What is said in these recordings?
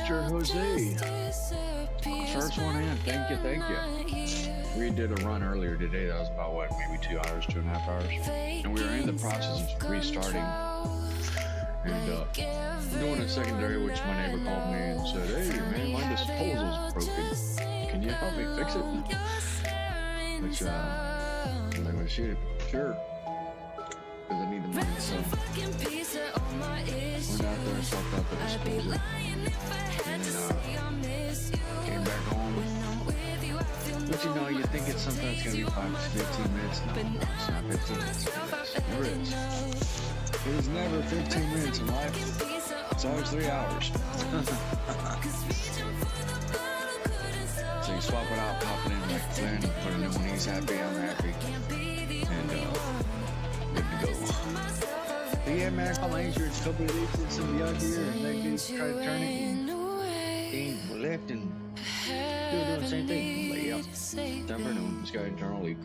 Mr. Jose. First one in. Thank you. We did a run earlier today. That was about what, maybe 2 hours, 2.5 hours. And we were in the process of restarting and doing a secondary, which my neighbor called me and said, "Hey man, my disposal's broken. Can you help me fix it?" Which I'm like, "Well, shit, sure." Because I need the money, so went out there and swapped out the disposal and came back home. But you know, you think it's sometimes gonna be 5 to 15 minutes. No, it's not 15 minutes. It never is. It is never 15 minutes in life. It's always 3 hours. So you swap it out, pop it in like Flynn, put a new one. He's happy, I'm happy, and good to go. But yeah, man, I call my insurance company. They sent somebody out here and they just try to turn it and came left and doing the same thing. But yeah, never knew this guy internal leak.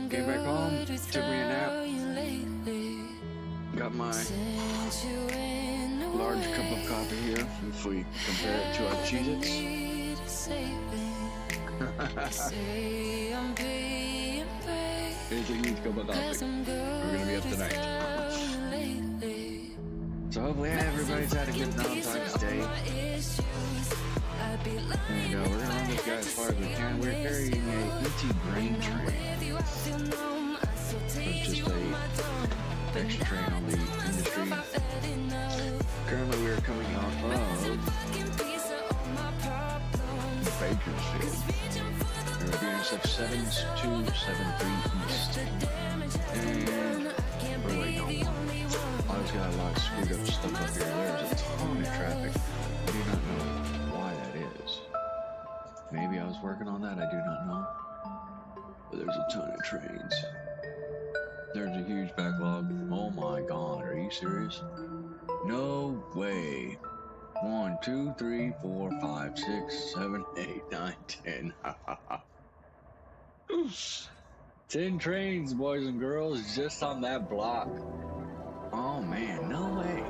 Came back home, took me a nap, got my large cup of coffee here. If we compare it to our Cheez-Its. Anything needs to go about coffee. We're gonna be up tonight. So hopefully everybody's had a good Valentine's Day. And we're gonna run this guy as far as we can. We're carrying a empty grain train. It's just a extra train on the industry. Currently we are coming off of Bakersfield. We're doing stuff 7273 East. And we're waiting on one. I just got a lot of screwed up stuff up here. There's a ton of traffic. I do not know why that is. Maybe I was working on that, I do not know. But there's a ton of trains. There's a huge backlog. Oh my god, are you serious? No way. 1, 2, 3, 4, 5, 6, 7, 8, 9, 10. 10 trains, boys and girls, just on that block. Oh man, no way.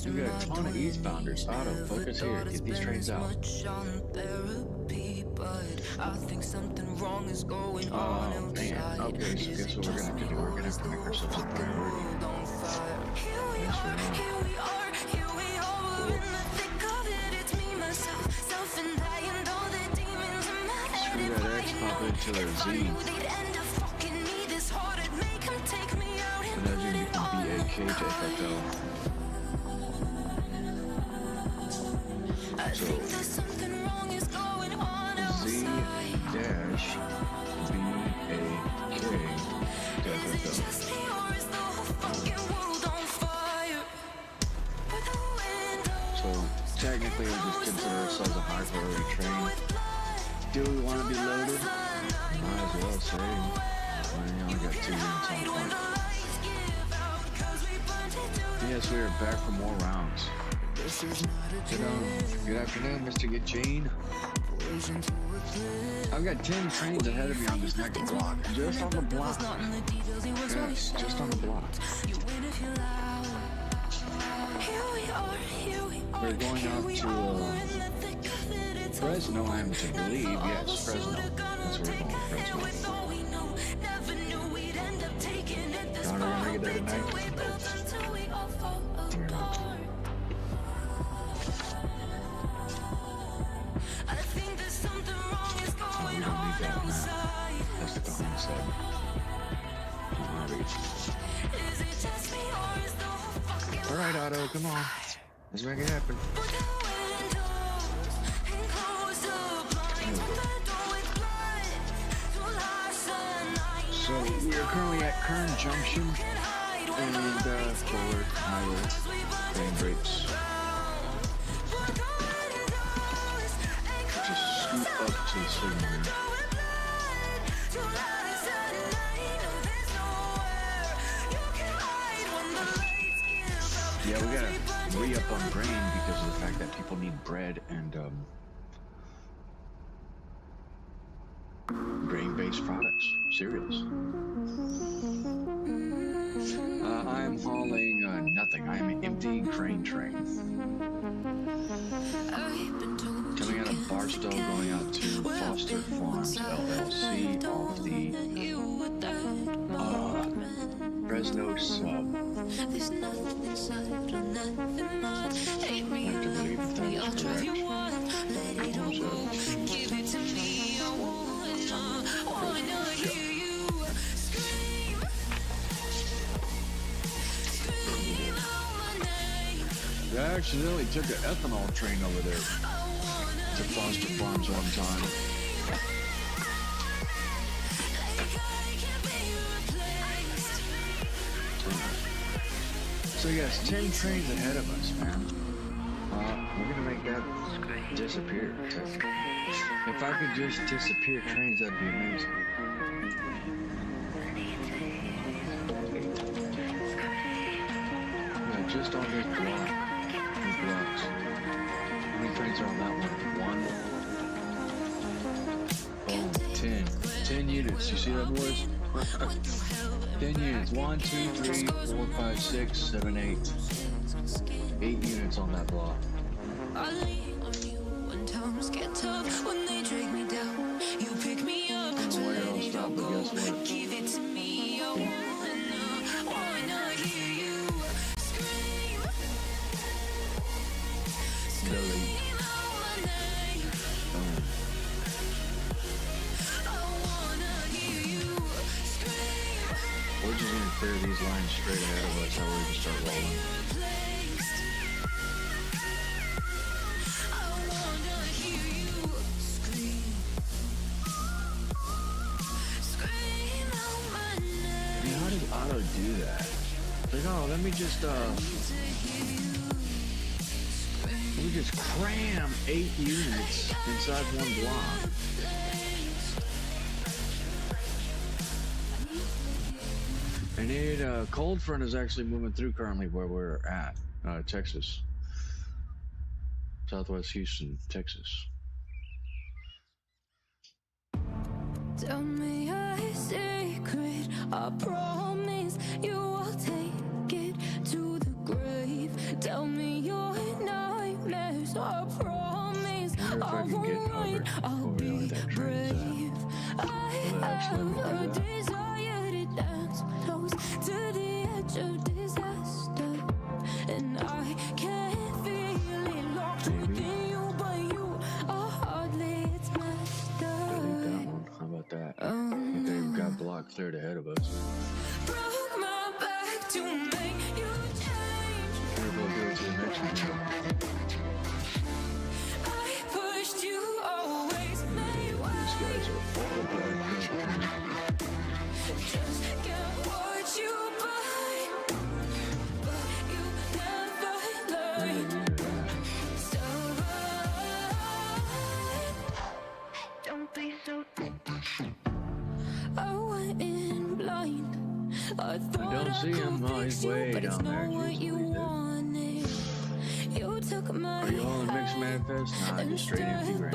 We got a ton of eastbounders. Autofocus here. Get these trains out. Oh man. Okay, so guess what we're gonna have to do? We're gonna have to make ourselves a priority. Yes, we are. Screw that X, pop into their Z. And as you become BAK to FFL. So Z dash BAK to FFL. So technically we just consider ourselves a high priority train. Do we want to be loaded? Might as well say. We only got 2 units on point. Yes, we are back for more rounds. Good afternoon, Mr. Eugene. I've got 10 trains ahead of me on this next block. Just on the block. Yes, just on the block. We're going out to Fresno, I'm to believe. Yes, Fresno. That's where we're going, Fresno. Don, are we gonna make it there tonight? That's the Don said. Alright, Otto, come on. Let's make it happen. So we are currently at Kern Junction and forward highway train breaks. Just scoot up to the signal here. Yeah, we gotta re-up on grain because of the fact that people need bread and grain-based products, cereals. I am hauling nothing. I am emptying crane train. Coming out of Barstow, going out to Foster Farms LLC off the Fresno sub. I have to believe if that is correct. I accidentally took an ethanol train over there to Foster Farms one time. So yes, 10 trains ahead of us, man. We're gonna make that disappear. If I could just disappear trains, that'd be amazing. Yeah, just on this block. These blocks. How many trains are on that one? One. Oh, 10. 10 units. You see that, boys? 10 units. 1, 2, 3, 4, 5, 6, 7, 8. 8 units on that block. I lean on you when times get tough. When they drag me down, you pick me up. So let me go. Give it to me. I wanna hear you scream. Scream out my name. I wanna hear you scream. We're just gonna clear these lines straight ahead of us. How we just start rolling. Auto do that. Like, oh, let me just cram 8 units inside one block. And it cold front is actually moving through currently where we're at, Texas, Southwest Houston, Texas. Tell me a secret, I promise you will take it to the grave. Tell me your nightmares, I promise I won't wait, I'll be brave. I have a desire to dance close to the edge of disaster, and I can't feel it locked within you, but you are hardly its master. How about that? They've got block cleared ahead of us. Broke my back to make you change. We'll go to the next one. I pushed you always made way. These guys are all bad. Just get what you buy, but you never learn. Don't be so. I went in blind. I don't see him. Oh, he's way down there. You took my Are you all in mixed manifest? Nah, just straight empty grain.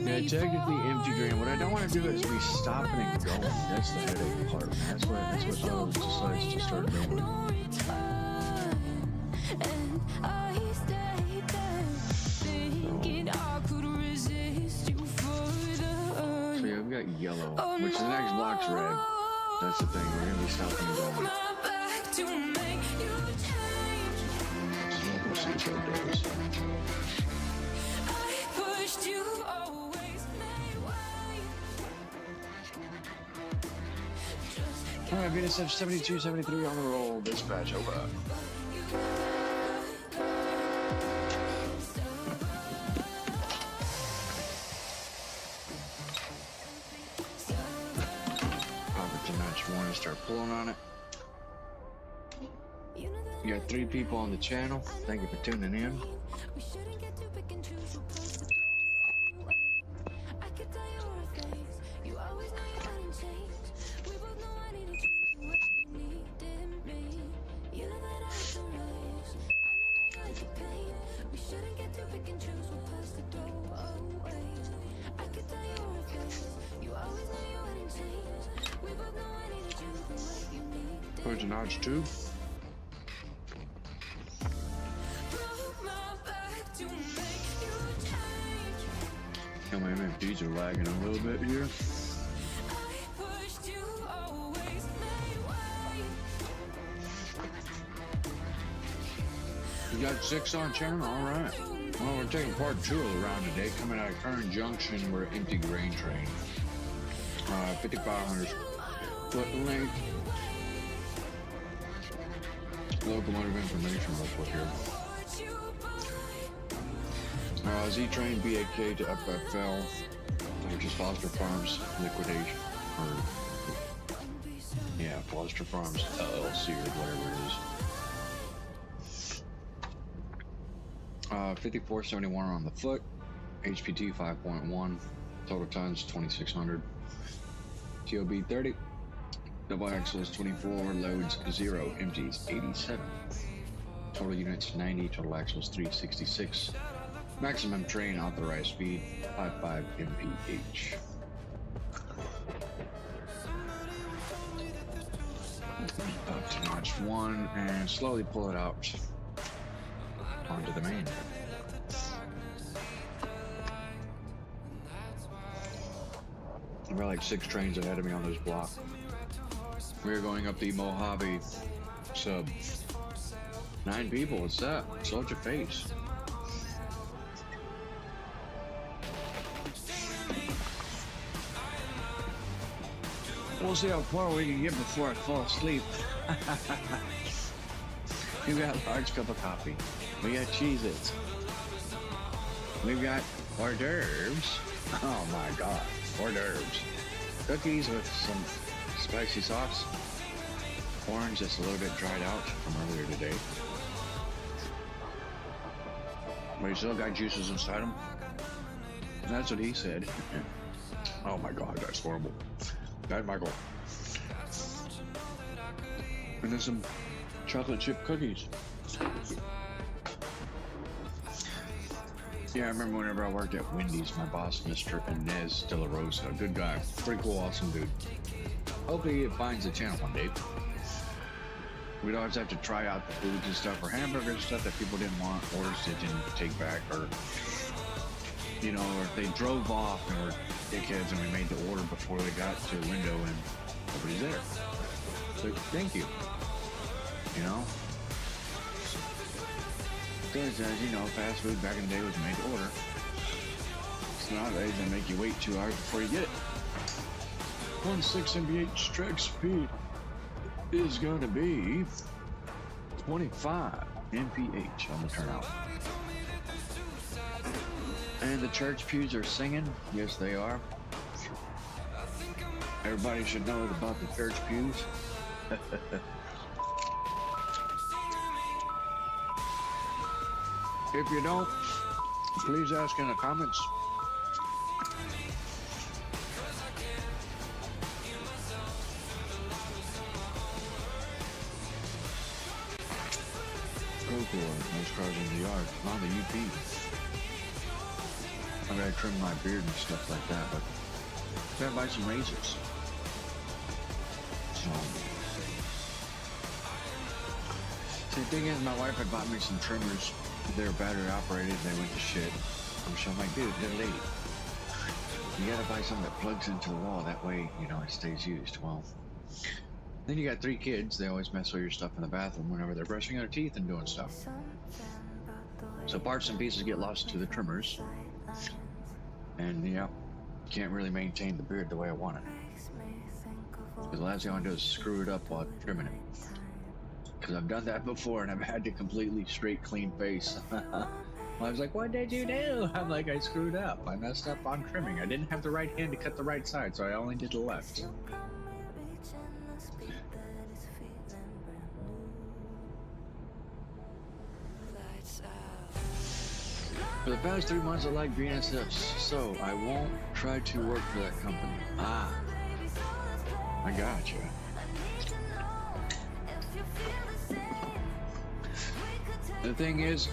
Yeah, technically empty grain. What I don't want to do is be stopping and going. That's the headache part. That's what Olive decides to start doing. And I stayed there thinking I could resist you further. So yeah, we've got yellow, which the next block's red. That's the thing. We're gonna be stopping and going. We'll see what that does. I pushed you always my way. Alright, BNSF 7273 on the roll. Dispatch, over. Want to start pulling on it. You got 3 people on the channel. Thank you for tuning in. There's a notch too. And my MFDs are lagging a little bit here. We got 6 on channel, alright. Well, we're taking part 2 of the round today. Coming out of Kern Junction, we're empty grain train. 5,500 foot length. Locomotive information real quick here. Z-Train BAK to FFL, which is Foster Farms liquidation. Yeah, Foster Farms LLC or whatever it is. 5471 on the foot, HPT 5.1, total tons 2600, TOB 30, double axles 24, loads 0, empties 87, total units 90, total axles 366, maximum train authorized speed 55 mph. Up to notch 1 and slowly pull it out onto the main. There are like 6 trains ahead of me on this block. We're going up the Mojave sub. 9 people, what's that? Soldier your face. We'll see how far we can get before I fall asleep. We got a large cup of coffee. We got Cheez-Its. We've got hors d'oeuvres. Oh my god, hors d'oeuvres. Cookies with some spicy sauce. Orange that's a little bit dried out from earlier today. But he still got juices inside them. That's what he said. Oh my god, that's horrible. Bad Michael. And then some chocolate chip cookies. Yeah, I remember whenever I worked at Wendy's, my boss, Mr. Inez De La Rosa, good guy, pretty cool, awesome dude. Hopefully he finds the channel one day. We'd always have to try out the foods and stuff, or hamburgers, stuff that people didn't want, orders they didn't take back, or, you know, or if they drove off and were dickheads and we made the order before they got to the window and nobody's there. So, thank you. You know? Because, as you know, fast food back in the day was made to order. So nowadays, they make you wait 2 hours before you get it. 1.6 mph track speed is going to be 25 mph on the turnout. And the church pews are singing. Yes, they are. Everybody should know about the church pews. If you don't, please ask in the comments. Cool. Those cars in the yard. On the UP. I gotta trim my beard and stuff like that, but I gotta buy some razors. So, see, the thing is, my wife had bought me some trimmers. They were battery operated, they went to shit. So I'm like, dude, they're late. You gotta buy something that plugs into the wall, that way, you know, it stays used. Well, then you got 3 kids, they always mess with your stuff in the bathroom whenever they're brushing their teeth and doing stuff. So parts and pieces get lost to the trimmers. And, yeah, can't really maintain the beard the way I want it. Because the last thing I want to do is screw it up while trimming it. Because I've done that before and I've had to completely straight, clean face. I was like, what did you do? I'm like, I screwed up. I messed up on trimming. I didn't have the right hand to cut the right side, so I only did the left. For the past 3 months, I like BNSF, so I won't try to work for that company. Ah, I gotcha. The thing is,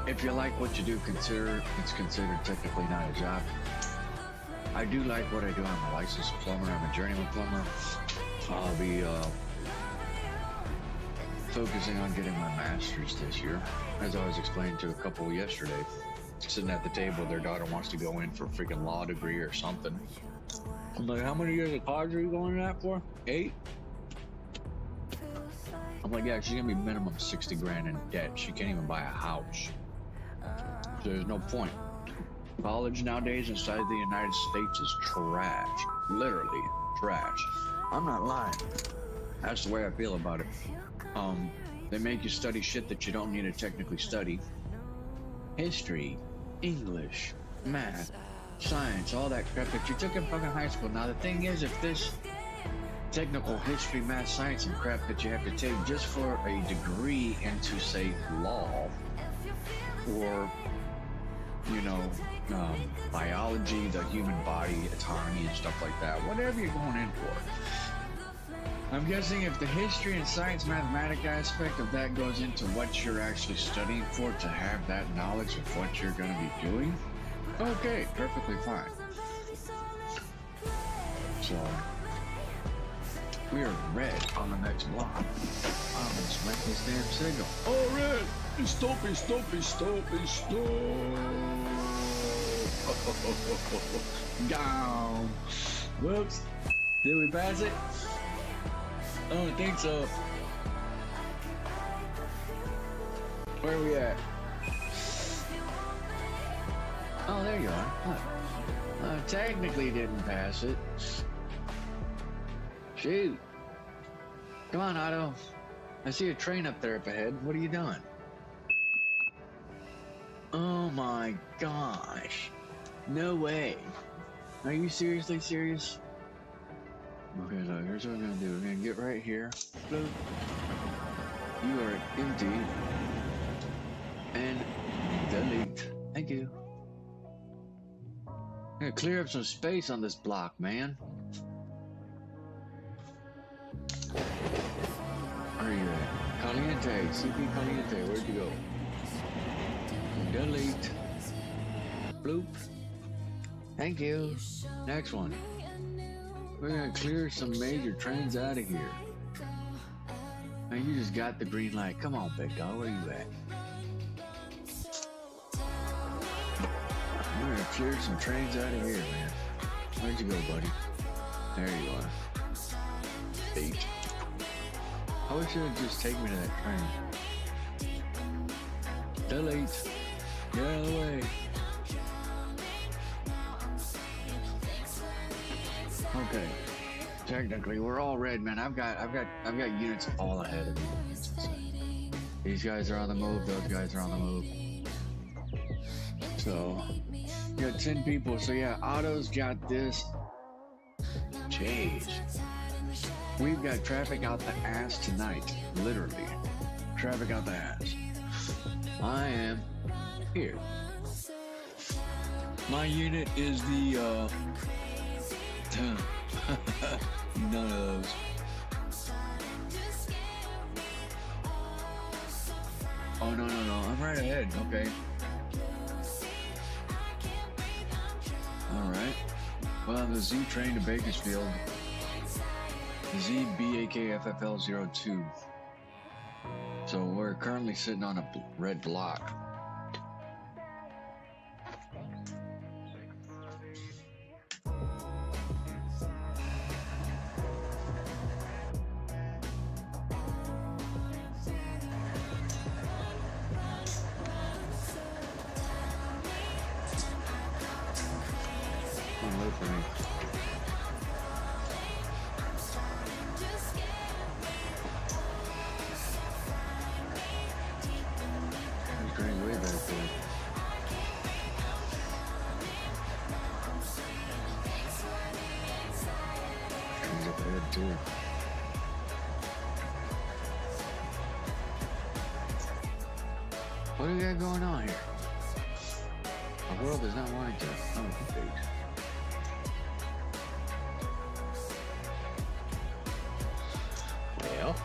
if you like what you do, it's considered technically not a job. I do like what I do. I'm a licensed plumber. I'm a journeyman plumber. I'll be focusing on getting my master's this year. As I was explaining to a couple yesterday, sitting at the table, their daughter wants to go in for a freaking law degree or something. I'm like, how many years of college are you going to that for? 8? I'm like, yeah, she's gonna be minimum 60 grand in debt. She can't even buy a house. So there's no point. College nowadays inside the United States is trash. Literally trash. I'm not lying. That's the way I feel about it. They make you study shit that you don't need to technically study. History, English, math, science, all that crap that you took in fucking high school. Now the thing is, if this technical history, math, science, and crap that you have to take just for a degree into, say, law, or, you know, biology, the human body, autonomy, and stuff like that, whatever you're going in for. I'm guessing if the history and science mathematic aspect of that goes into what you're actually studying for, to have that knowledge of what you're going to be doing, okay, perfectly fine. So, we are red on the next block. I'm gonna smack this damn signal. Oh, red! Stop it, stop it, stop it, stop! Down! Whoops! Did we pass it? I don't think so. Where are we at? Oh, there you are. Look. Technically didn't pass it. Shoot. Come on, Otto. I see a train up there up ahead. What are you doing? Oh my gosh. No way. Are you seriously serious? Okay, so here's what we're gonna do. We're gonna get right here. Boop. You are empty. And delete. Thank you. I'm gonna clear up some space on this block, man. Where are you at? Caliente. CP Caliente. Where'd you go? Delete. Bloop. Thank you. Next one. We're gonna clear some major trains out of here. Man, you just got the green light. Come on, big dog. Where you at? We're gonna clear some trains out of here, man. Where'd you go, buddy? There you are. 8. I wish it would just take me to that train. Delete. Get out of the way. Okay. Technically, we're all red, man. I've got units all ahead of me. These guys are on the move. Those guys are on the move. So, you got 10 people. So yeah, Otto's got this. Jeez. We've got traffic out the ass tonight. Literally. Traffic out the ass. I am here. My unit is the, none of those. Oh, no. I'm right ahead. Okay. Alright. Well, the Z train to Bakersfield. ZBAKFFL02. So we're currently sitting on a red block. Wait for me. Train's way back there. Train's up ahead too. What do we got going on here? The world is not wanting to. Oh, thanks. Well.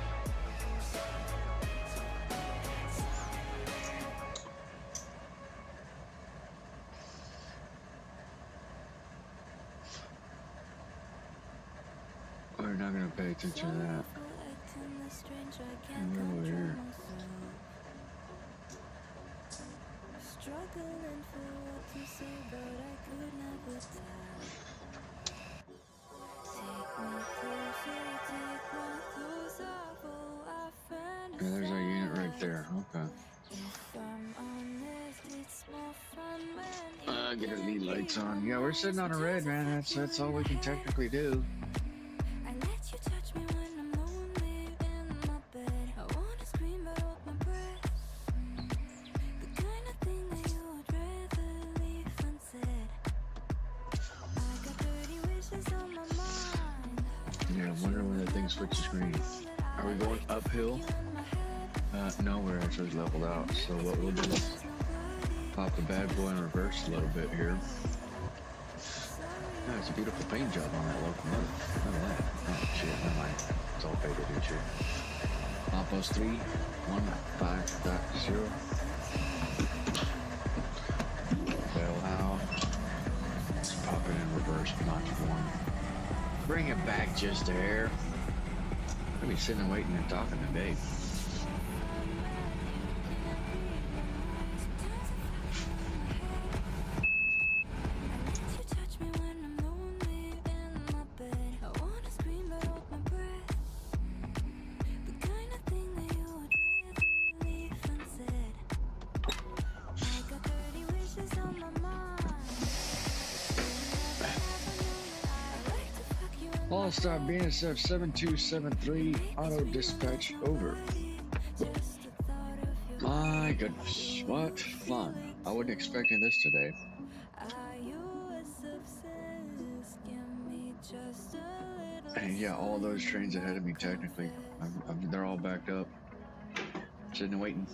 We're not going to pay attention to that. And we're over here. Struggling for what to say, but I could never tell. Take my closer, take my clothes off. Oh, I Yeah, there's our unit right fantasize. there. Okay. If I'm honest, it's more fun when you Get our can lead be lights on. Yeah, we're honest. sitting on a red, man. That's all we can technically do. I let you touch me when I'm lonely in my bed. I wanna scream but hold my breath. The kind of thing that you would rather leave unsaid. I got 30 wishes on my mind. Yeah, I wonder when that thing switches green. Are we going uphill? No, we're actually leveled out. So what we'll do is pop the bad boy in reverse a little bit here. Oh, it's a beautiful paint job on that locomotive. Look at that. Oh shit, never mind. It's all faded and shit. Outpost 315.0. Bell hound. Let's pop it in reverse, notch 1. Bring it back just a hair. I'll be sitting and waiting and talking today. All-Star BNSF 7273 auto dispatch over. My goodness, what fun. I wasn't expecting this today. And yeah, all those trains ahead of me technically. They're all backed up. Sitting and waiting.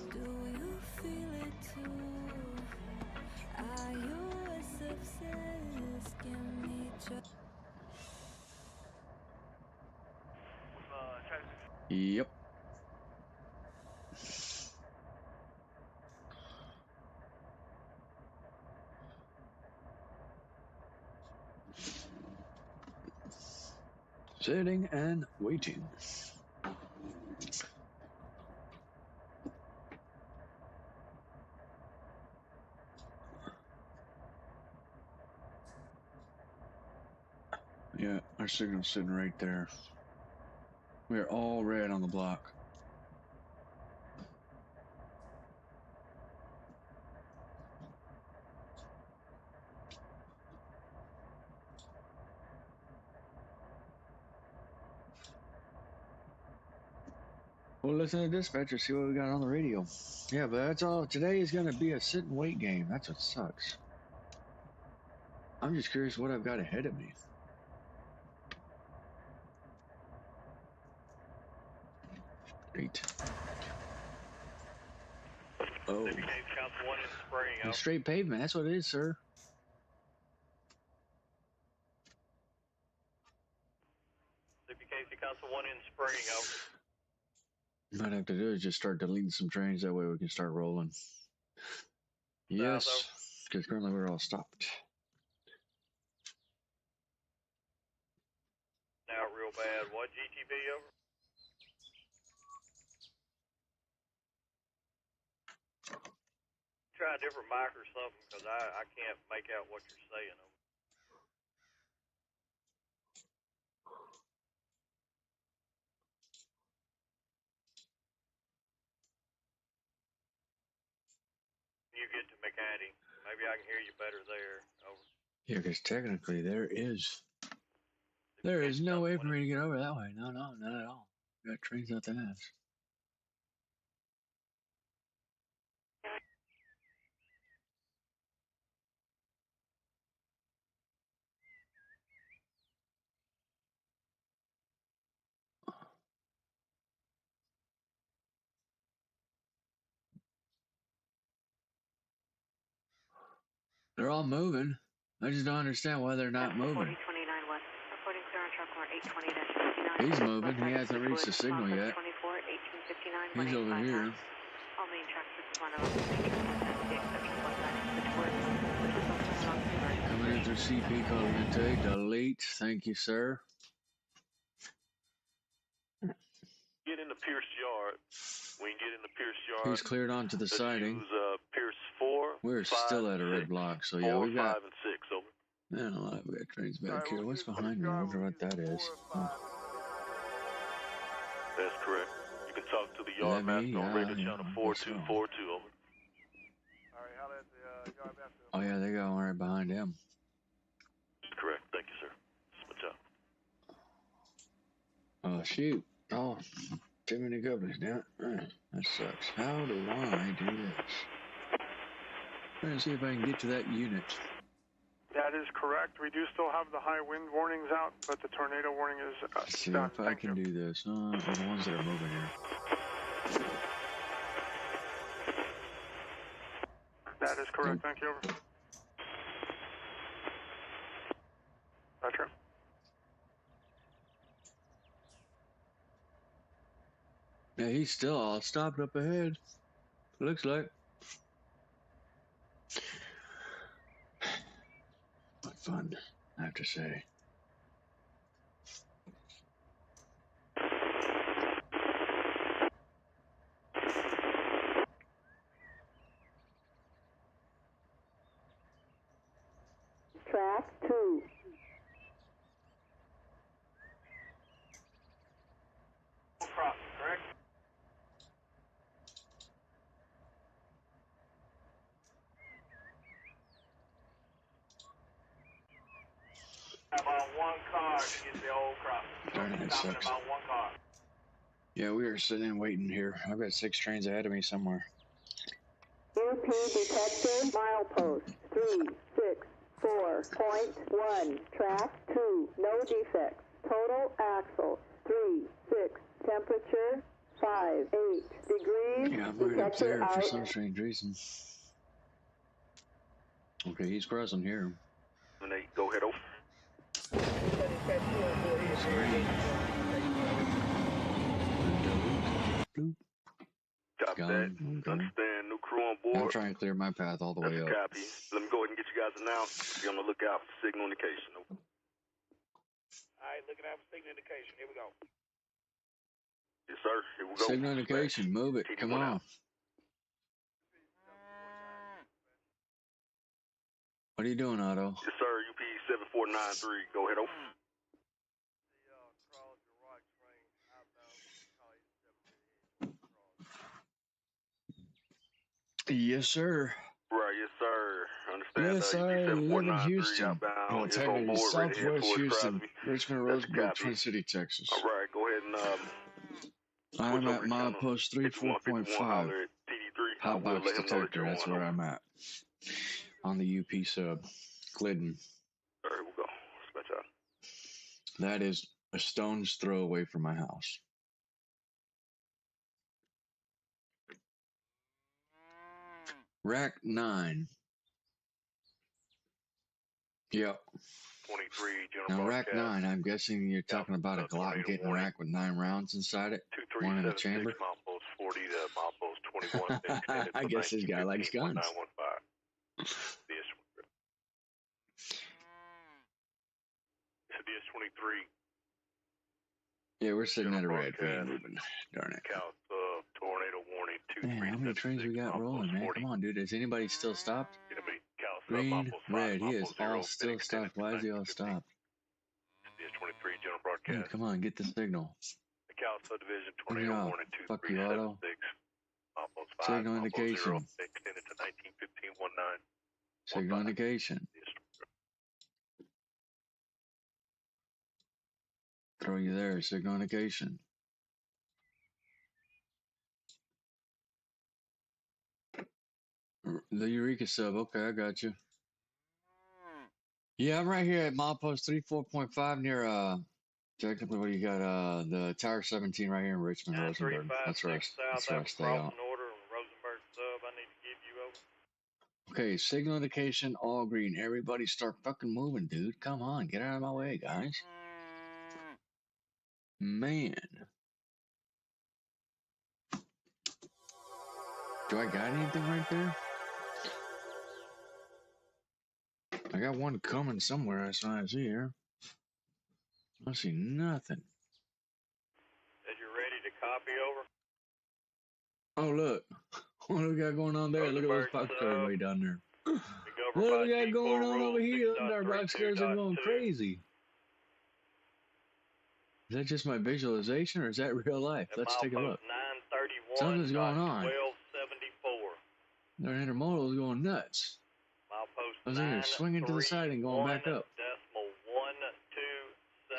Yep. Sitting and waiting. Yeah, our signal's sitting right there. We're all red on the block. Well, listen to the dispatcher, see what we got on the radio. Yeah, but that's all. Today is going to be a sit and wait game. That's what sucks. I'm just curious what I've got ahead of me. Great. Oh. Straight pavement. That's what it is, sir. Council 1 in Spring, over. Might have to do is just start deleting some trains. That way we can start rolling. Yes, because currently we're all stopped. Now real bad. What, GTB, over? Try a different mic or something, because I can't make out what you're saying, over. You get to McAddy. Maybe I can hear you better there, over. Yeah, because technically there is no way for me to get over that way. No, not at all. We got trains out the ass. They're all moving. I just don't understand why they're not moving. 4029 West. Reporting clear on truck number 820-59. He's moving. He hasn't reached the signal yet. 24, 1859, He's over here. All main tracks, this is 1 Coming in through CP, code intake. Delete. Thank you, sir. Get into Pierce Yard. When you get into Pierce Yard, He's cleared onto the let's siding. use Pierce 4. We're 5, still at a 6. red block, so yeah, 4, we've got. 5, and 6. Over. Man, we got trains back here. What's behind me? I wonder what that is. That's correct. You can talk to the Is yard that me? master on Yeah, radio yeah, channel I guess 4242. Over. Alright, holla at the yard master. Oh yeah, they got one right behind him. That's correct. Thank you, sir. Switch up. Oh shoot! Oh, too many governors down. That sucks. How do I do this? Trying to see if I can get to that unit. That is correct. We do still have the high wind warnings out, but the tornado warning is Let's see done. if I can do this. The ones that are moving here. That is correct. Thank you. Over. Metro. Yeah, he's still all stopped up ahead. Looks like. What fun, I have to say. Track 2. Crossing, correct? About one car to get the old crossing. Darn it, that Stopping sucks. about one car. Yeah, we are sitting and waiting here. I've got 6 trains ahead of me somewhere. UP detected milepost 364.1. Track 2. No defects. Total axle 36. Temperature 58 degrees. Yeah, I'm right up Detector there for out. some strange reason. Okay, he's crossing here. And they go ahead. Over. Sorry. Bloop. Copy Gone. that. Okay. Understand. New crew on I'll board. try and clear my path all the That's way a up. copy. Let me go ahead and get you guys announced. Be on the lookout for signal indication. Over. Alright, looking out for signal indication. Here we go. Yes, sir. Here we go. Signal indication, move it. TD Come one on. out. What are you doing, Otto? Yes, sir. UP 7493. Go ahead. Over. Yes, sir. Right, yes, sir. Understand. Yes, I live in Houston. Outbound. Well, Is on technically, board, ready to head Southwest towards Houston, Crosby. Richmond, That's a Roseburg, copy. Twin City, Texas. All right, go ahead and I'm switch at over channel. milepost 5151, 34.5. holler at TD3. I will Hotbox let him know that detector, you're that's on where over. I'm at. On the UP sub. Glidden. All right, we'll go. Dispatch out. That is a stone's throw away from my house. Rack 9. Yep. 23, general Now, Rack broadcast. 9, I'm guessing you're talking about a Glock tornado getting a warning. rack with 9 rounds inside it. 1 in the 2376, chamber. milepost 40 to milepost 21. Been connected I for guess this guy likes 1915, guns. 1915. DS23. Yeah, we're sitting at a red. We ain't Broadcast. moving. Darn it. Count tornado warning. Man, how many trains we got rolling, man? Come on, dude. Is anybody still stopped? Green, red. He is all still stopped. Why is he all stopped? DS23, general Hey, broadcast. come on, get the signal. The Cal subdivision Turn it tornado off. warning Fuck you, Otto. 2376. Milepost 5. Signal milepost indication. 0, extended to 1915-19. Signal indication. Throw you there. Signal indication. The Eureka sub. Okay, I got you. Yeah, I'm right here at milepost 34.5 near, technically, what do you got? The Tower 17 right here in Richmond, Rosenberg. That's where I stay on. Order on Rosenberg sub. I need to give you over. Okay, signal indication, all green. Everybody start fucking moving, dude. Come on, get out of my way, guys. Man. Do I got anything right there? I got one coming somewhere, I see here. I see nothing. As you're ready to copy, copy, over. Oh, look. What do we got going on there? Look at those box cars way down there. Be What governed do by we got going on G4 over here? Rule Our box cars are going 6.32.2. crazy. Is that just my visualization or is that real life? At Let's take a look. 931. Something's going on. 1274. Their intermodal is going nuts. Milepost I was thinking of swinging to the side and going back up.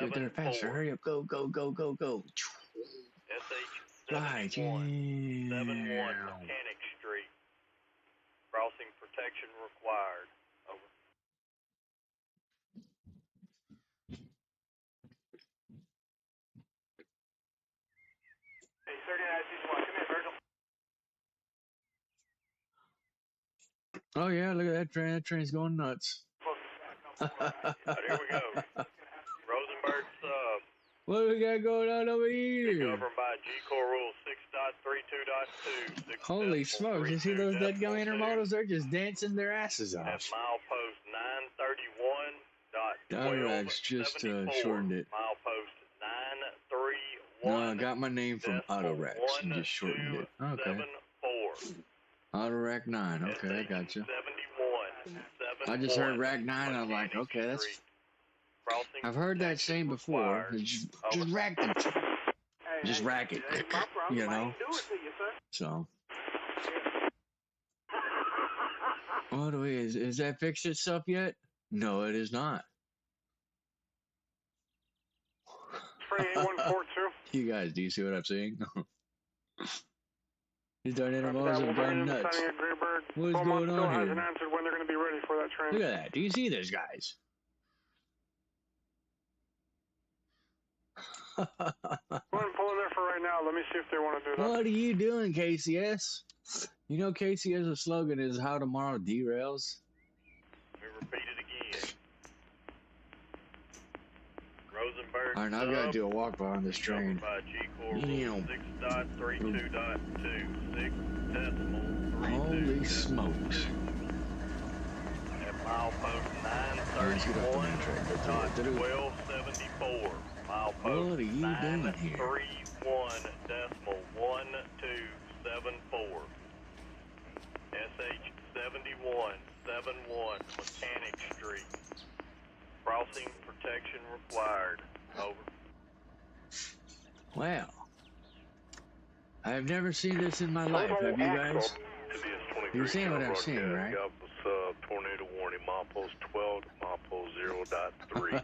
931.1274. Get there faster. Hurry up. Go, go, go, go, go. Fly, SH71 71 jam. Mechanic Street. Crossing protection required. Over. Hey, 3961, come in, Virgil. Oh, yeah, look at that train. That train's going nuts. Here we go. Rosenberg sub. What do we got going on over here? Governed by G-Core Rule 6.32.2. Holy smokes, you see those dead gum intermodals? They're just dancing their asses At off. milepost 931.1274. Autorax just shortened it. Milepost 931. No, I got my name from Autorax and just shortened it. Okay. Autorack 9. Okay, I got you. I just heard Rack 9. I'm like, okay, that's. I've heard that saying before. Just rack them. Just rack it. You know? So. What do we? Is that fixed itself yet? No, it is not. Freight 8142. You guys, do you see what I'm saying? These darn intermodals have gone nuts. What is going on here? Hasn't answered when they're going to be ready for that train. Look at that. Do you see this, guys? Go ahead and pull in there for right now. Let me see if they want to do that. What are you doing, KCS? You know KCS's slogan is how tomorrow derails? Let me repeat it again. Rosenberg Alright, now I've got to do a walk behind this train. by G-Core Rule 6.32.2. 6.32. Holy smokes. At milepost 931.1274. Milepost What are you doing here? 931.1274. SH71 71 Mechanic Street. Crossing protection required. Over. Wow. I've never seen this in my life. Have you guys? You're seeing what I'm seeing, right? Tornado warning, milepost 12 to milepost 0.3.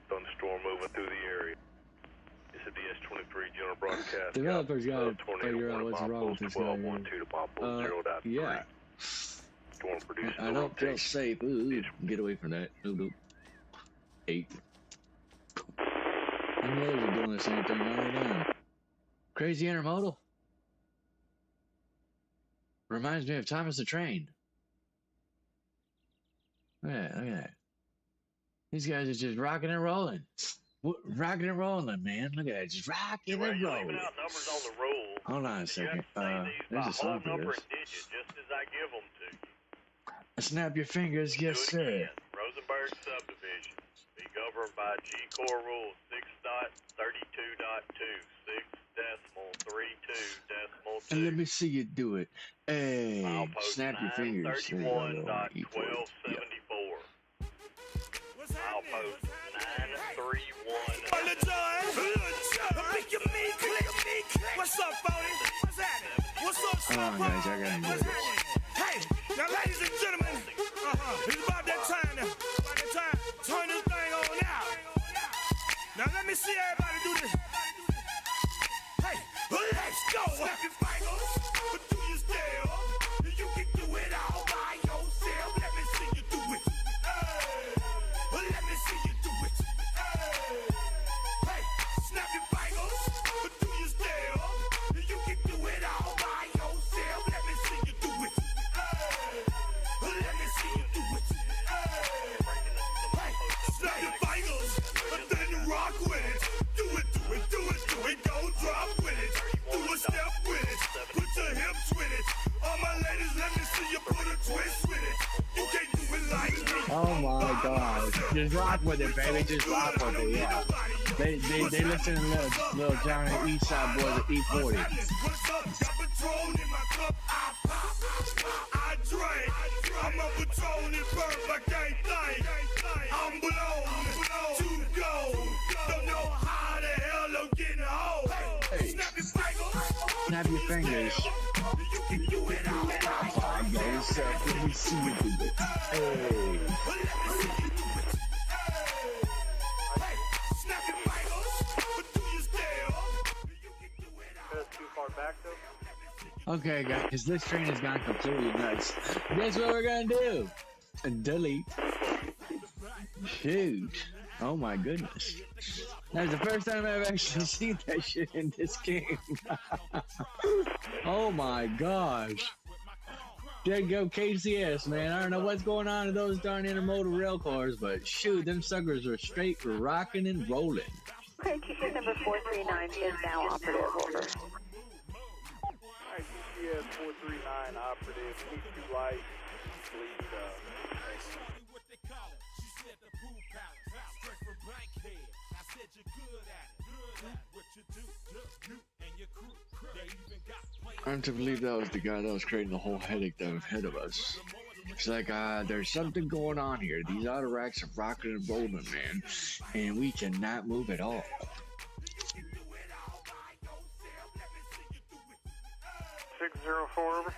Thunderstorm moving through the area. It's a DS-23 general broadcast. Developers got to figure out what's wrong with this guy. 12.12 to milepost 0.3. Yeah. Storm producing I don't feel safe. Ooh, get away from that. Ooh. 8. I know they're doing the same thing all the time. Crazy intermodal. Reminds me of Thomas the Train. Yeah, look at that. These guys are just rocking and rolling. Rocking and rolling, man. Look at that. Just rocking and rolling. Out numbers on the roll. Hold on a second. There's a song for this. Digit, just as I give them to you. Snap your fingers, yes, Do it sir. again. Rosenberg subdivision. Be governed by G-Core Rule 6.32.2. 6.32.2. And let me see you do it. Hey, Milepost snap your fingers. There you go, little .1274. Milepost 931. What's up, Bodie? What's happening? What's up, Hold on, guys. I gotta enjoy What's this. happening? Hey, now, ladies and gentlemen, it's about that time now. About that time. Turn this thing on out. Now, let me see everybody do this. Hey, let's go. Snap your fingers, but do you still? You can do it all by yourself. Let me see you do it. Hey, let me see you do it. Hey, snap your fingers, but do you still? You can do it all by yourself. Let me see you do it. Let me see you do it. Hey, snap your fingers, but then rock with it. Do it, do it, do it, do it. Go drop with it. Do a step with it. Put your hips with it. All my ladies, let me see you put a twist with it. You can't do it like me. Oh my God. Just rock with it, baby. Just rock with it, yeah. They listen to little Johnny East Side boys at E40. What's up? Got Patron in my cup. I pop, I drink. I'm a Patron and burp. I can't think. I'm blown to go. Don't know how the hell I'm getting home. Hey. Snap your fingers. Snap your fingers. You can do it all right. Let me see you do it. Hey. Let me see you do it. Hey. Snap your fingers. Do you still? You can do it all right. That's too far back though. Okay, guys, this train has gone completely nuts. Guess what we're gonna do? Delete. Shoot. Oh my goodness. That's the first time I've actually seen that shit in this game. Oh my gosh. There go KCS, man. I don't know what's going on in those darn intermodal rail cars, but shoot, them suckers are straight rocking and rolling. Okay, ticket number 439 is now operative. Over. Alright, GCS 439 operative, need two lights, please, I'm to believe that was the guy that was creating the whole headache that was ahead of us. It's like, there's something going on here. These auto racks are rocking and rolling, man, and we cannot move at all. 604 over.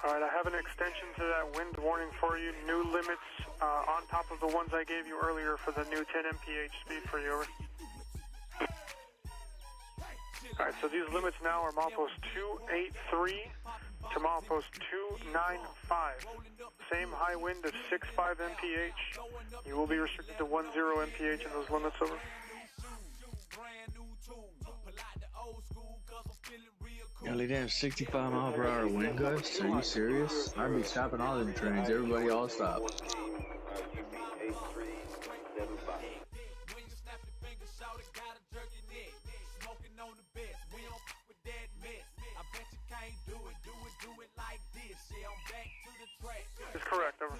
Alright, I have an extension to that wind warning for you. New limits on top of the ones I gave you earlier for the new 10 mph speed for you, over. Alright, so these limits now are milepost 283 to milepost 295. Same high wind of 65 mph. You will be restricted to 10 mph in those limits, over. Golly damn, 65 mile per hour wind gusts? Are you serious? I'd be stopping all them trains. Everybody all stop. Is correct, over.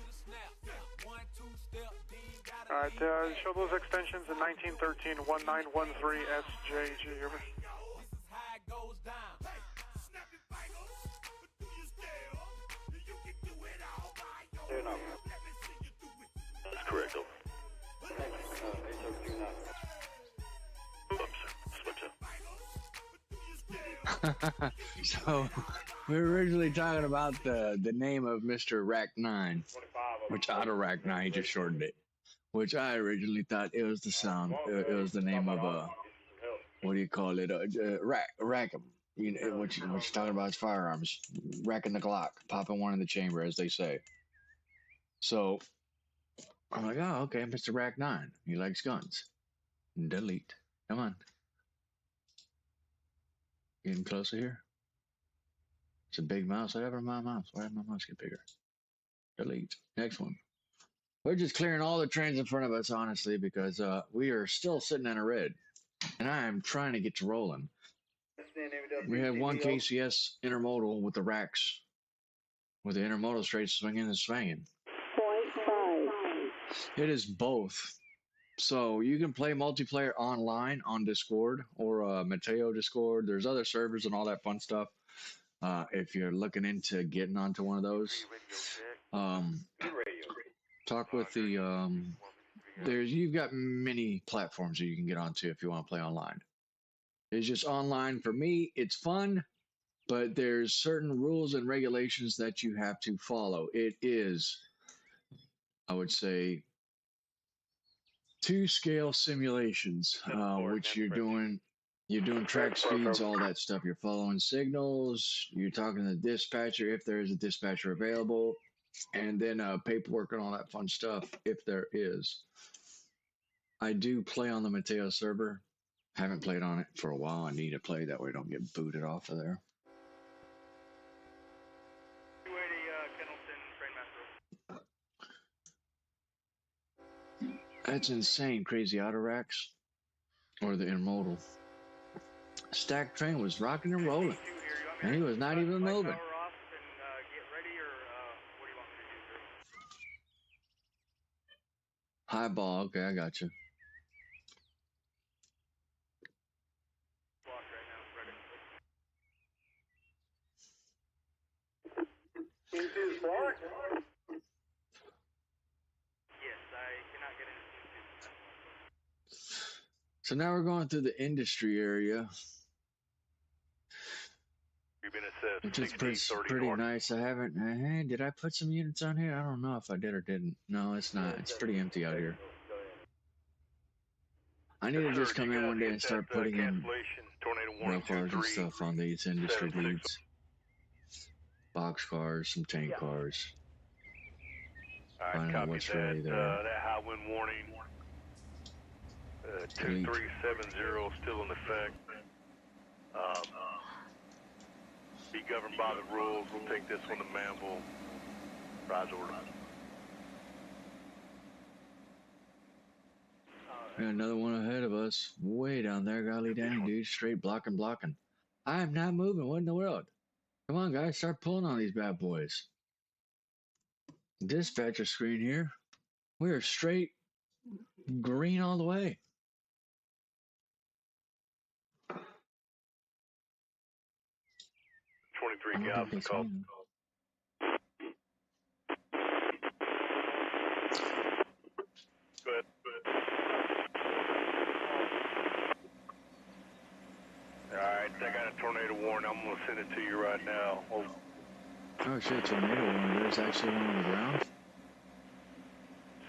Alright, show those extensions in 1913 1913 SJG, over. That's correct, over. So, we were originally talking about the name of Mr. RUN8, which Auto RUN8, he just shortened it. Which I originally thought it was the sound, it was the name of what do you call it? Rack 'em. You know, what you're talking about is firearms, racking the Glock, popping one in the chamber, as they say. So I'm like, oh, okay, Mr. RUN8, he likes guns. Delete. Come on. Getting closer here. It's a big mouse. I have my mouse. Why did my mouse get bigger? Delete. Next one. We're just clearing all the trains in front of us, honestly, because we are still sitting in a red, and I am trying to get to rolling. We have one KCS intermodal with the racks, with the intermodal straight swinging and swinging. 0.5. It is both. So you can play multiplayer online on Discord or Mateo Discord. There's other servers and all that fun stuff. If you're looking into getting onto one of those, talk with the you've got many platforms that you can get onto if you want to play online. It's just online for me. It's fun, but there's certain rules and regulations that you have to follow. It is, I would say, 2-scale simulations, which you're doing track speeds, all that stuff. You're following signals. You're talking to the dispatcher if there is a dispatcher available, and then paperwork and all that fun stuff if there is. I do play on the Mateo server. Haven't played on it for a while. I need to play that way I don't get booted off of there. 280 Kennelton, Trainmaster. That's insane. Crazy auto racks or the intermodal. Stacked train was rocking and rolling, and he was not even moving. Highball. Okay, I got you. Block right now, ready. Into block. Yes, I cannot get into. So now we're going through the industry area, You've been assessed which is 60, 30 pretty north. nice. I haven't. Hey, did I put some units on here? I don't know if I did or didn't. No, it's not. It's pretty empty out here. I need to Yes, just sir. come You in guys one day get and start that putting in cancellation? Tornado rail warning cars and 2-3. stuff on these industry 7-6. leads. Box cars, some tank cars. All right, Find out copy what's that. really there. That high wind warning. Delete. 2370 still in effect. Be governed by the rules. We'll take this one to Manville. Rise order. Got another one ahead of us. Way down there. Golly dang, dude. Straight blocking. I am not moving. What in the world? Come on, guys. Start pulling on these bad boys. Dispatcher screen here. We are straight green all the way. I 23 don't gals think it's call. me. Go ahead. Alright, I got a tornado warning. I'm going to send it to you right now. Oh, Oh shit, tornado warning. There's actually one on the ground.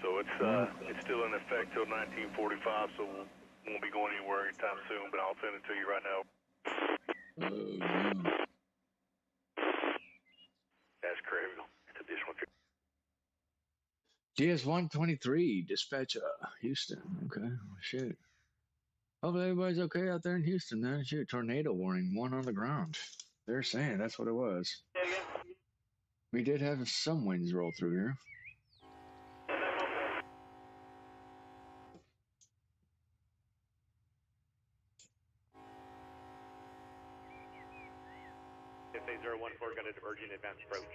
so it's still in effect till 1945, so we won't be going anywhere anytime soon, but I'll send it to you right now. Oh no. That's crazy. It's additional. GS-123, dispatch Houston. Okay, shit. Hopefully everybody's okay out there in Houston then. Shoot, tornado warning, one on the ground. They're saying that's what it was. We did have some winds roll through here. If 8014 got a diverging advanced approach.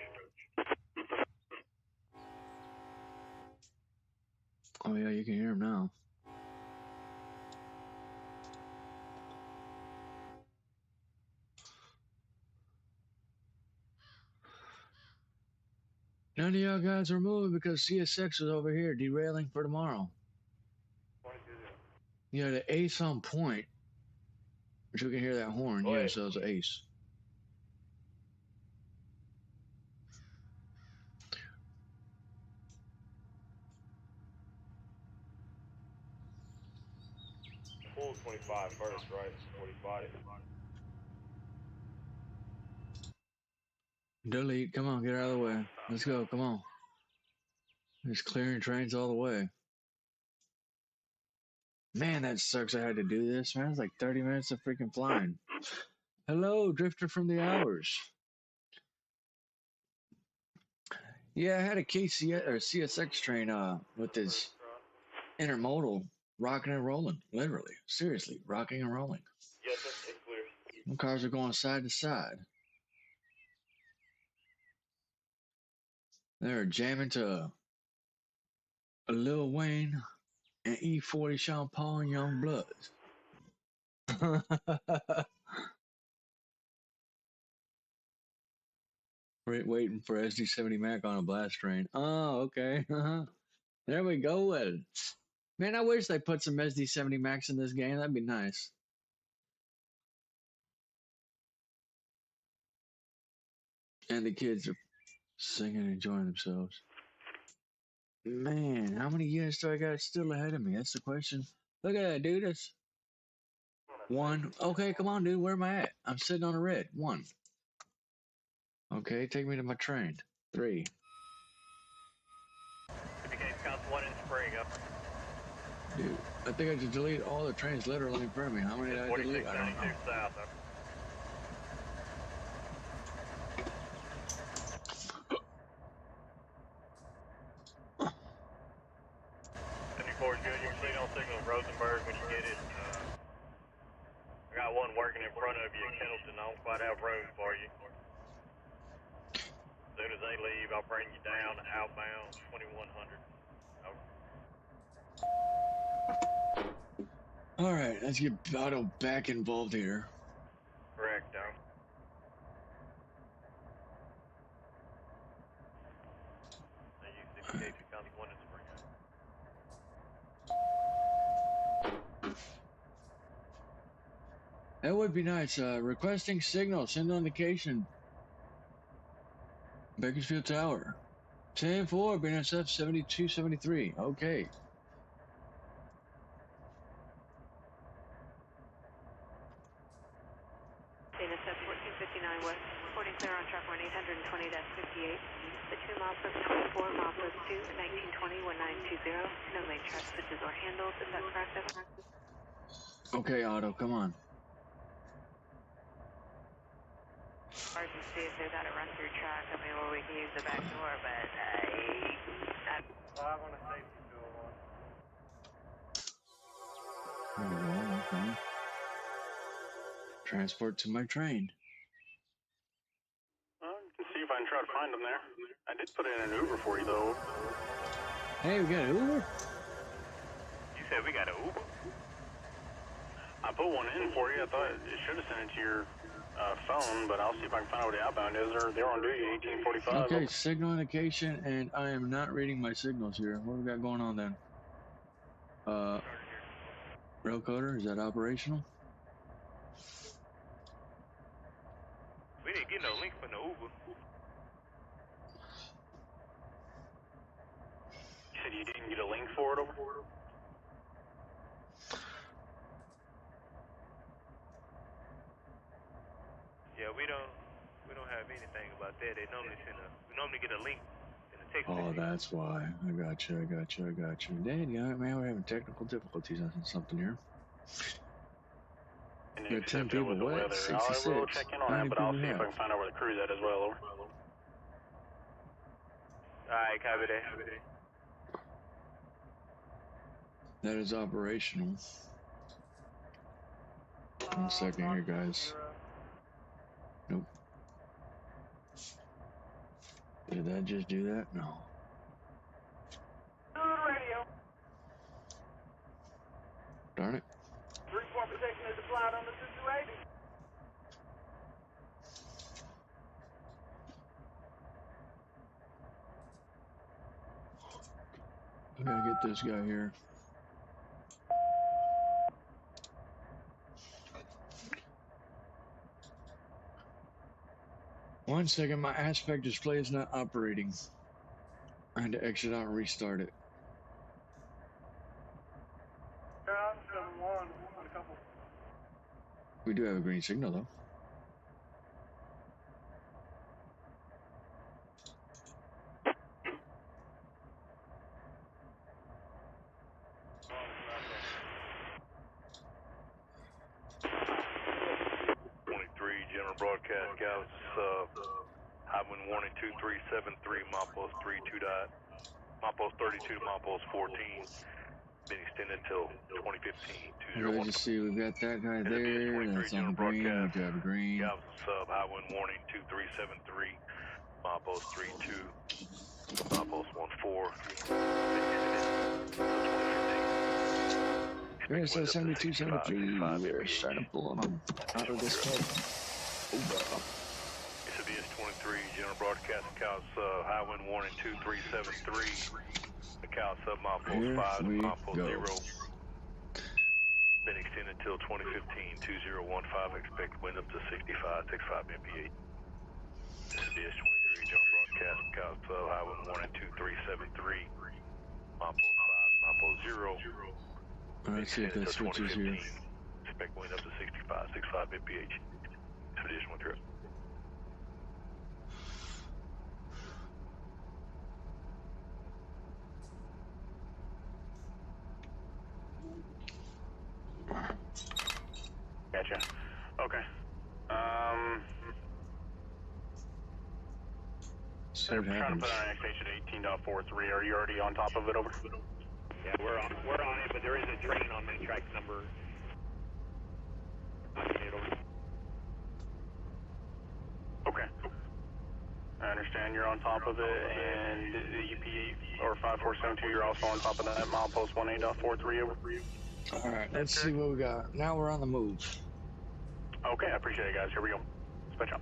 Oh yeah, you can hear him now. None of y'all guys were moving because CSX was over here derailing for tomorrow. You had an ace on point. But you can hear that horn. Yeah, so it's an ace. Full 25 first, right? 45. Delete. Come on, get out of the way. Let's go. Come on. Just clearing trains all the way. Man, that sucks I had to do this, man. It's like 30 minutes of freaking flying. Hello, Drifter from the Hours. Yeah, I had a KCS or CSX train with this intermodal rocking and rolling. Literally. Seriously, rocking and rolling. Yes, sir. It's clear. The cars are going side to side. They're jamming to a Lil Wayne and E40 Sean Paul and Young Bloods. Waiting for SD70 Mac on a blast train. Oh, okay. There we go. Man, I wish they put some SD70 Macs in this game. That'd be nice. And the kids are singing and enjoying themselves. Man, how many units do I got still ahead of me? That's the question. Look at that, dude. That's one. Okay, come on, dude. Where am I at? I'm sitting on a red. One. Okay, take me to my train. 3. Indicates counts 1 in spring up. Dude, I think I just deleted all the trains literally in front of me. How many did I delete? I don't know. 4692 south. Is good. You can see on signal Rosenberg when you get it. I got one working in front of you at Kendleton. I don't quite have room for you. As soon as they leave, I'll bring you down outbound 2100. Over. All right, let's get Otto back involved here. Correct, down. I use 68 becomes 1 in spring. That would be nice. Requesting signal. Send notification. Bakersfield Tower. 10-4, BNSF 7273. Okay. BNSF 1459 West, reporting clear on track run 820-58. The 2 milepost 24, milepost 2, 1920-1920. No main track switches or handles. Is that correct? Okay, Otto, come on. Hard to see if they got a run-through track. I mean, where we can use the back door, but I'm on a safety fuel one. There we go, okay. Transport to my train. Can see if I can try to find them there. I did put in an Uber for you, though. Hey, we got an Uber? You said we got an Uber? I put one in for you. I thought it should have sent it to your phone, but I'll see if I can find out what the outbound is. They're on duty, 1845. Okay, signal indication, and I am not reading my signals here. What we got going on then? Rail coder, is that operational? We didn't get no link from the Uber. You said you didn't get a link for it over? Yeah, we don't have anything about that. They normally we normally get a link in the text Oh, message. that's why. I got you. Dang, man, we're having technical difficulties on something here. And We got 10 accept it people. with the What? weather. 66. I will check in on How that, many but I'll people see if I have? can find out where the crew's at as well. Over. Alright, copy that. That is operational. 1 second here, guys. Nope. Did that just do that? No. Radio. Darn it. 3-4 protection is applied on the 280. I gotta get this guy here. One second, my aspect display is not operating. I had to exit out and restart it. Down 7-1. A couple. We do have a green signal though. General broadcast, Gauss, Highwind warning 2373, Milepost 32 dot, Milepost 32 to Milepost 14, been extended till 2015. Okay, just see, we've got that guy there. That's on the green. We do have a green. Gauss, sub, Highwind warning 2373, Milepost 32, Milepost 14, There's 7273. We're starting to pull them out of this head. SBS 23, General Broadcast, Accounts, Highwind warning 2373, Accounts sub Milepost 5, Milepost 0. Been extended till 2015, 2015, expect wind up to 65 mph. SBS 23, General Broadcast, Accounts, Highwind warning 2373, Milepost 5, Milepost 0. Alright, see if that switches here. Expect wind up to 65 mph. Traditional trip. Gotcha. Okay. So it trying to happens. put on extension 18.43. Are you already on top of it? Over. Yeah, we're on it, but there is a train on main track number. Okay. I understand you're on top of it, and the UP8 or 5472, you're also on top of that. Milepost 18.43 over. All right, let's see what we got. Now we're on the move. Okay, I appreciate it, guys. Here we go. Dispatch out.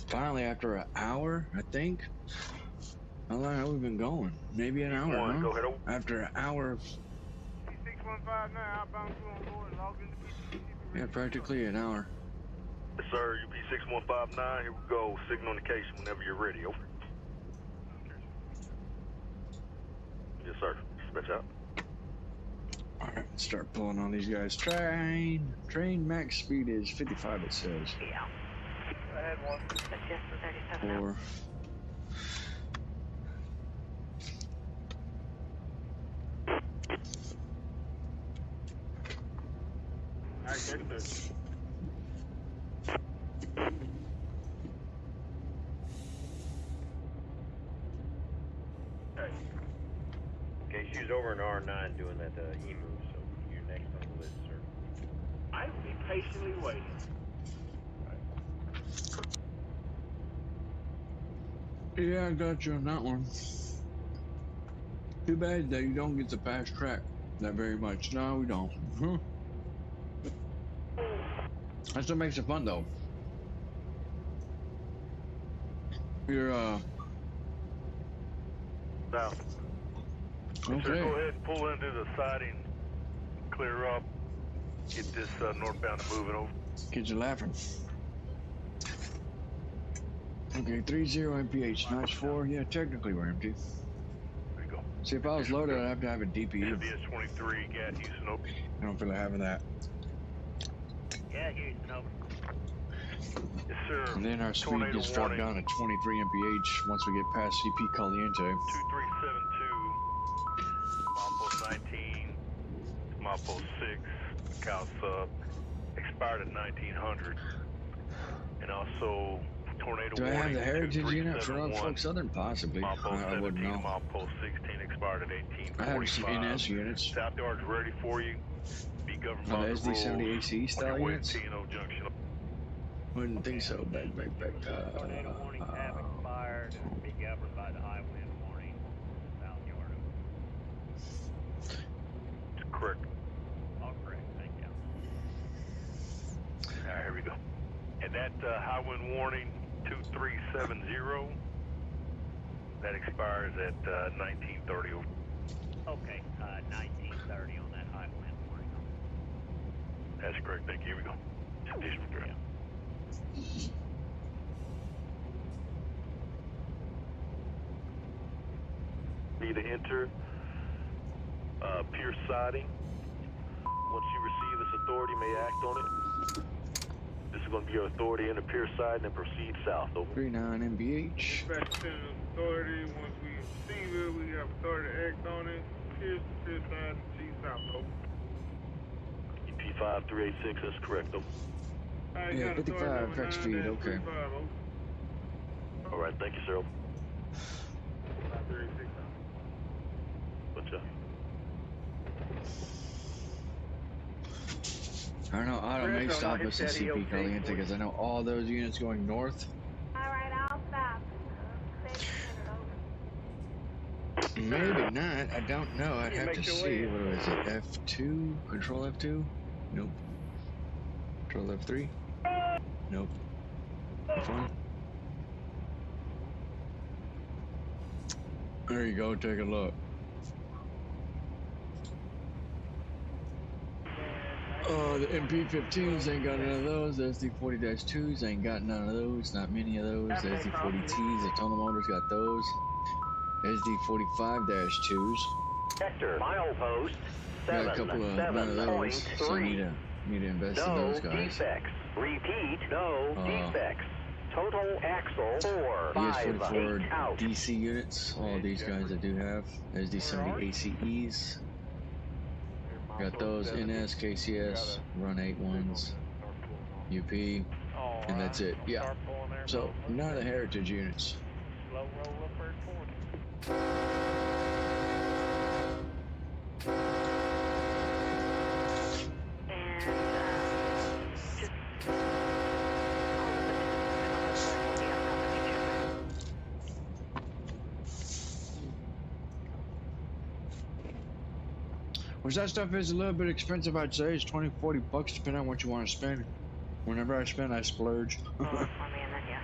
Finally, after an hour, I think. How long have we been going? Maybe an hour, One, huh? go ahead, over. After an hour of, P6159, outbound 2 on board, log into PCTV. yeah, practically an hour. Yes, sir. UP6159, here we go. Signal indication whenever you're ready, over. Yes, sir. Dispatch out. All right, let's start pulling on these guys. Train max speed is 55, it says. Yeah. Go ahead, one. Adjust to 37 out. Or, All right, catch this. Okay, she's over in R9 doing that E-move, so you're next on the list, sir. I will be patiently waiting. yeah, I got you on that one. Too bad that you don't get the fast track that very much. No, we don't. That's what makes it fun, though. You're, Now, sir, okay. go ahead and pull into the siding, clear up, get this northbound moving over. Kids are laughing. Okay, 30 MPH, notch 4. Yeah, technically we're empty. There you go. See, if I was loaded, I'd have to have a DPU. BS-23, gas, Houston, open. I don't feel like having that. Yeah, Houston, over. Yes, sir. And then our speed Tornado gets dropped warning. down to 23 MPH once we get past CP Caliente. 2372, milepost 19, milepost 6, Cal sub, expired at 1900. And also, tornado Do I warning. have the heritage unit for 2371, Folk Southern? Possibly. milepost I wouldn't 17, know. milepost 16, expired at I have some 1845. NS units. South Yard's ready for you. Be governed by the rules. SD70 AC style On your way units? to T&O Junction. Wouldn't think so. Back. Tornado warnings have expired and be governed by the high wind warning, South Yard. It's correct. All correct, thank you. All right, here we go. And that high wind warning 2370, that expires at 1930. Okay, 1930 on that high wind warning. That's correct. Thank you. Here we go. District Drive. Need to enter Pierce siding. Once you receive this authority, may act on it. This is going to be your authority enter Pierce siding and proceed south. Over. 39 MPH. Dispatch to authority. Once we receive it, we have authority to act on it. Pierce side, G south, over. EP5386, that's correct. Over. I Yeah, got authority 55 number flex speed, 9-35, okay. over. All right, thank you, sir. Over. 536. What's up? I don't know, Auto may stop us at CP Caliente because I know all those units going north. Alright, I'll stop. Maybe not. I don't know. I'd have to see. What was it? F2? Control F2? Nope. Control F3? Nope. F1? There you go. Take a look. The MP15s ain't got none of those. The SD40-2s ain't got none of those. Not many of those. The SD40Ts, the tunnel motors got those. SD45-2s. Sector, milepost Got a couple of none of those. So I need to invest in those guys. defects. Repeat, no defects. Total axle 4, 5, 8 ES44 out. DC units. All these guys I do have. SD70 ACEs. Got those NS, KCS, RUN8 ones, UP, and that's it. Yeah. So none of the heritage units. Slow roll up for 20. And, just... all of the... on the 4 will be up on the beach. 5 All Which that stuff is a little bit expensive, I'd say. It's 20, 40 bucks depending on what you want to spend. Whenever I spend, I splurge. For me, and then yeah,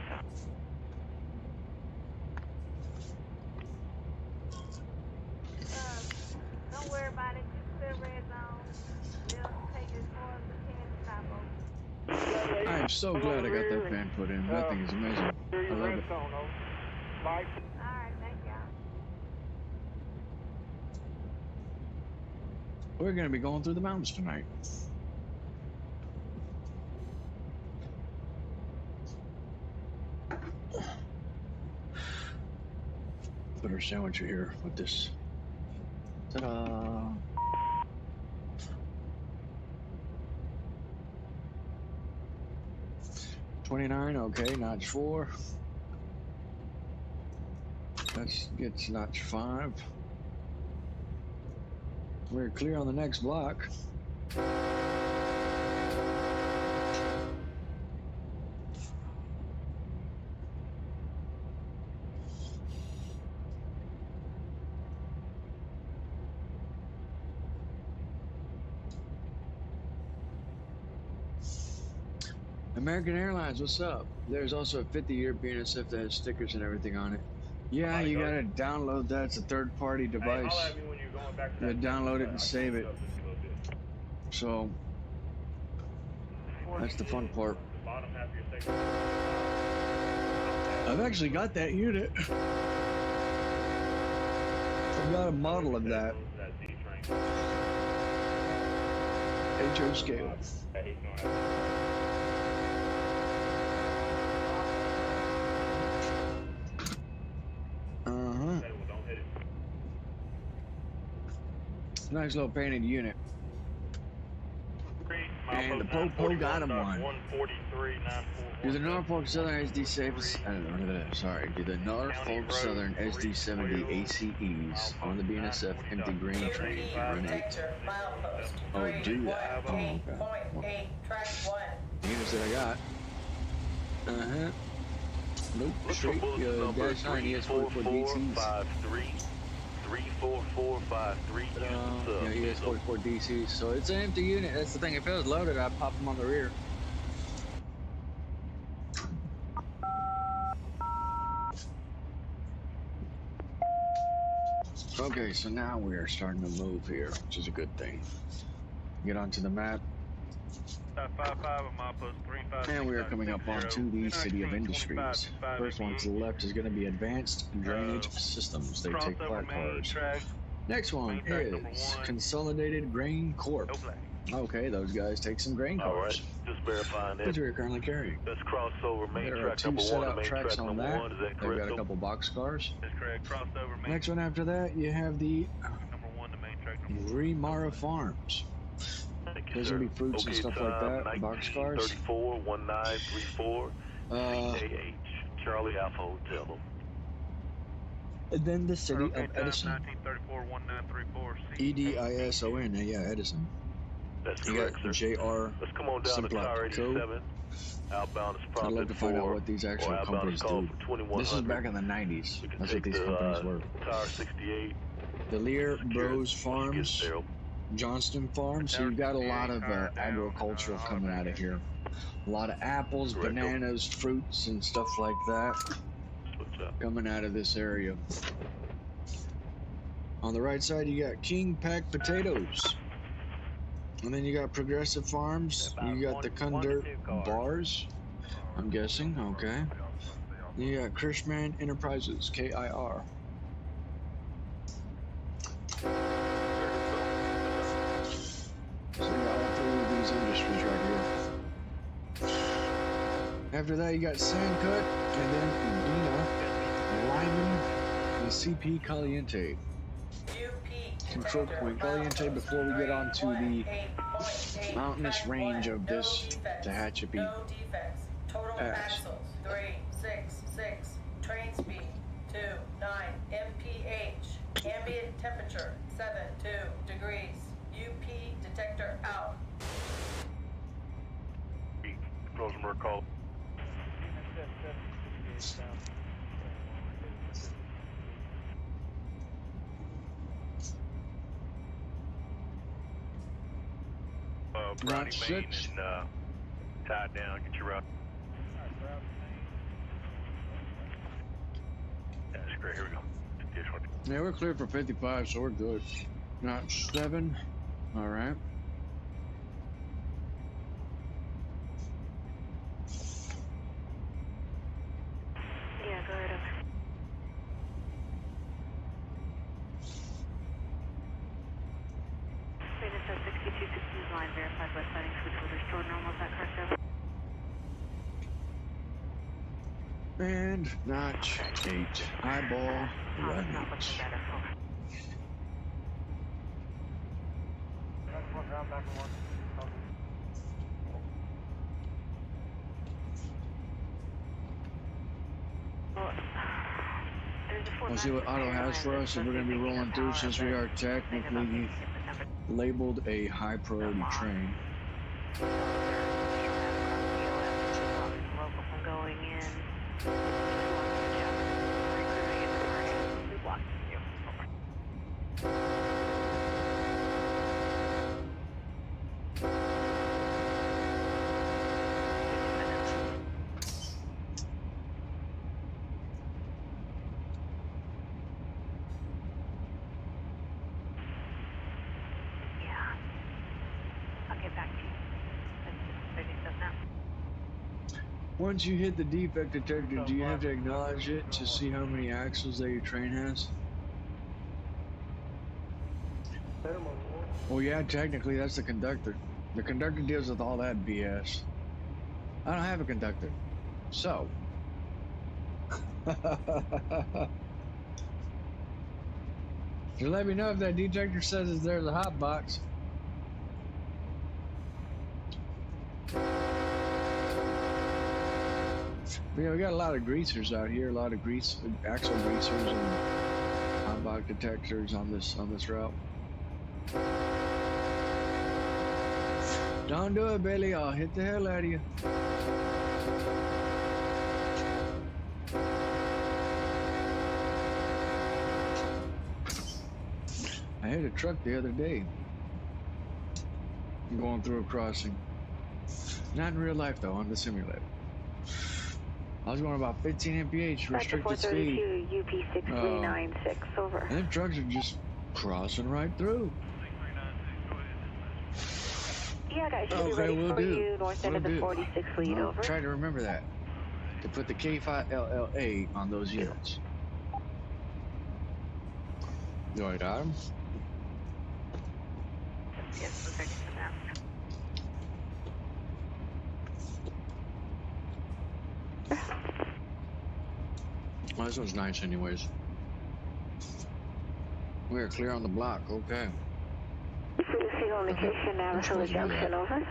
so. Don't worry about it. Keep the red zone. We'll take it as far as we can to stop over. I am so glad I got that fan put in. That thing is amazing. I love it. Bye. Alright, thank y'all. We're going to be going through the mountains tonight. Put our sandwich here with this. Ta-da! 29, okay, notch 4. That gets notch 5. We're clear on the next block. American Airlines, what's up? There's also a 50-year BNSF that has stickers and everything on it. Yeah, you gotta download that. It's a third-party device. You gotta download it and save it. So, that's the fun part. I've actually got that unit. I've got a model of that. HO scale. Nice little painted unit. And the Popo got him one. Do the Norfolk Southern SD do the Norfolk Southern SD70 ACEs on the BNSF empty grain train in RUN8. Oh, do that. Oh, okay. Well, units that I got. Nope, straight dash 9 ES44 DCs. 34453 yeah, ES44 DCs. So it's an empty unit. That's the thing. If it was loaded, I'd pop them on the rear. Okay, so now we are starting to move here, which is a good thing. Get onto the map. 55 of my post 35. And we are coming up onto the City of Industries. First one to the left is going to be Advanced Drainage Systems. They take flat cars. Next one is Consolidated Grain Corp. Okay, those guys take some grain cars. All right, just verifying that. Which we are currently carrying. Let's cross over main There are track 2 number 1 set-out main tracks track on number that. 1. Is that They've correct? got a couple box cars. That's correct. Crossed over main Next one after that, you have the number 1 to main track number 1. Remara Farms. There's going to be fruits and stuff like that. Box cars. 34 1934 CAH Charlie Alpha Hotel. And then the City of Edison. 1934 1934 EDISON, yeah, Edison. That's You correct, got sir. JR Let's come on down to Simplot Tower code. 87. Outbound is I'd prompted love to find out for- what these actual or outbound companies is called do. for 2100. This is back in the 90s. We can That's take what these the, companies were. Tower 68. The Lear Bros Get Farms, there. Johnston Farms. So you've got a lot of agricultural coming out of here. A lot of apples, Correct. bananas, fruits, and stuff like that What's up? coming out of this area. On the right side, you got King Pack Potatoes. And then you got Progressive Farms. You got the Kundirt Bars, I'm guessing. Okay. You got Krishman Enterprises, KIR. So you got all 3 of these industries right here. After that, you got Sandcut, and then Udina, Lyman, and CP Caliente. Control point Caliente before we get on to the mountainous range of this Tehachapi Pass. 366. Train speed 29 mph. Ambient temperature 72 degrees. UP detector out. Rosenberg call. Brownie Not main 6. and tie it down. Get your route. That's great. Here we go. Yeah, we're clear for 55, so we're good. Not 7. All right. Yeah, go ahead, over. Maintenance at 6260 line verified west siding switch will restore normal. Is that correct, over? And not 8. Eyeball, run Not looking 8. better, over. We'll see what Otto has for us, and we're going to be rolling through since we are technically labeled a high priority train. Local from going in. We blocked you. Yeah. I'll get back to you. That's just 30 stuff now. Once you hit the defect detector, do you have to acknowledge it to see how many axles that your train has? Well, yeah, technically that's the conductor. The conductor deals with all that BS. I don't have a conductor. So. Just let me know if that detector says there's a hot box. Yeah, we got a lot of greasers out here, a lot of axle greasers and hot box detectors on this route. Don't do it, Billy. I'll hit the hell out of you. I hit a truck the other day going through a crossing. Not in real life, though, on the simulator. I was going about 15 mph, restricted speed. UP6396, over. And them trucks are just crossing right through. Yeah, guys, should be Okay, ready we'll for do. you, north end of the 46 lead, I'll over. try to remember that. To put the K5LLA on those units. Do I got them? Yes, we're ready for that. Well, this one's nice anyways. We're clear on the block, okay. Single location, Navajo Junction, over.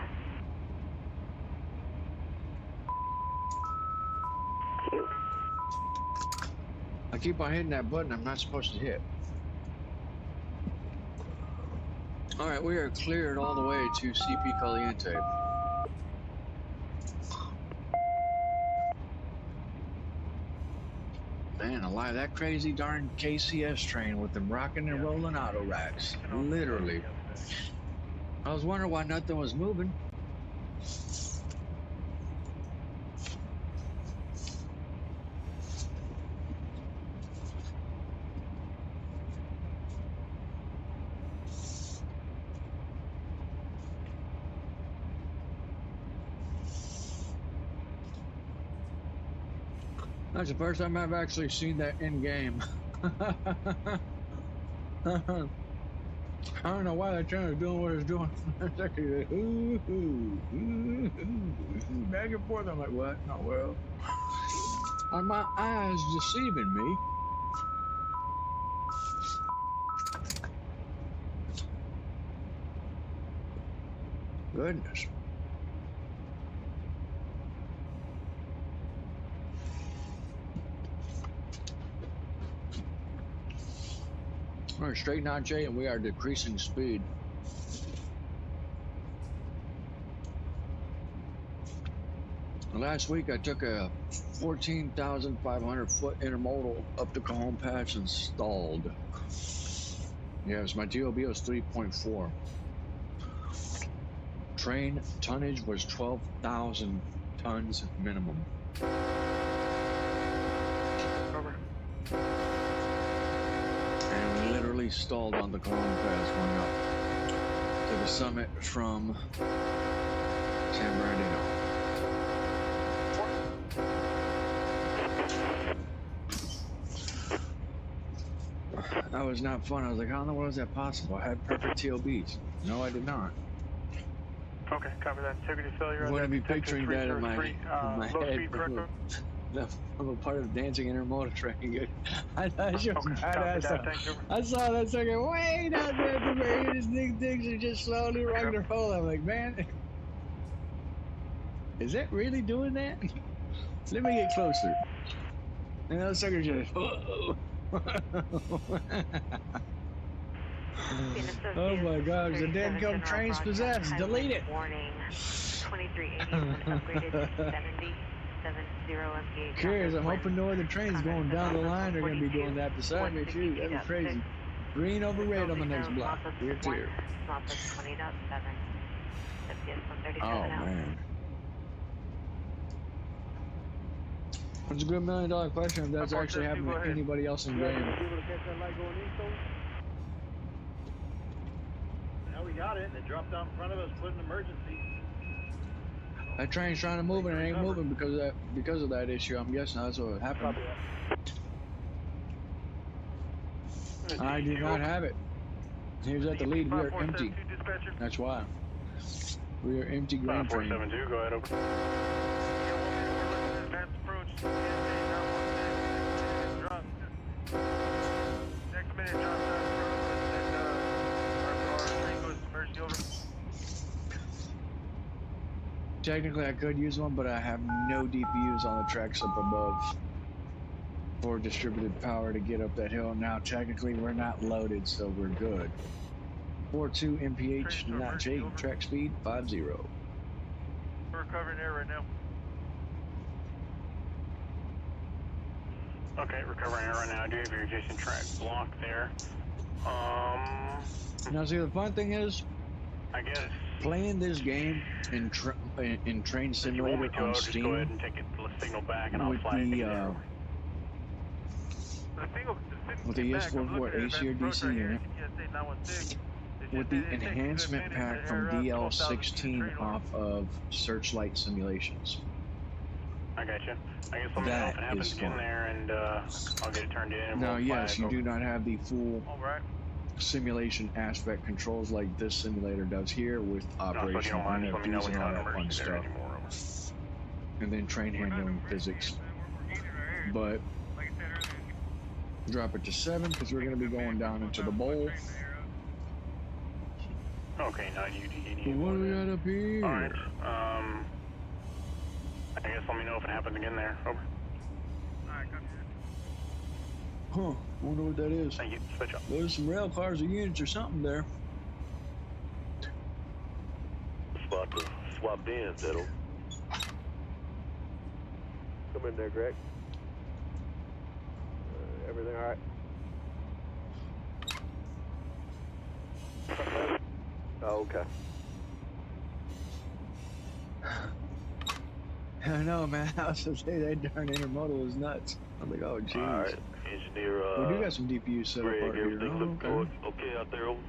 I keep on hitting that button I'm not supposed to hit. Alright, we are cleared all the way to CP Caliente. Man alive, that crazy darn KCS train with them rocking and rolling auto racks. Literally. I was wondering why nothing was moving. That's the first time I've actually seen that in game. I don't know why that train was doing what it's doing. It's actually like, ooh, ooh, ooh, ooh, back and forth. I'm like, what in the world? Are my eyes deceiving me? Goodness. We're straight 9J and we are decreasing speed. Last week I took a 14,500 foot intermodal up the Cajon Pass and stalled. Yes, my TOB was 3.4. train tonnage was 12,000 tons minimum. Over. And we literally stalled on the Colombo Pass going up to the summit from San Bernardino. That was not fun. I was like, how in the world is that possible? I had perfect TOBs. No, I did not. Okay, copy that. Integrity failure. I'm going to be picturing that in my low head. speed, correct? I'm a part of dancing intermodal train. I thought she was Okay, badass. copy that. Thank you. I saw that sucker way down there at the very end. His things are just slowly running their hole. I'm like, man, is that really doing that? Let me get closer. And those suckers just, whoa. Oh my God, the dead come train's possessed. Delete it. Warning, 2380 has been upgraded to 70 mph. Curious, I'm hoping no other trains going down the line are going to be doing that beside me too. That'd be crazy. Green over red on the next block. We're clear. Northwest 20.7. FPS 137 Oh out. man. It's a good $1 million question if that's actually happening to anybody else in the game. Now we got it, and it dropped out in front of us, put an emergency. That train's trying to move and it ain't moving because of that issue. I'm guessing that's what happened. I do not have it. Here's at the lead. We are empty. That's why. We are empty grain train. 472, go ahead, over. Advanced approach. Next minute, John. And our train goes to emergency, over. Technically, I could use one, but I have no DPUs on the tracks up above for distributed power to get up that hill. Now, technically, we're not loaded, so we're good. 42 mph, do not change. Track speed 50. We're recovering air right now. Okay, recovering air right now. Do you have your adjacent track blocked there? Now, see, the fun thing is, I guess playing this game in Train Simulator on just Steam go ahead and take it, signal back, and I'll with fly it the there. S44 AC or DC unit, with the enhancement pack from DL16 off of Searchlight Simulations. I got you. I guess let me know if it happens again there, and I'll get it turned in. Now, yes, you do not have the full simulation aspect controls like this simulator does here with operational NFDs and all that fun stuff. And then train handling physics. But drop it to 7 because we're going to be going down into the bowl. Okay, 9 UD. What do we got up here? Alright, I guess let me know if it happens again there. Over. Alright, copy that. Huh, wonder what that is. Thank you. Switch up. There's some rail cars or units or something there. Spot to swap in, Settle. Come in there, Greg. Everything alright? Oh, okay. I know, man. I was gonna say that darn intermodal is nuts. I'm like, oh, jeez. Alright, engineer, we do got some DPU set up out here. Oh, okay out there, over.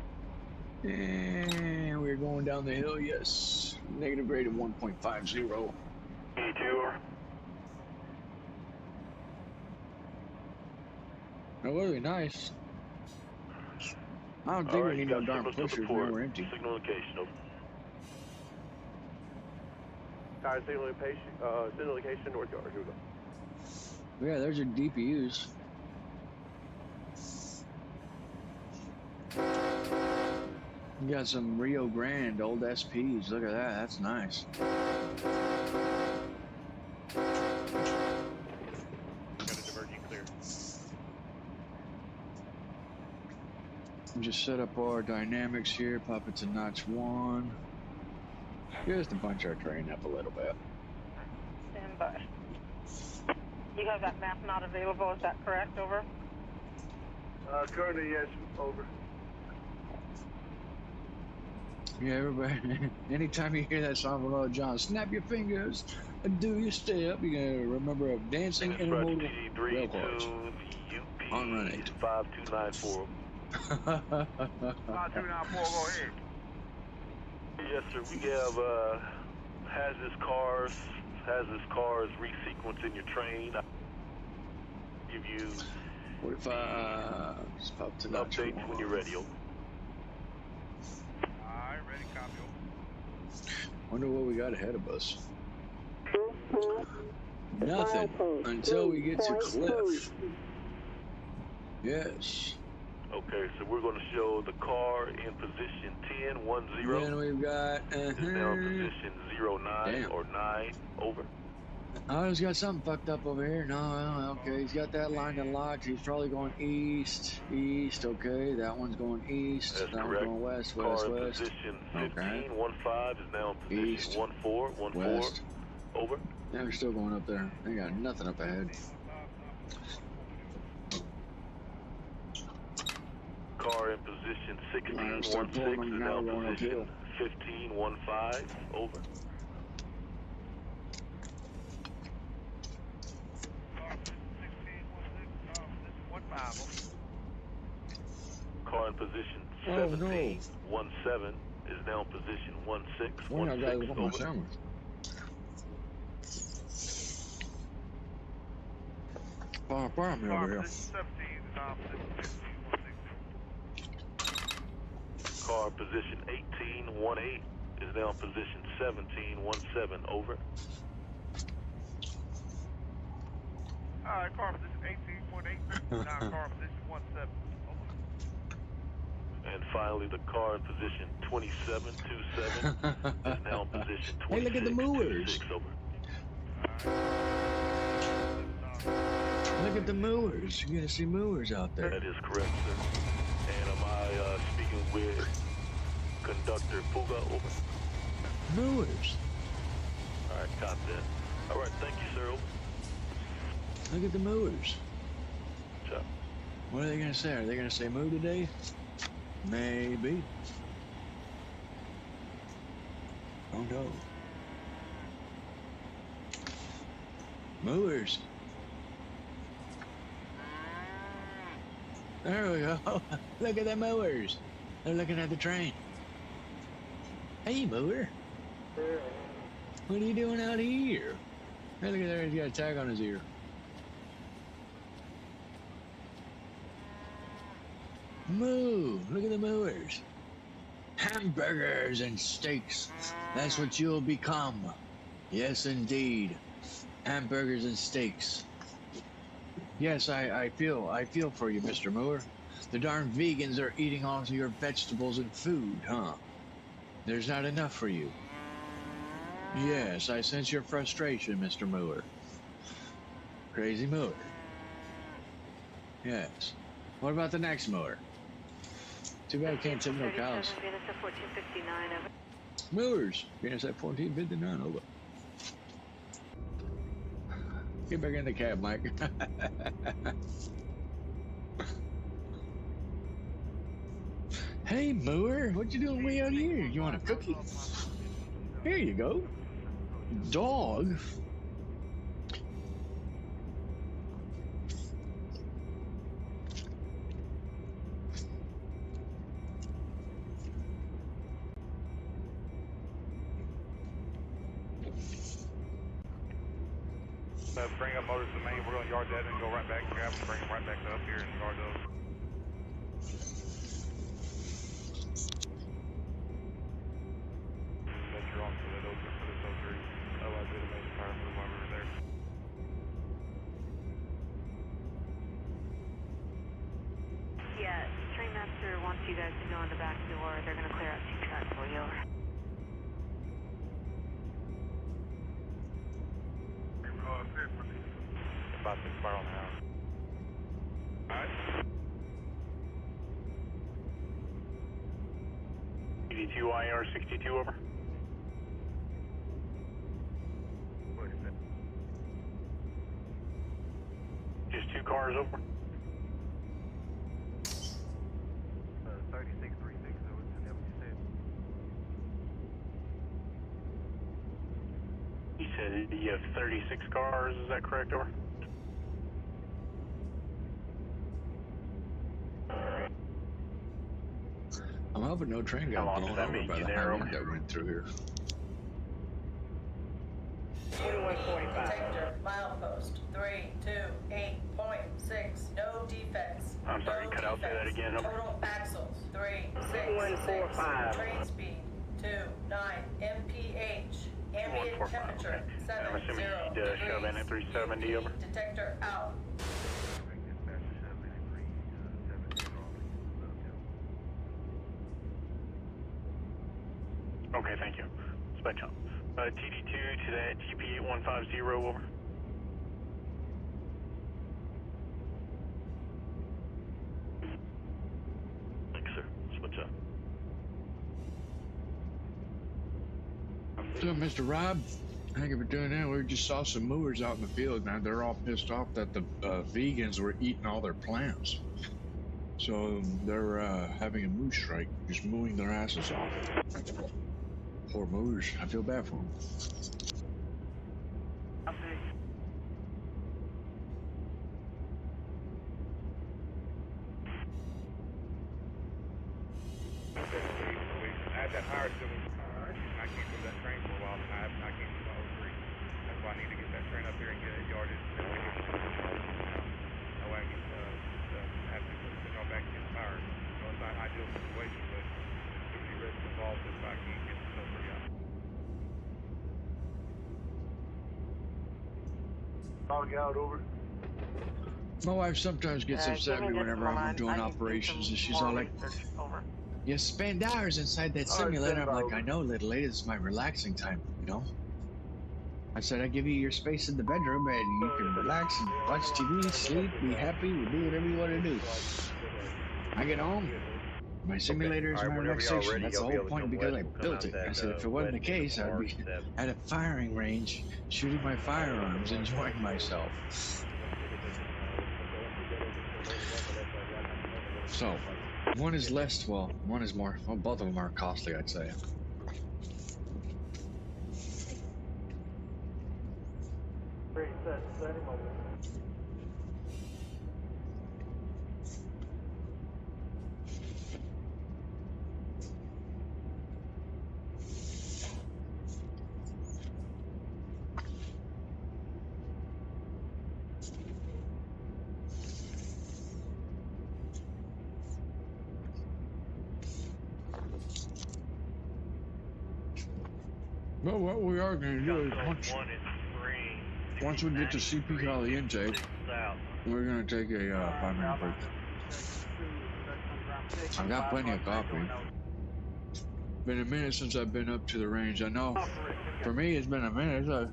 And we're going down the hill, yes. Negative grade of 1.50. 82. That would be nice. I don't think we need no darn pushers. We're empty. Signal location, over. Alright, signal location, north yard. Here we go. Yeah, there's your DPUs. You got some Rio Grande old SPs. Look at that. That's nice. Got a diverging clear. Just set up our dynamics here. Pop it to notch 1. Just to bunch our train up a little bit. Stand by. You have that map not available, is that correct? Over? Currently, yes, over. Yeah, everybody. Anytime you hear that song from Lil Jon, snap your fingers and do your step. You're gonna remember of dancing It's intermodal PD rail cars 32 on Run 8. UP 5294. 5294, go ahead. Yes, sir. We have hazardous cars resequencing your train. I'll give you 45. Just pop to notch updates one. when you're ready. Over. Alright, ready, copy. Wonder what we got ahead of us. Nothing until we get to Cliff. Yes. Okay, so we're going to show the car in position 10-10. Then we've got. It's now in position 09 Damn. or 9. Over. Oh, he's got something fucked up over here. No, okay. He's got that line unlocked. He's probably going east. Okay, that one's going east. That's that correct. one's going west. Car in West. position Okay. 15-15 is now in position East. 14-14. West. Over. Yeah, we're still going up there. They got nothing up ahead. Car in position 16-16 start pulling is them now in now, going position uphill. 15-15. Over. Car in position 17-17 is now in position 16-16. One of y'all guys want my Over. sandwich. Fire me over here. 17 is now position 15, 160. Car in position 18-18 is now in position 17-17. Over. Alright, car position 18.8, now car position 17. And finally, the car in position 27-27 is now in position 26-26. Hey, look at the movers. Over. Look at the movers. You're gonna see movers out there. That is correct, sir. And am I speaking with Conductor Puga? Over. Movers. All right, copy that. All right, thank you, sir. Over. Look at the movers. Chop. What are they gonna say? Are they gonna say move today? Maybe. Don't know. Movers. There we go. Look at the mowers. They're looking at the train. Hey, mower. What are you doing out here? Hey, look at there. He's got a tag on his ear. Moo. Look at the mowers. Hamburgers and steaks. That's what you'll become. Yes, indeed. Hamburgers and steaks. Yes, I feel for you, Mr. Moore. The darn vegans are eating all of your vegetables and food, huh? There's not enough for you. Yes, I sense your frustration, Mr. Moore. Crazy Moore. Yes. What about the next Moore? Too bad I can't tip no cows. Moors. Venus at 1459, over. Get back in the cab, Mike. Hey, Moore, what you doing way out here? You want a cookie? Here you go. Dog. Bring up motors to the main, we're going to yard that and go right back, grab them, bring them right back up here and yard those. That you're on for that open for this 03. Otherwise, it'll make the tire move while we were there. Yeah, Train Master wants you guys to go in the back door. They're going to clear out 2 tracks for you. Over. About 6 miles an hour. Alright. ED2 IR62, over. What is it? Just 2 cars, over. 3636, is that what you said? you have 36 cars, is that correct, over? I'm hoping no train How got long blown does that over make by you the there, high over? wind that went through here. 2145. Detector, milepost 328.6. No defects. I'm sorry, no cut out, say that defects. again, over. Total axles 366. 2145. Train speed 29 mph. Ambient 2145, temperature okay. 70 I'm assuming you need to shove in at 370, over. Detector out. Okay, thank you. Spec jump. TD2 to that GP8150, over. Thanks, sir. Switch up. So, Mr. Rob, thank you for doing that. We just saw some movers out in the field. Now they're all pissed off that the vegans were eating all their plants. So they're having a moose strike, just mooing their asses off. Poor movers. I feel bad for them. I had that higher civil. I came from that train for a while. I came from the 03. That's why I need to get that train up here and get it yarded. That way I can have to go back and get fired. So it's not an ideal situation, but there's be risk involved if I can't get the stuff out. Dog out, over. My wife sometimes gets upset at me whenever I'm doing operations, and she's all like, Over. "You spend hours inside that simulator." I'm like, "I know, little lady, this is my relaxing time, you know?" I said, "I give you your space in the bedroom, and you can relax and watch TV, sleep, be happy, do whatever you want to do. I get home, my simulator is my relaxation. That's the whole point because I built it." I said, "If it wasn't the case, I'd be at a firing range, shooting my firearms, enjoying myself." So, one is less, well, one is more, well, both of them are costly, I'd say. But what we are going to do is once we get to CP Caliente, we're going to take a 5-minute break. I've got plenty of coffee. Been a minute since I've been up to the range. I know for me it's been a minute. A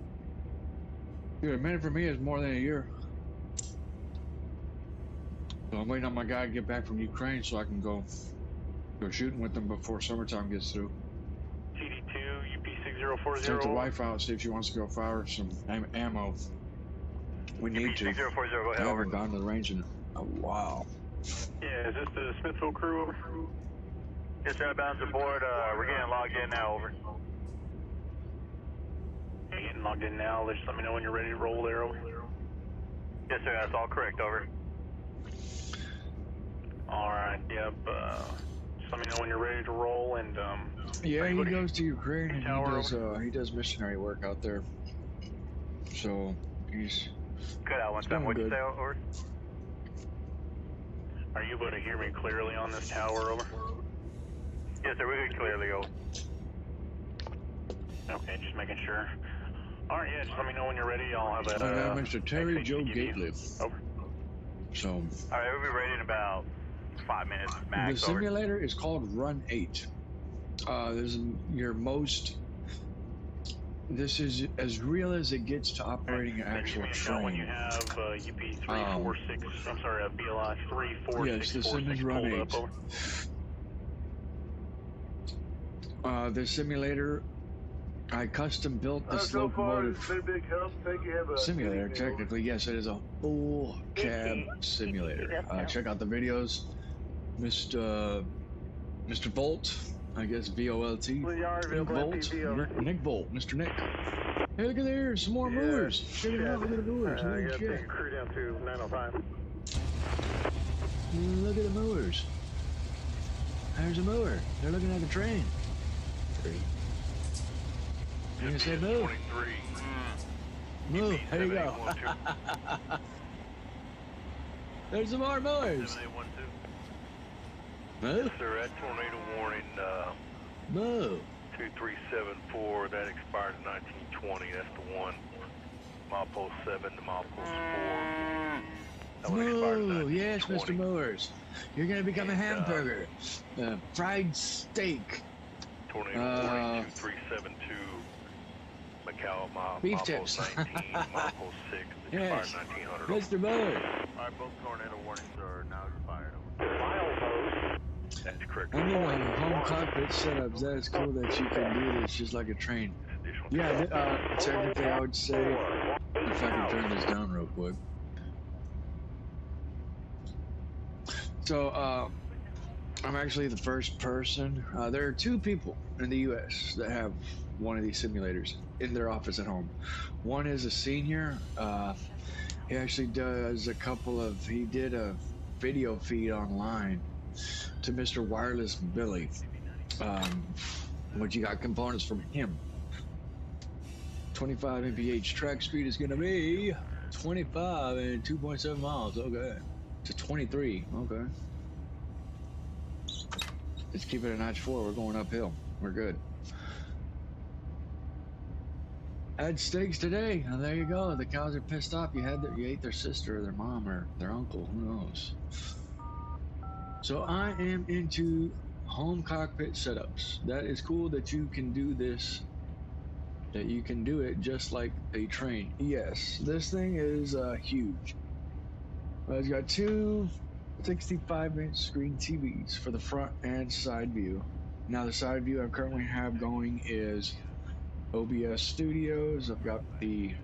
minute for me is more than a year. So I'm waiting on my guy to get back from Ukraine so I can go shooting with them before summertime gets through. TD2 UP6040. Take the wife out, see if she wants to go fire some ammo. We need to. I haven't gone to the range in a while. Yeah, is this the Smithville crew, over? Yes, sir, bounds aboard. We're getting logged in now, over. You're getting logged in now. Just let me know when you're ready to roll there, over. Yes, sir, that's all correct, over. Alright, yep. Just let me know when you're ready to roll, and, yeah, he goes to Ukraine and he does missionary work out there. So, he's cut out one time. What'd you say, over? Are you able to hear me clearly on this tower, over? Yes, sir, we can clearly go. Okay, just making sure. Alright, yeah, just let me know when you're ready. I'll have that, Mr. Terry Joe Gateliff. Over. So. Alright, we'll be ready in about 5 minutes max. The simulator is called RUN8. This is your most. This is as real as it gets to operating an actual train. When you have UP346, I'm sorry, BLI 346. Yes, the sim is RUN8. The simulator, I custom built this locomotive simulator. Technically, yes, it is a full cab simulator. Check out the videos. Mr. Volt, I guess VOLT. Nick Volt, Mr. Nick. Hey, look at there, some more moors. Check it out, look at the moors. I Holy gotta shit. take a crew down to 905. Look at the mowers. There's a mower. They're looking at the train. You gonna say move? 23. Move. There you go. There's some more mowers. 7812. Move. Yes, sir. That tornado warning, Move. 2374, that expired in 1920. That's the one. Milepost 7 to milepost 4. That one expired in Moo. Yes, 1920. Mr. Mowers. You're gonna become a hamburger. Fried steak. Tornado warning 2372. Macau, Beef milepost tips. 19, milepost 6, expired Yes. 1900. Mr. Mowers. Alright, both tornado warnings are now expired. That's correct. I mean, on home cockpit setups, that is cool that you can do this just like a train. Yeah, technically I would say, if I can turn this down real quick. So, I'm actually the first person. There are 2 people in the U.S. that have one of these simulators in their office at home. One is a senior. He actually does he did a video feed online to Mr. Wireless Billy, which you got components from him. 25 mph track speed is going to be 25 and 2.7 miles. Okay. To 23. Okay. Let's keep it a notch 4. We're going uphill. We're good. Had steaks today. And there you go. The cows are pissed off. You ate their sister or their mom or their uncle. Who knows? So I am into home cockpit setups. That is cool that you can do this. That you can do it just like a train. Yes, this thing is huge. It's got 2 65-inch screen TVs for the front and side view. Now the side view I currently have going is OBS Studios. I've got the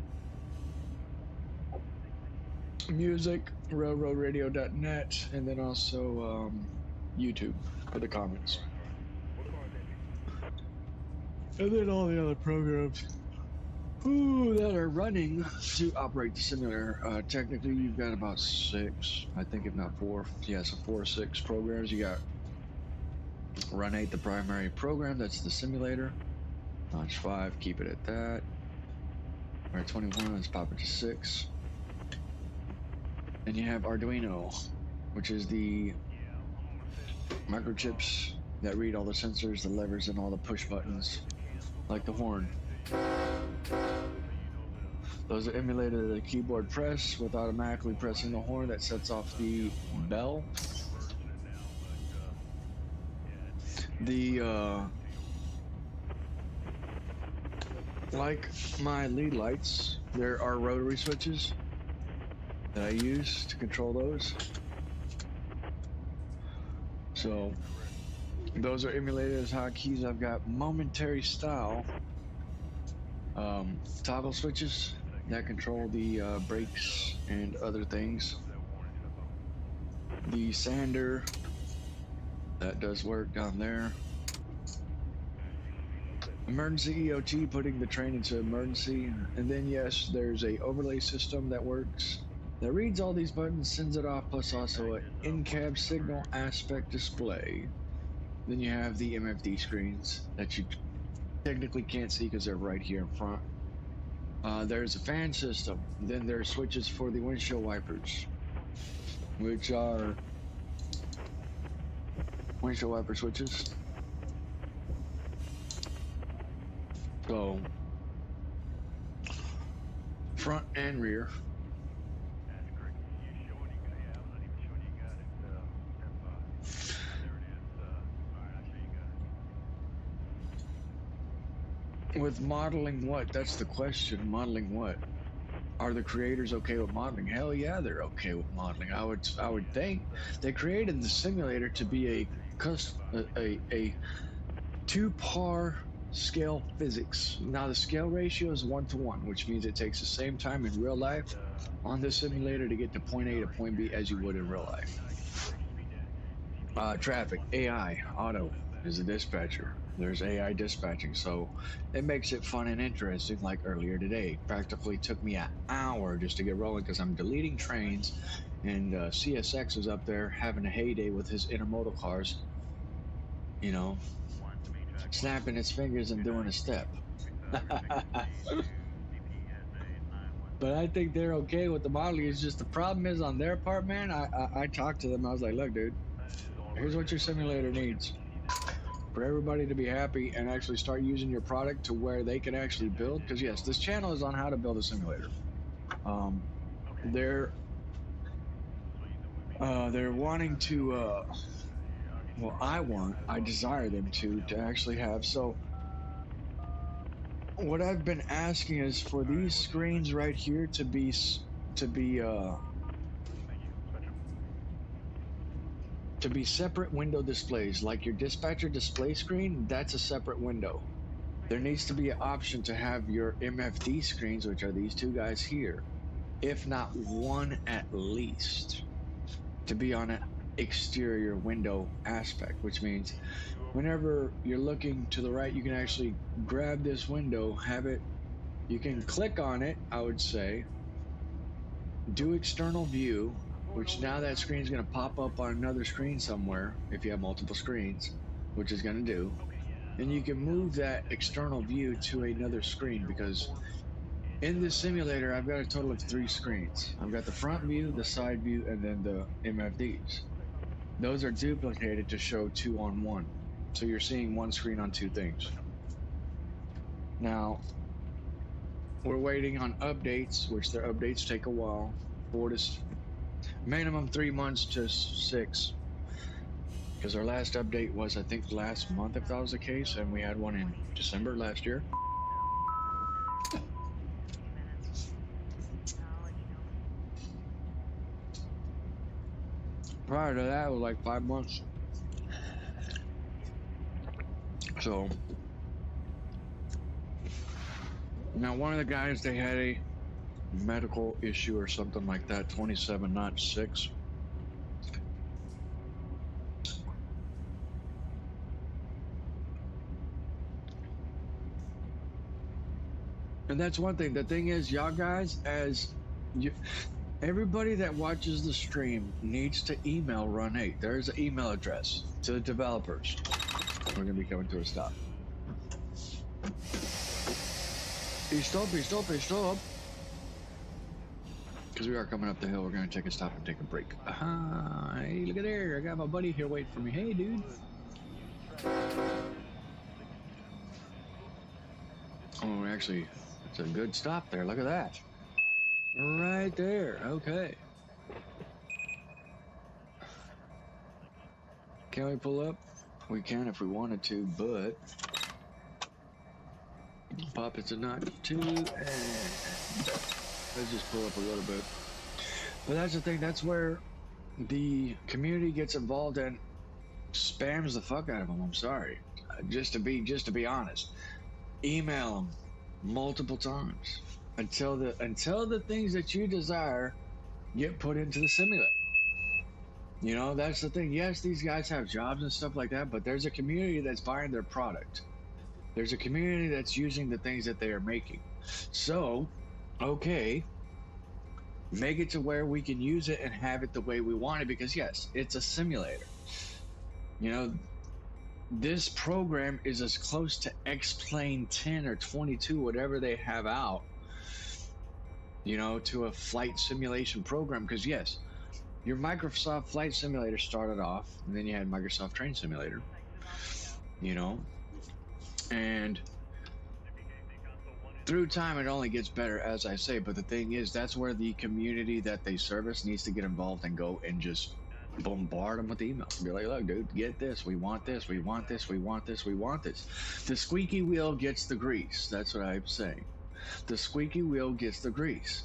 music, railroadradio.net, and then also YouTube for the comments. And then all the other programs that are running to operate the simulator. Technically, you've got about 6, I think, if not 4. Yeah, so 4 or 6 programs. You got RUN8, the primary program. That's the simulator. Launch 5, keep it at that. We're at 21, let's pop it to 6. Then you have Arduino, which is the microchips that read all the sensors, the levers, and all the push buttons, like the horn. Those are emulated at a keyboard press with automatically pressing the horn that sets off the bell. Like my lead lights, there are rotary switches that I use to control those. So those are emulated as hotkeys. I've got momentary style toggle switches that control the brakes and other things. The sander, that does work down there. Emergency EOT, putting the train into emergency. And then yes, there's a overlay system that works, that reads all these buttons, sends it off, plus also an in-cab signal aspect display. Then you have the MFD screens that you technically can't see because they're right here in front. There's a fan system. Then there's switches for the windshield wipers, which are windshield wiper switches. So front and rear. With modeling what? That's the question. Modeling what? Are the creators okay with modeling? Hell yeah, they're okay with modeling. I would think they created the simulator to be a 2-par scale physics. Now the scale ratio is 1-to-1, which means it takes the same time in real life on the simulator to get to point A to point B as you would in real life. Traffic, AI, auto is a dispatcher. There's AI dispatching, so it makes it fun and interesting. Like earlier today, practically took me an hour just to get rolling because I'm deleting trains, and CSX is up there having a heyday with his intermodal cars, you know, snapping its fingers and doing a step. But I think they're okay with the model. It's just the problem is on their part, man. I talked to them. I was like, look, dude, here's what your simulator needs for everybody to be happy and actually start using your product to where they can actually build. Because yes, this channel is on how to build a simulator. Um, they're wanting to. Well, I desire them to actually have. So what I've been asking is for these screens right here to be to be uh to be separate window displays, like your dispatcher display screen. That's a separate window. There needs to be an option to have your MFD screens, which are these two guys here, if not one at least, to be on an exterior window aspect, which means whenever you're looking to the right, you can actually grab this window, have it, you can click on it, I would say, do external view, which now that screen is going to pop up on another screen somewhere if you have multiple screens, which is going to do. And you can move that external view to another screen because in this simulator, I've got a total of 3 screens. I've got the front view, the side view, and then the MFDs. Those are duplicated to show 2 on 1. So you're seeing one screen on 2 things. Now, we're waiting on updates, which their updates take a while. Minimum 3 months to 6. Because our last update was, I think, last month, if that was the case, and we had one in December last year. Prior to that, it was like 5 months. So, now one of the guys, they had a medical issue or something like that, 27, not 6. And that's one thing. The thing is, y'all guys, everybody that watches the stream needs to email RUN8. There's an email address to the developers. We're going to be coming to a stop. Stop. Because we are coming up the hill, we're going to take a stop and take a break. Hey, look at there. I got my buddy here waiting for me. Hey, dude. Oh, actually, it's a good stop there. Look at that. Right there. Okay. Can we pull up? We can if we wanted to, but pop it's a notch 2, and let's just pull up a little bit. But that's the thing. That's where the community gets involved and spams the fuck out of them. I'm sorry. Just to be honest, email them multiple times until the things that you desire get put into the simulator. You know, that's the thing. Yes, these guys have jobs and stuff like that, but there's a community that's buying their product. There's a community that's using the things that they are making. So, okay, make it to where we can use it and have it the way we want it, because yes, it's a simulator. You know, this program is as close to X-Plane 10 or 22, whatever they have out, you know, to a flight simulation program. Because yes, your Microsoft Flight Simulator started off, and then you had Microsoft Train Simulator, you know, and through time it only gets better, as I say. But the thing is, that's where the community that they service needs to get involved and go and just bombard them with emails. Be like, look, dude, get this. We want this. We want this. We want this. We want this. The squeaky wheel gets the grease. That's what I'm saying. The squeaky wheel gets the grease.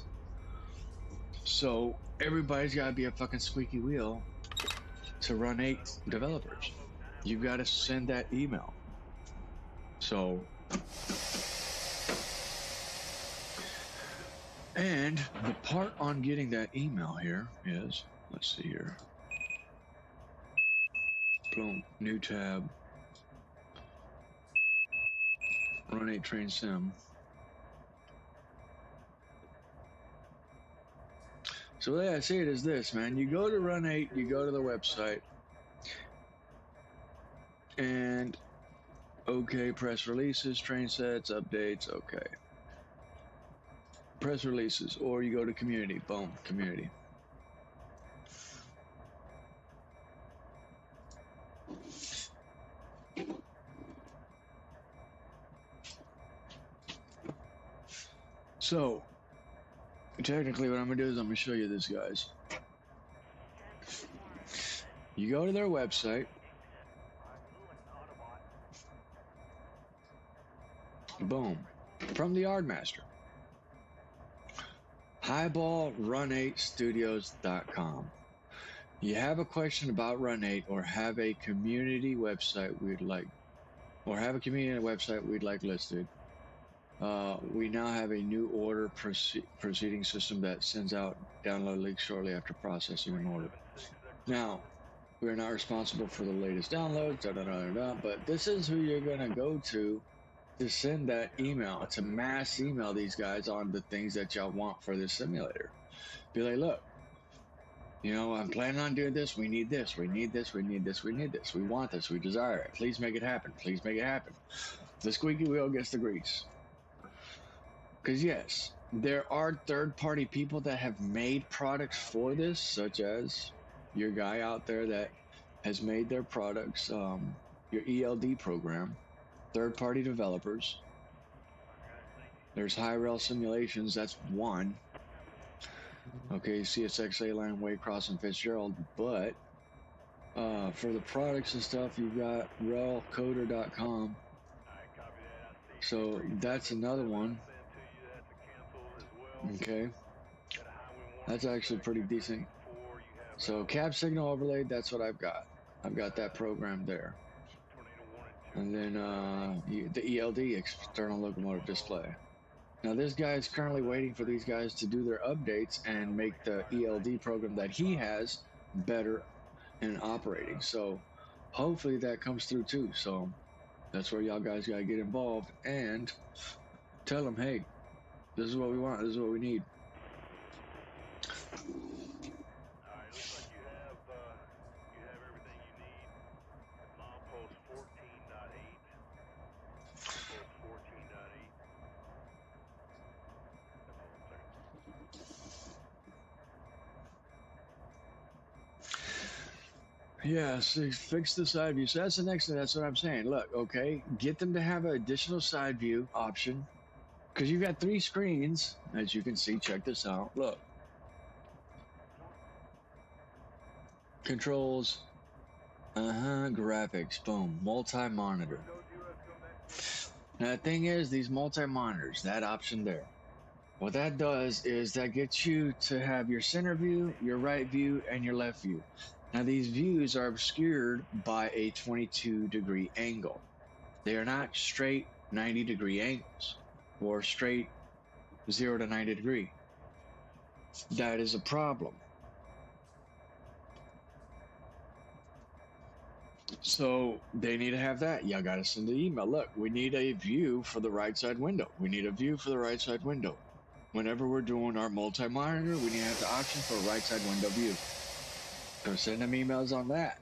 So everybody's got to be a fucking squeaky wheel to RUN8 developers. You've got to send that email. So, and the part on getting that email here is, let's see here. Boom, new tab. RUN8 Train Sim. So the way I see it is this, man. You go to RUN8, you go to the website, and okay, press releases, train sets, updates, okay. Press releases, or you go to community, boom, community. So, technically what I'm gonna do is I'm gonna show you this, guys. You go to their website, boom, from the Yardmaster. HighballRun8Studios.com. You have a question about RUN8 or have a community website we'd like listed. We now have a new order proceeding system that sends out download links shortly after processing an order. Now, we're not responsible for the latest downloads, but this is who you're gonna go to send that email, to mass email these guys on the things that y'all want for this simulator. Be like, look, you know, I'm planning on doing this. We need this. We need this. We need this. We need this. We want this. We desire it. Please make it happen. Please make it happen. The squeaky wheel gets the grease. Because yes, there are third-party people that have made products for this, such as your guy out there that has made their products, your ELD program, third-party developers. There's High Rail Simulations, that's one. Okay, CSXA Line, Waycross, and Fitzgerald, but for the products and stuff, you've got railcoder.com. So that's another one. Okay, that's actually pretty decent. So cab signal overlay, that's what I've got. I've got that program there. And then the ELD, external locomotive display. Now this guy is currently waiting for these guys to do their updates and make the ELD program that he has better and operating. So hopefully that comes through too. So that's where y'all guys gotta get involved and tell them, hey, this is what we want, this is what we need. Alright, looks like you have everything you need. Milepost 14.8. Milepost 14.8. Yeah, so fix the side view. So that's the next thing. That's what I'm saying. Look, okay, get them to have an additional side view option because you've got 3 screens, as you can see. Check this out. Look, controls, graphics, boom, multi-monitor. Now the thing is, these multi-monitors, that option there, what that does is that gets you to have your center view, your right view, and your left view. Now these views are obscured by a 22-degree angle. They are not straight 90-degree angles or straight 0 to 90 degree. That is a problem. So they need to have that. Y'all got to send the email. Look, we need a view for the right side window. We need a view for the right side window. Whenever we're doing our multi-monitor, we need to have the option for a right side window view. So send them emails on that.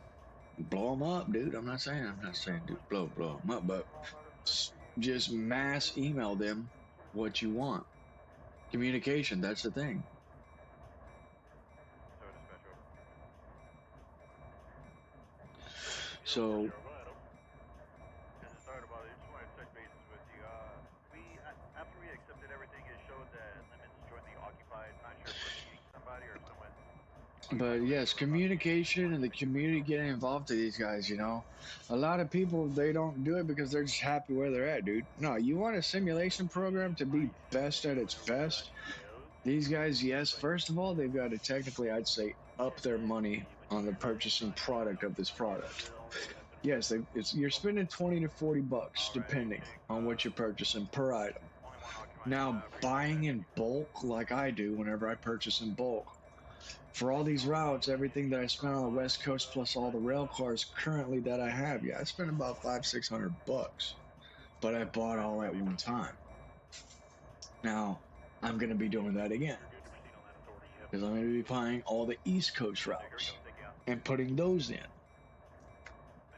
Blow them up, dude. I'm not saying dude, blow them up, but just mass email them what you want. Communication, that's the thing. So after we accepted everything, it showed that limits jointly occupied. Not sure if we're meeting somebody or someone. But yes, communication and the community getting involved to these guys, you know. A lot of people, they don't do it because they're just happy where they're at, dude. No, you want a simulation program to be best at its best. These guys, yes, first of all, they've got to technically, I'd say, up their money on the purchasing product of this product. Yes, you're spending 20 to 40 bucks, depending on what you're purchasing per item. Now, buying in bulk, like I do whenever I purchase in bulk, for all these routes, everything that I spent on the West Coast plus all the rail cars currently that I have, yeah, I spent about $500-600 but I bought all at one time. Now, I'm going to be doing that again. Because I'm going to be buying all the East Coast routes and putting those in.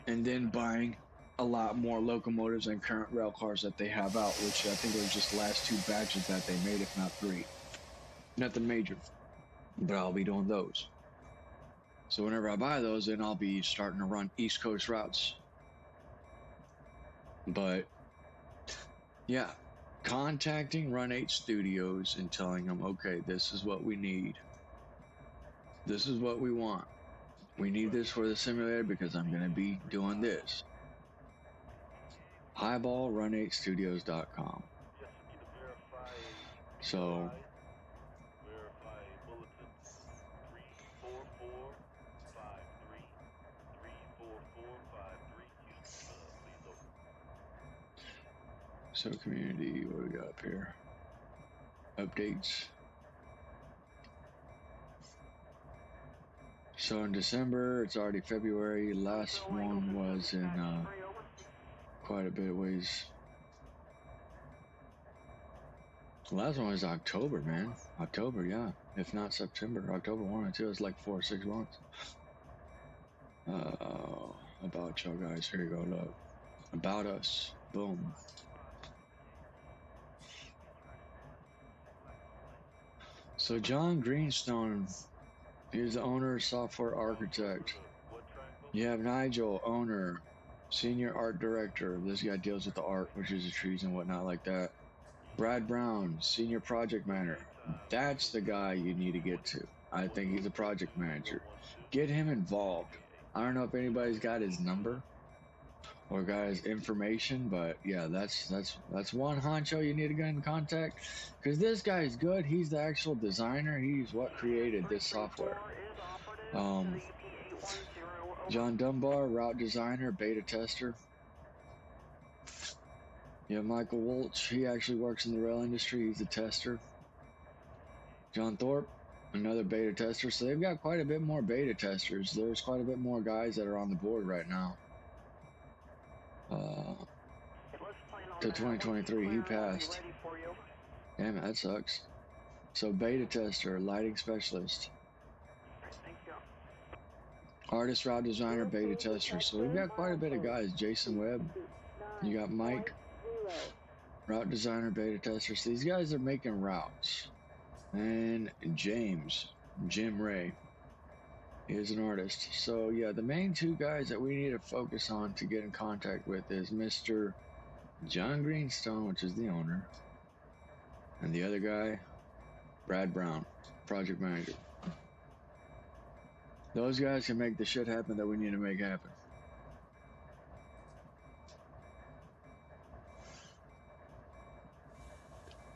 And then buying a lot more locomotives and current rail cars that they have out, which I think it was just the last 2 batches that they made, if not 3. Nothing major, but I'll be doing those. So whenever I buy those, then I'll be starting to run East Coast routes. But yeah, contacting RUN8 Studios and telling them, okay, this is what we need. This is what we want. We need this for the simulator because I'm going to be doing this. HighballRun8Studios.com. So community, what do we got up here? Updates. So in December, it's already February. Last one was in quite a bit of ways. The last one was October, man. October, yeah. If not September, October 1 and 2. It's like 4 or 6 months. About y'all guys. Here you go. Look. About us. Boom. So John Greenstone is the owner, software architect. You have Nigel, owner, senior art director. This guy deals with the art, which is the trees and whatnot like that. Brad Brown, senior project manager. That's the guy you need to get to. I think he's a project manager. Get him involved. I don't know if anybody's got his number or got his information, but yeah, that's one honcho you need to get in contact, because this guy is good. He's the actual designer. He's what created this software. John Dunbar, route designer, beta tester. Yeah, Michael Walsh, he actually works in the rail industry. He's a tester. John Thorpe, another beta tester. So they've got quite a bit more beta testers. There's quite a bit more guys that are on the board right now. To 2023, he passed. Damn it, that sucks. So beta tester, lighting specialist. Artist, route designer, beta tester. So we've got quite a bit of guys. Jason Webb. You got Mike, route designer, beta tester. So these guys are making routes. And James, Jim Ray, is an artist. So yeah, the main 2 guys that we need to focus on to get in contact with is Mr. John Greenstone, which is the owner, and the other guy, Brad Brown, project manager. Those guys can make the shit happen that we need to make happen.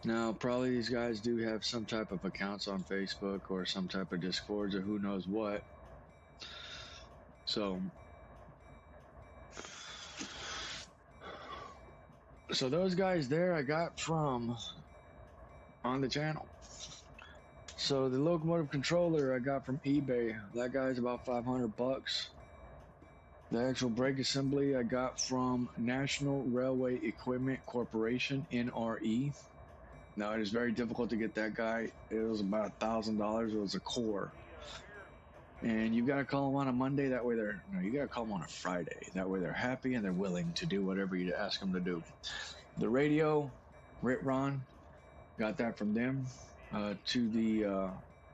Now, probably these guys do have some type of accounts on Facebook or some type of Discords or who knows what. So those guys there I got from on the channel. So the locomotive controller I got from eBay. That guy's about $500. The actual brake assembly I got from National Railway Equipment Corporation, NRE. Now it is very difficult to get that guy. It was about $1,000. It was a core. And you got to call them on a Monday. That way you got to call them on a Friday. That way they're happy and they're willing to do whatever you ask them to do. The radio, RUN8, got that from them. And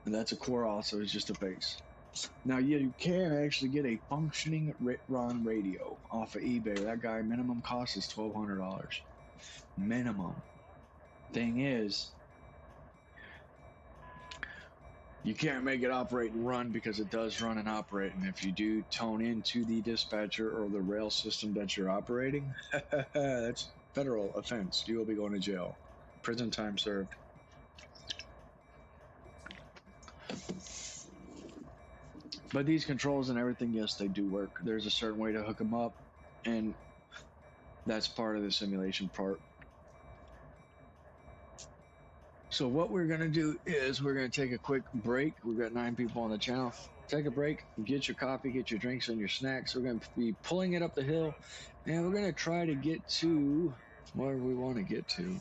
that's a core also. It's just a base. Now, yeah, you can actually get a functioning RUN8 radio off of eBay. That guy, minimum cost is $1,200. Minimum. Thing is, you can't make it operate and run because it does run and operate. And if you do tone into the dispatcher or the rail system that you're operating, that's federal offense. You will be going to jail. Prison time served. But these controls and everything, yes, they do work. There's a certain way to hook them up, and that's part of the simulation part. So what we're going to do is we're going to take a quick break. We've got 9 people on the channel. Take a break, get your coffee, get your drinks and your snacks. We're going to be pulling it up the hill, and we're going to try to get to where we want to get to.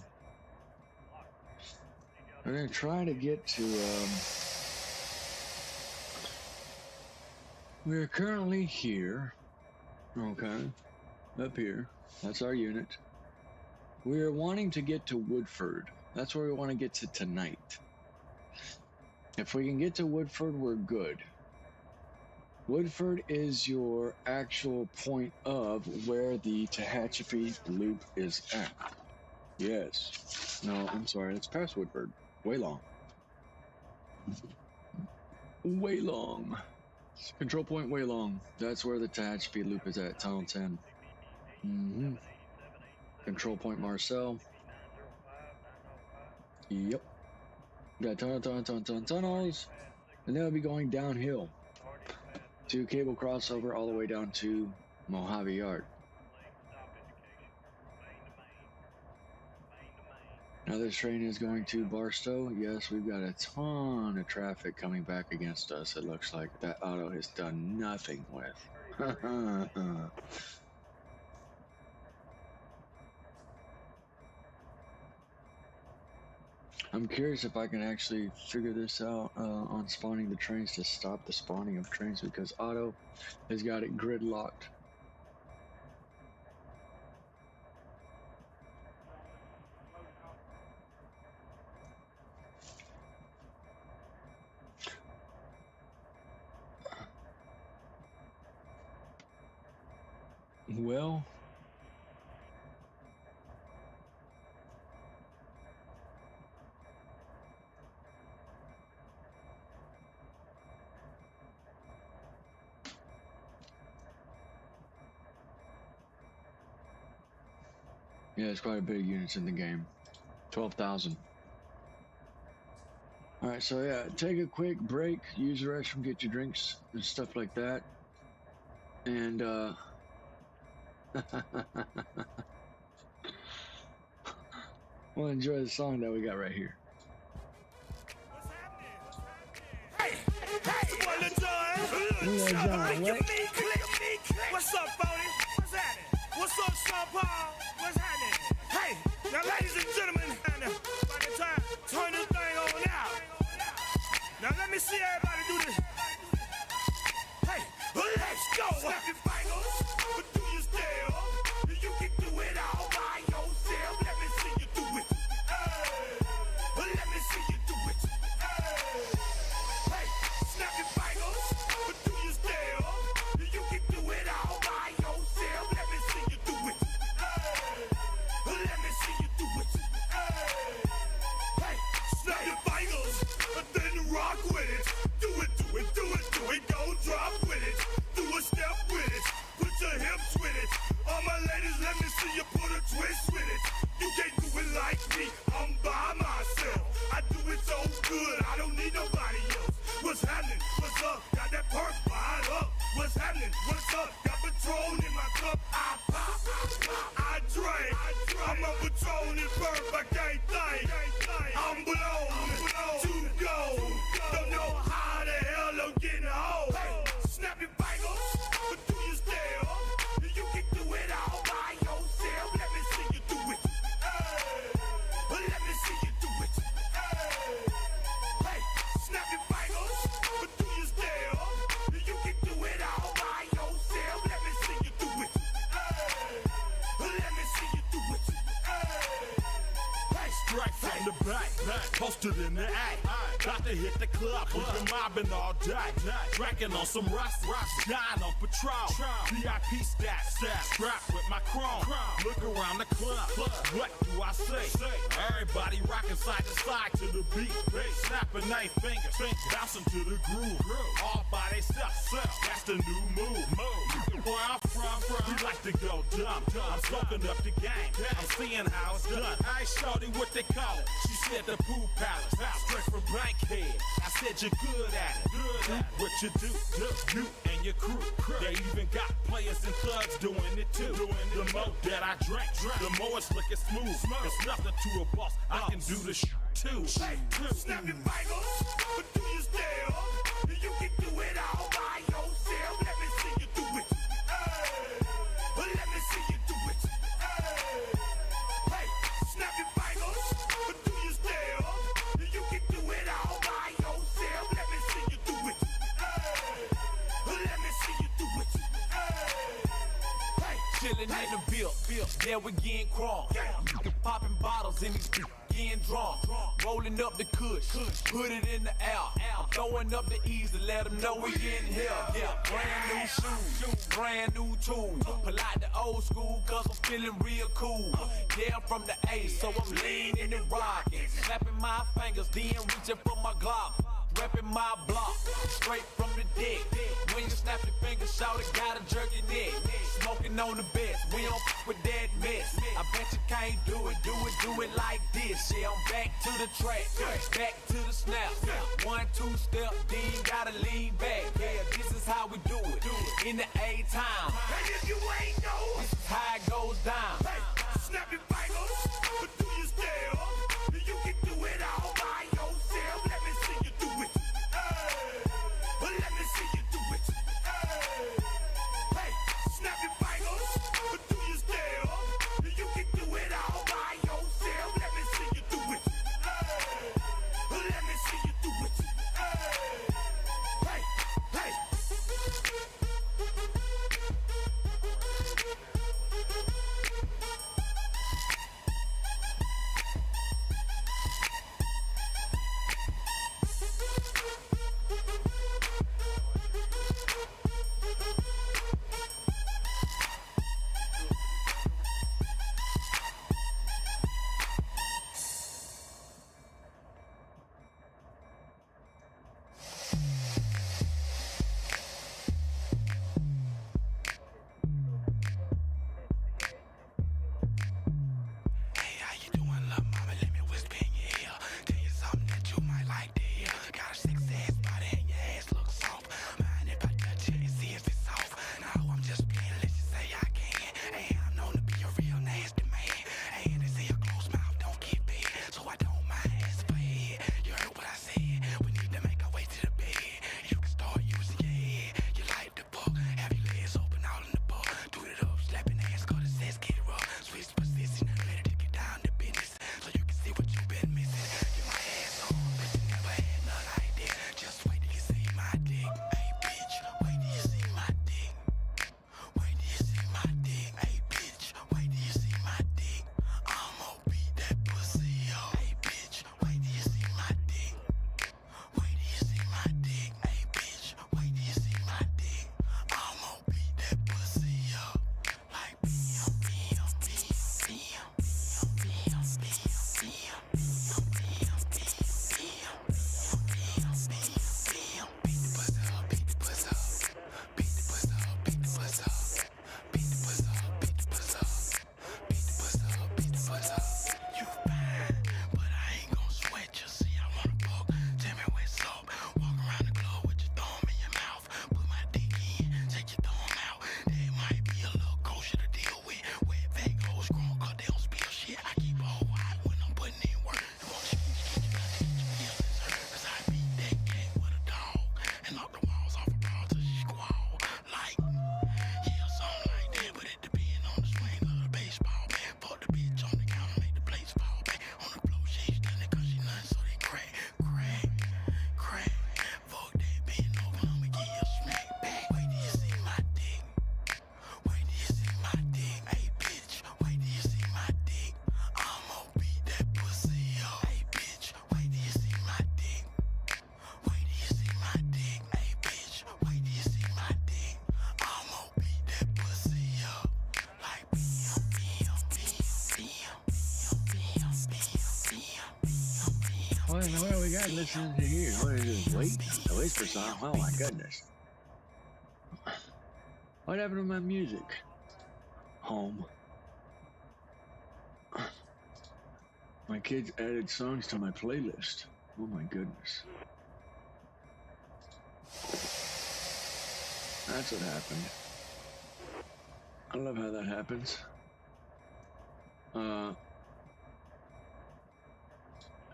We're going to try to get to, we're currently here, okay, up here, that's our unit. We're wanting to get to Woodford, that's where we want to get to tonight. If we can get to Woodford, we're good. Woodford is your actual point of where the Tehachapi Loop is at. Yes. No, I'm sorry, it's past Woodford. Way long. Way long. Control point way long. That's where the Tehachapi Loop is at, Tunnel 10. Mm-hmm. Control point Marcel. Yep. Got tunnels. And then we'll be going downhill to Cable Crossover all the way down to Mojave Yard. Now this train is going to Barstow. Yes, we've got a ton of traffic coming back against us. It looks like that auto has done nothing with. I'm curious if I can actually figure this out on spawning the trains to stop the spawning of trains, because Otto has got it gridlocked. Well, yeah, there's quite a bit of units in the game. 12,000. Alright, so yeah, take a quick break, use the restroom, get your drinks and stuff like that. And we'll enjoy the song that we got right here. Hey, what's up, Phony? What's happening? What's up, Sean Paul? What's happening? Hey, now, ladies and gentlemen, by the time, turn this thing on out. Now, let me see everybody do this. Hey, let's go. Snap your fingers, but do you still? You can do it all by yourself. Let me see you do it. Let me see you do it. Hey, snap your fingers, but do you still? You can do it all by yourself. Let me see you do it. Let me see you do it. Hey, snap your fingers, then rock with it. Do it, do it, do it, do it. Don't drop with it. Do a step with it. Put your hips with it. All my ladies, let me see you put a twist with it. You can't do it like me. I'm by myself. I do it so good. I don't need nobody else. What's happening? What's up? Got that perk fired up. What's happening? What's up? Got Patron in my cup. I pop, I drink. I'm a Patron and perk. I can't think. I'm blown to go. Don't know how the hell I'm getting home. Hey, snap your fingers, but do you still? You can do it all by yourself. Let me see you do it. Let me see you do it. Hey, snap your fingers, but do you still? You can do it all by yourself. Let me see you do it. Let me see you do it. Hey, strike from the back, posted in the act. Got to hit the club, we've been mobbing all day. Drinking on some rust, dying on patrol. VIP stats, strapped with my chrome. Look around the club, what do I say? Everybody rocking side to side to the beat. Snapping their fingers, bouncing to the groove. All by themselves, that's the new move. Where I'm from, we like to go dumb. I'm soaking up the game, I'm seeing how it's done. I shorty what they call it. She said the pool palace, straight from Bankhead. I said you're good at it. What you do, you and your crew. They even got players and thugs doing it too. The more that I drink, the more it's looking smooth. It's nothing to a boss, I can do the too. Snap your fingers, but do you still? You can do it all by yourself. Let me see you do it. Let me see you do it. Rolling in the bill, yeah, we getting crunk. Popping bottles in these getting drunk. Rolling up the kush, put it in the air. I'm throwing up the ease to let them know we getting here. Yeah, brand new shoes, brand new tools. Pull out the old school, cause I'm feeling real cool. Yeah, I'm from the A, so I'm leaning and rocking. Snapping my fingers, then reaching for my Glock. Reppin' my block, straight from the deck. When you snap your fingers, shout it, gotta jerk your neck. Smoking on the best, we don't f with that mess. I bet you can't do it like this. Yeah, I'm back to the track, back to the snap. 1, 2 step, then gotta lean back. Yeah, this is how we do it, in the A-time. And if you ain't know, This is how it goes down. hey, snap your fingers, but do your step. You can do it all by yourself. Let me see you do it. Hey, let me see you do it. Hey, snap your fingers, but do your step. You can do it all by yourself. Let me see you do it. Let me see you do it. Hey, hey. Hey, how you doing, love mama? Let me whisper in your ear. Tell you something that you might like to hear. Got a six ass body and your ass looks soft. Mind if I touch it and see if it's soft? No, I'm just playing, let's just say I can. And I'm known to be a real nasty man. And they say a closed mouth don't get fed, so I don't mind asking for head. You heard what I said? We need to make our way to the bed. You can start using your head. You like the fuck, have your legs open all in the butt. Do it up, slapping ass, go to sex, get it rough. Switch position, ready to get down to business, so you can see what you've been missing. Get my ass on, but you never had none like that. Just wait till you see my dick. Hey bitch, wait till you see my dick. Wait till you see my dick. Hey bitch, wait till you see my dick. I'ma beat that pussy up. Hey bitch, wait till you see my dick. Wait till you see my dick. Hey bitch, wait till you see my dick. I'ma beat that pussy up. Like bam, bam, bam, bam, bam, you fine, but I ain't gon' sweat you. See, I wanna fuck. Tell me what's up. Walk around the club with your thumb in your mouth. Put my dick in, take your thumb out. That might be a little kosher to deal with. Wet fat goes grown, cause they don't spill shit. I keep a whole hot when I'm putting in work. You want to get your feelings hurt. Cause I beat that cat with a dog and knock the walls off a bra till she squall. Like, yeah, something like that, but it depends on the swing of the baseball bat. Fuck the bitch on the counter, make the plates fall back. On the floor, she stunning cause she nothing, so they crack, crack, crack. Fuck that, bend over, I'ma give you a smack back. Wait till you see my dick. Wait till you see my dick. Hey bitch, wait till you see my dick. I'ma beat that pussy up. Hey bitch, wait till you see my dick. Wait till you see my dick. Hey bitch, wait till you see my dick. I'ma beat that pussy up. Like bam, bam, bam, bam, bam, bam, bam, bam, bam. What do we got listening to here? What is this? Wait, the whisper song? Oh my goodness. What happened to my music? Home. My kids added songs to my playlist. Oh my goodness. That's what happened. I love how that happens.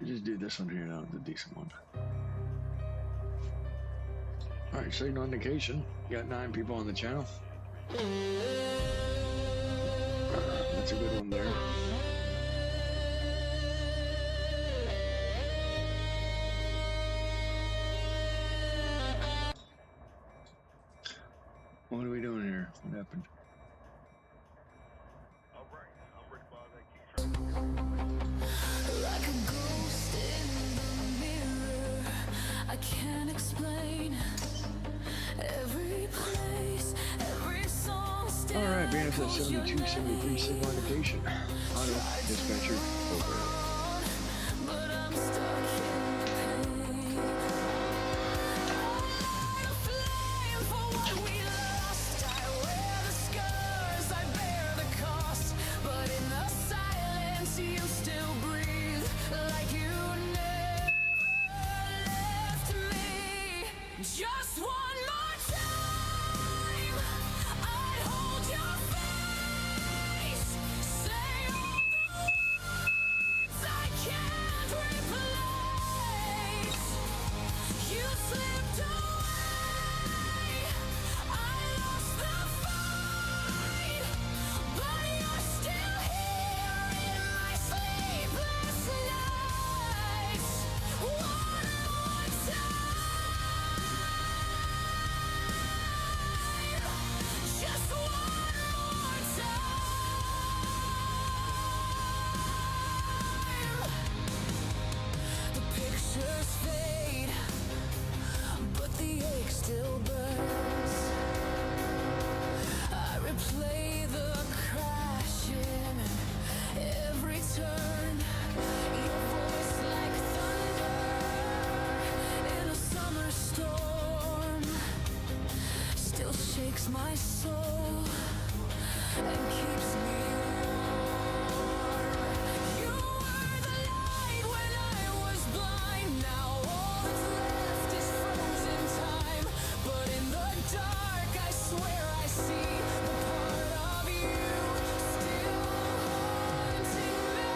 Just do this one here now, the decent one. Alright, signal indication. Got 9 people on the channel. That's a good one there. What are we doing here? What happened? can't explain every place, every song. Alright, BNSF 7273 signal indication. Auto dispatcher over. But I'm stuck in pain. I'm a flame for what we lost. I wear the scars, I bear the cost. But in the silence, you still breathe like you never left me. Just one more time, I'd hold your face. Say all the words I can't replace. You slipped away, I lost the fight, but you're still here in my sleepless nights. One more time, just one more time. The pictures fade, but the ache still burns. I replay the crashing every turn. Your voice like thunder in a summer storm still shakes my soul and keeps me warm. You were the light when I was blind. Now all that's left is frozen time. But in the dark, I swear I see the part of you still haunting me.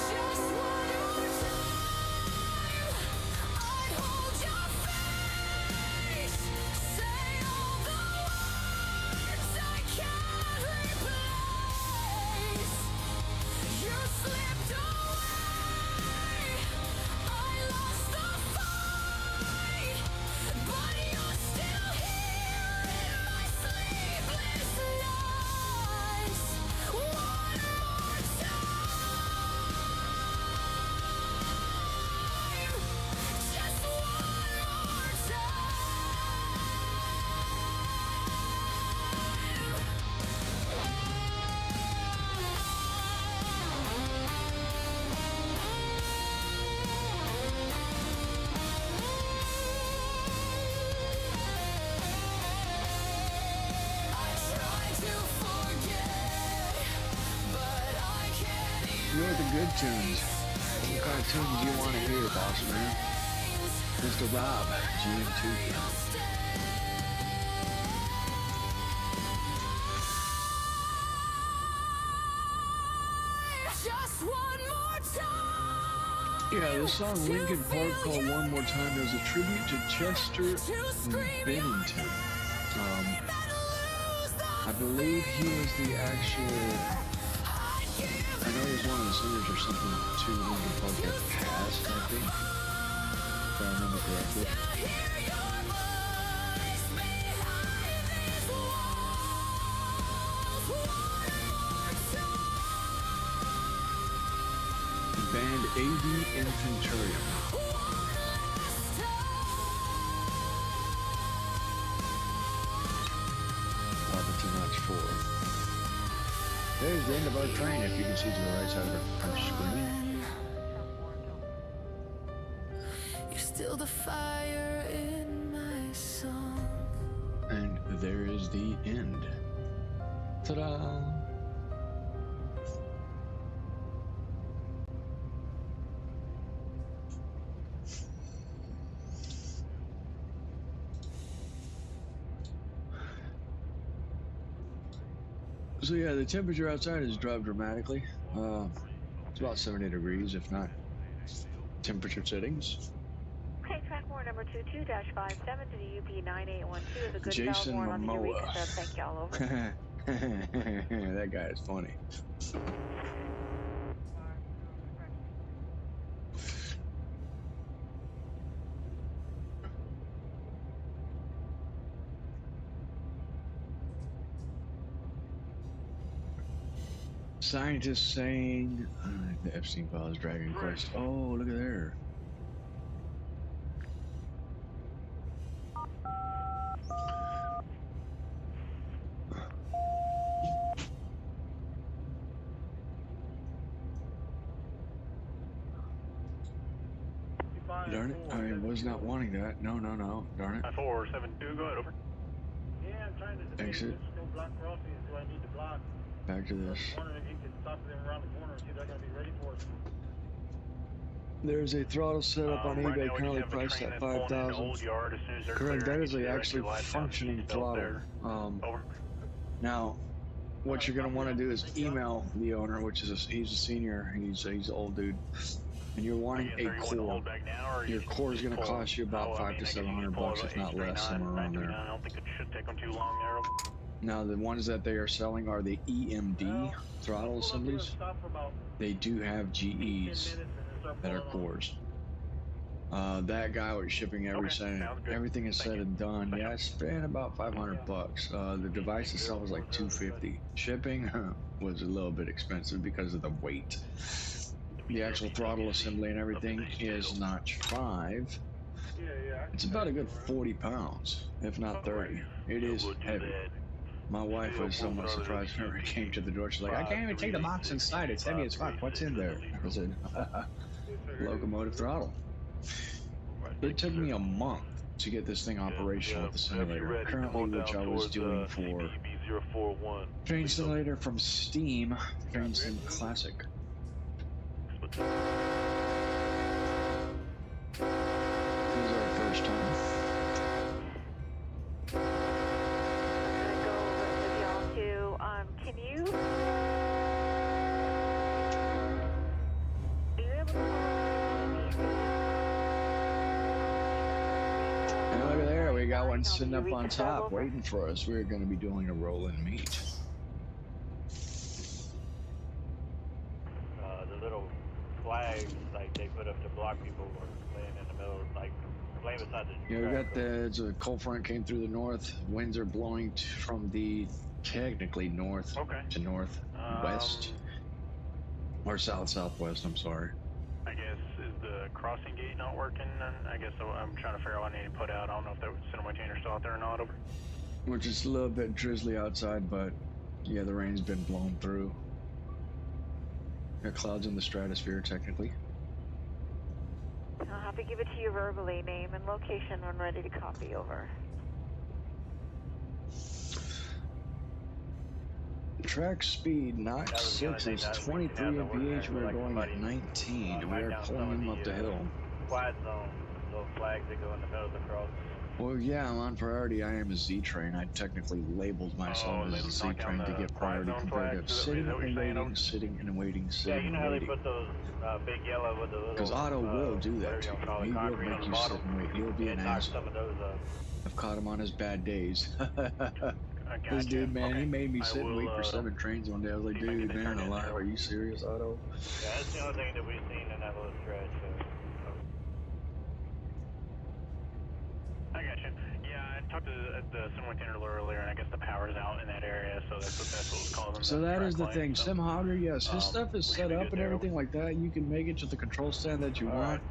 Just one more time, I'd hold your face. Say all the words I can't replace. You slipped away, I lost the fight, but you're still here in my sleepless nights. One more time, just one more You know the good tunes. What kind of tunes do you want to hear, boss man? Mr. Rob, GM2. Just one more time. Yeah, the song Linkin Park called One More Time is a tribute to Chester Bennington. I believe he was the actual, I know he was one of the singers or something to Linkin Park that passed, I think, if I remember correctly. Band AD Infanturium. Welcome to Notch 4. There's the end of our train, if you can see to the right side of our screen. You're still the fire in my song. And there is the end. Ta-da! So yeah, the temperature outside has dropped dramatically. It's about 70 degrees, if not temperature settings. Okay, track more number 22-57 to the UP 9812 is a good Jason Momoa on the Momoa. Eureka sub. Thank y'all, over. That guy is funny. Scientists saying the Epstein files, Dragon Quest. Oh, look at there. Darn it, I was not wanting that. No, no, no. Darn it. 472, go ahead, over. Yeah, I'm trying to debate Exit. which no block crossings do I need to block. Back to this. I was wondering if you could talk to them around the corner and see if they're going to be ready for us. There's a throttle setup on Right eBay now we currently just have a priced train at that's pulling into 5,000. Old Yard. As soon as they're Correct. clear, That I is can a direct actually your lights down to functioning seatbelt throttle. there. Over. Now, what you're gonna want to do is email the owner, which is he's a senior. He's an old dude, and you're wanting a core. Your core is gonna cost you about $500 to $700, if not less, somewhere around there. I don't think it should take them too long there. Now, the ones that they are selling are the EMD throttle assemblies. They do have GEs that are cores. That guy was shipping everything is said and done. Yeah, I spent about $500. The device itself was like $250. Shipping was a little bit expensive because of the weight. The actual throttle assembly and everything is notch 5. It's about a good 40 pounds, if not 30. It is heavy. My wife was somewhat surprised whenever it came to the door. She's like, I can't even take the box inside. It's heavy as fuck. What's in there? I said, locomotive throttle. It took me a month to get this thing operational with the simulator. Currently, which I was doing for Train Simulator from Steam, Train Sim Classic. This is our first time. Can you? Are you able to? And look at there, we got one sitting up on top waiting for us. We're going to be doing a roll and meet. The little flags like they put up to block people or laying in the middle, like laying beside the. Yeah, we got the cold front came through the north. Winds are blowing from the technically north to northwest or southwest. I'm sorry. I guess is the crossing gate not working? Then I guess I'm trying to figure out what I need to put out. I don't know if that cinema chain are still out there or not. Over. Which is a little bit drizzly outside, but yeah, the rain's been blown through. Got clouds in the stratosphere, technically. I'll have to give it to you verbally, name and location when ready to copy. Over. Track speed, notch 6 is 23 mph. We're going at 19. We are pulling them up the hill. Quiet zone, little flags that go in the middle of the cross. Well, yeah, I'm on priority. I am a Z train. I technically labeled myself as a Z train to get priority compared to sitting and waiting, sitting and waiting, sitting and waiting. Put those big yellow with the little. Because Otto will do that to you. He will make you sit and wait. He'll be an asshole. I've caught him on his bad days. This dude, man, he made me sit and wait for 7 trains one day. I was like, dude, man, alive, are you serious, Otto? Yeah, that's the only thing that we've seen in that little stretch. I got you. Yeah, I talked to the cinema attendant earlier, and I guess the power's out in that area, so that's what was causing. So that is the thing. Sim Hogger, yes, his stuff is set up and everything like that. You can make it to the control stand that you want.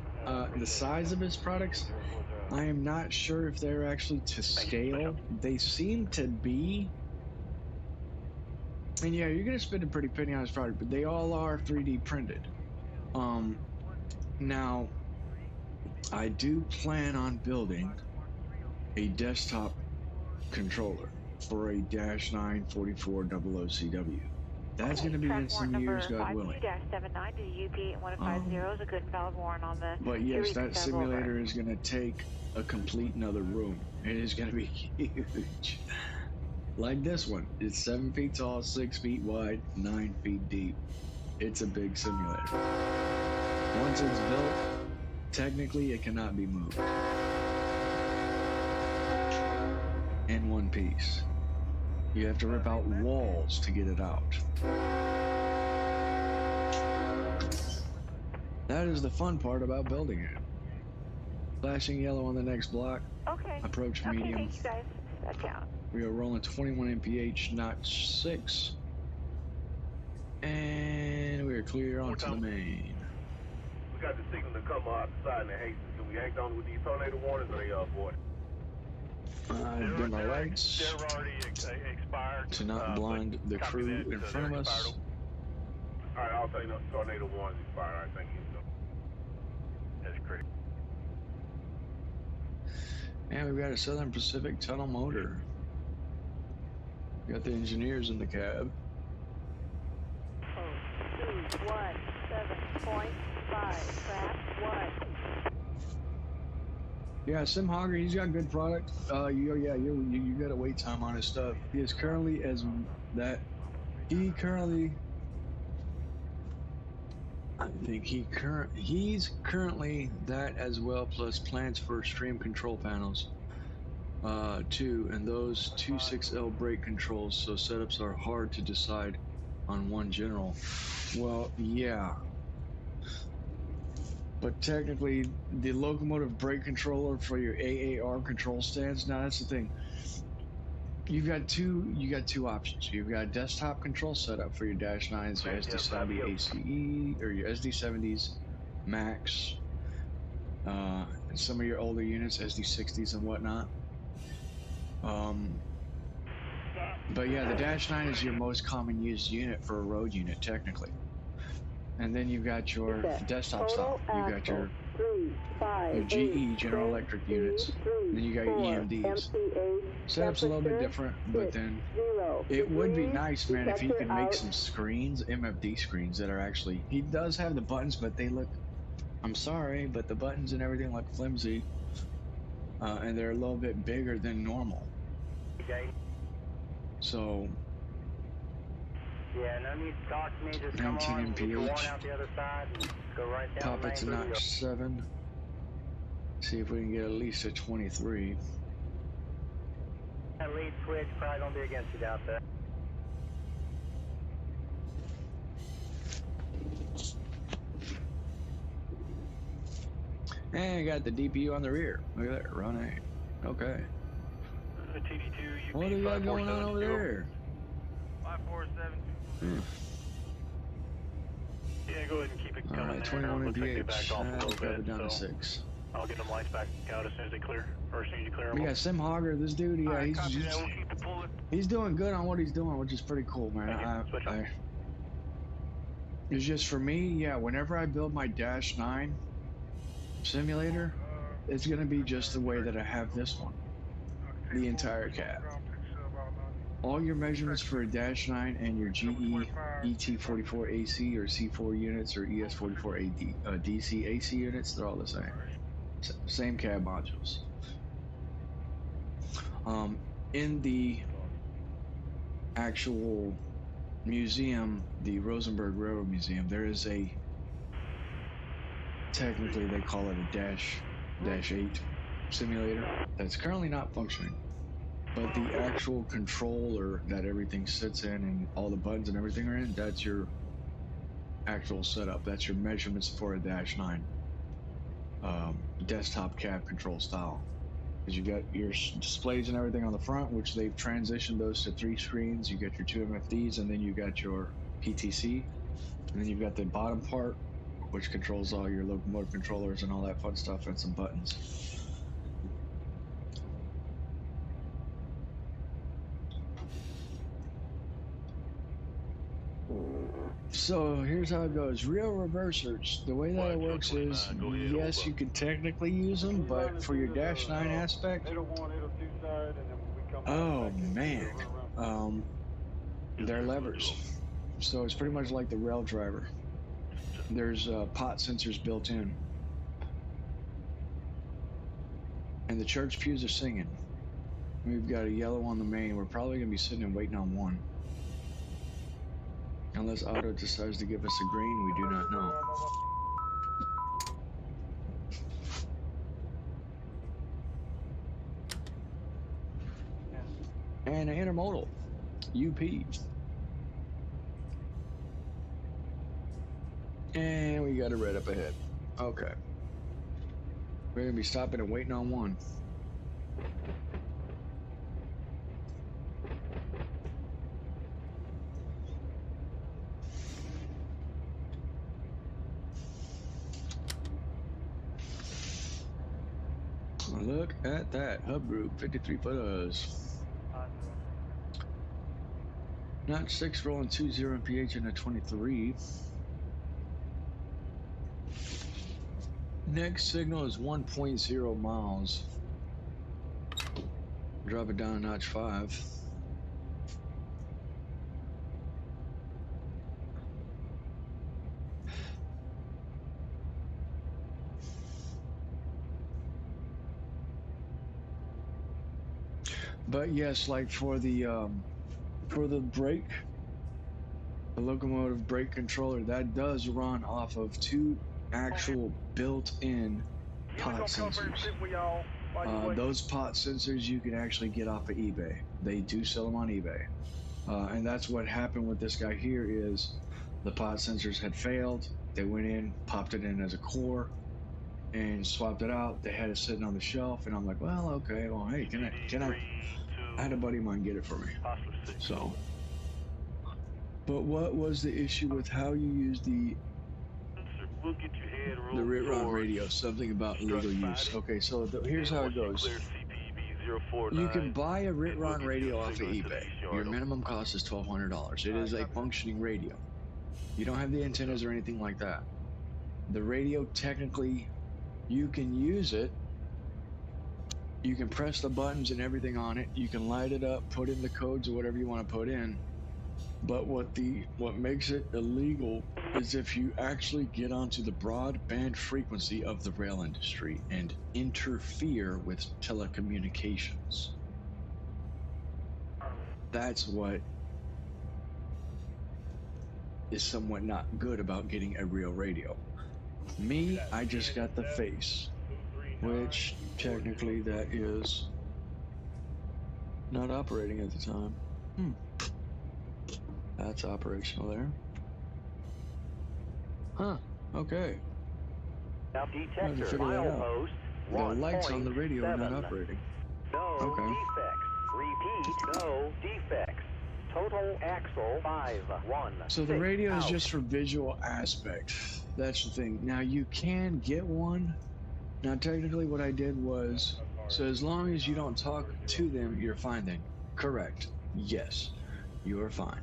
The size of his products, I am not sure if they're actually to scale. They seem to be. And yeah, you're going to spend a pretty penny on his product, but they all are 3D printed. Now, I do plan on building a desktop controller for a -9 4400CW. That's going to be in some years, God willing. -79 to UP8150 is a good and valid warrant on the. But yes, that simulator is going to take a complete another room. It is going to be huge. Like this one. It's 7 feet tall, 6 feet wide, 9 feet deep. It's a big simulator. Once it's built, technically it cannot be moved. In one piece. You have to rip out walls to get it out. That is the fun part about building it. Flashing yellow on the next block. Okay. Approach medium. Thank you guys. That down. We are rolling 21 mph, notch 6. And we are clear onto the main. We got the signal to come out the side and the Hastings. Can we act on with these tornado warnings or they avoid? Dim our lights They're already expired. to not blind the copy crew that, in so front they're of us. Alright, I'll say no. Tornado 1's expired. Alright, thank you. That's critical. And we've got a Southern Pacific tunnel motor. We got the engineers in the cab. 217.5, track 1. Yeah, Sim Hogger, he's got good product. You got a wait time on his stuff. He is currently as that. He currently, I think he's currently that as well, plus plans for stream control panels, too, and those 2.6L brake controls. So setups are hard to decide on one general. Well, yeah. But technically, the locomotive brake controller for your AAR control stands. Now that's the thing. You got two options. You've got a desktop control setup for your Dash 9s, your SD70 ACE, or your SD70s Max, and some of your older units, SD60s and whatnot. But yeah, the Dash 9 is your most common used unit for a road unit, technically. And then you've got your desktop style. You've got your GE, General Electric units. Then you got your EMDs. Setup's a little bit different, but then it would be nice, man, if he could make some screens, MFD screens that are actually, he does have the buttons, but they look, I'm sorry, but the buttons and everything look flimsy. And they're a little bit bigger than normal. So, yeah, no need to talk to me. Just 19 come on, get your one mph. out the other side, and go right down Pop the it to main notch 7. See if we can get at least a 23. That lead switch probably gonna be against you out there. And got the DPU on the rear. Look at that, RUN8. Okay. TD2, What do you got going on over there? 547. Yeah, go ahead and keep it coming. Alright, there. 21 Looks like they mph. backed off a little Drop it bit, down to so 6. I'll get them lights back out as soon as they clear, or as soon as you clear them. We got Sim Hogger, this dude, yeah, he's doing good on what he's doing, which is pretty cool, man. It's just for me, yeah, whenever I build my Dash 9 simulator, it's going to be just the way that I have this one. The entire cab. All your measurements for a Dash 9 and your GE ET44 AC or C4 units or ES44 DC AC units, they're all the same. Same cab modules. In the actual museum, the Rosenberg Railroad Museum, there is a, technically they call it a Dash 8 simulator that's currently not functioning. But the actual controller that everything sits in and all the buttons and everything are in, that's your actual setup. That's your measurements for a Dash 9 desktop cab control style. Because you got your displays and everything on the front, which they've transitioned those to 3 screens. You got your 2 MFDs, and then you got your PTC. And then you've got the bottom part, which controls all your locomotive controllers and all that fun stuff, and some buttons. So here's how it goes. Real reversers, the way that it works is, yes, you can technically use them, but for your Dash 9 aspect, oh man, they're levers. So it's pretty much like the rail driver. There's pot sensors built in. And the church pews are singing. We've got a yellow on the main. We're probably going to be sitting and waiting on one. Unless Otto decides to give us a green, we do not know. And an intermodal, UP. And we got a red up ahead. Okay. We're going to be stopping and waiting on one. Look at that. Hub group, 53 footers. Not 6 rolling 20 MPH in a 23. Next signal is 1.0 miles. Drop it down a notch 5. But yes, like for the brake, the locomotive brake controller, that does run off of 2 actual built-in pot sensors. Those pot sensors you can actually get off of eBay. They do sell them on eBay. And that's what happened with this guy here is the pot sensors had failed. They went in, popped it in as a core, and swapped it out. They had it sitting on the shelf, and I'm like, well, okay, well, hey, can I had a buddy of mine get it for me. So, but what was the issue with how you use the RUN8 radio? Something about legal use. Okay, so here's how it goes. You can buy a RUN8 radio off of eBay. Your minimum cost is $1,200. It is a functioning radio. You don't have the antennas or anything like that. The radio, technically, you can use it. You can press the buttons and everything on it. You can light it up, put in the codes or whatever you want to put in. But what makes it illegal is if you actually get onto the broadband frequency of the rail industry and interfere with telecommunications. That's what is somewhat not good about getting a real radio. Me, I just got the face, which technically that is not operating at the time. That's operational there. Huh, okay. Now detector milepost The lights on the radio are not operating. No defects. Repeat, no defects. Total axle 5-1. So the radio is just for visual aspect. That's the thing. Now you can get one. Now technically what I did was, so as long as you don't talk to them, you're fine then. Correct. Yes, you are fine.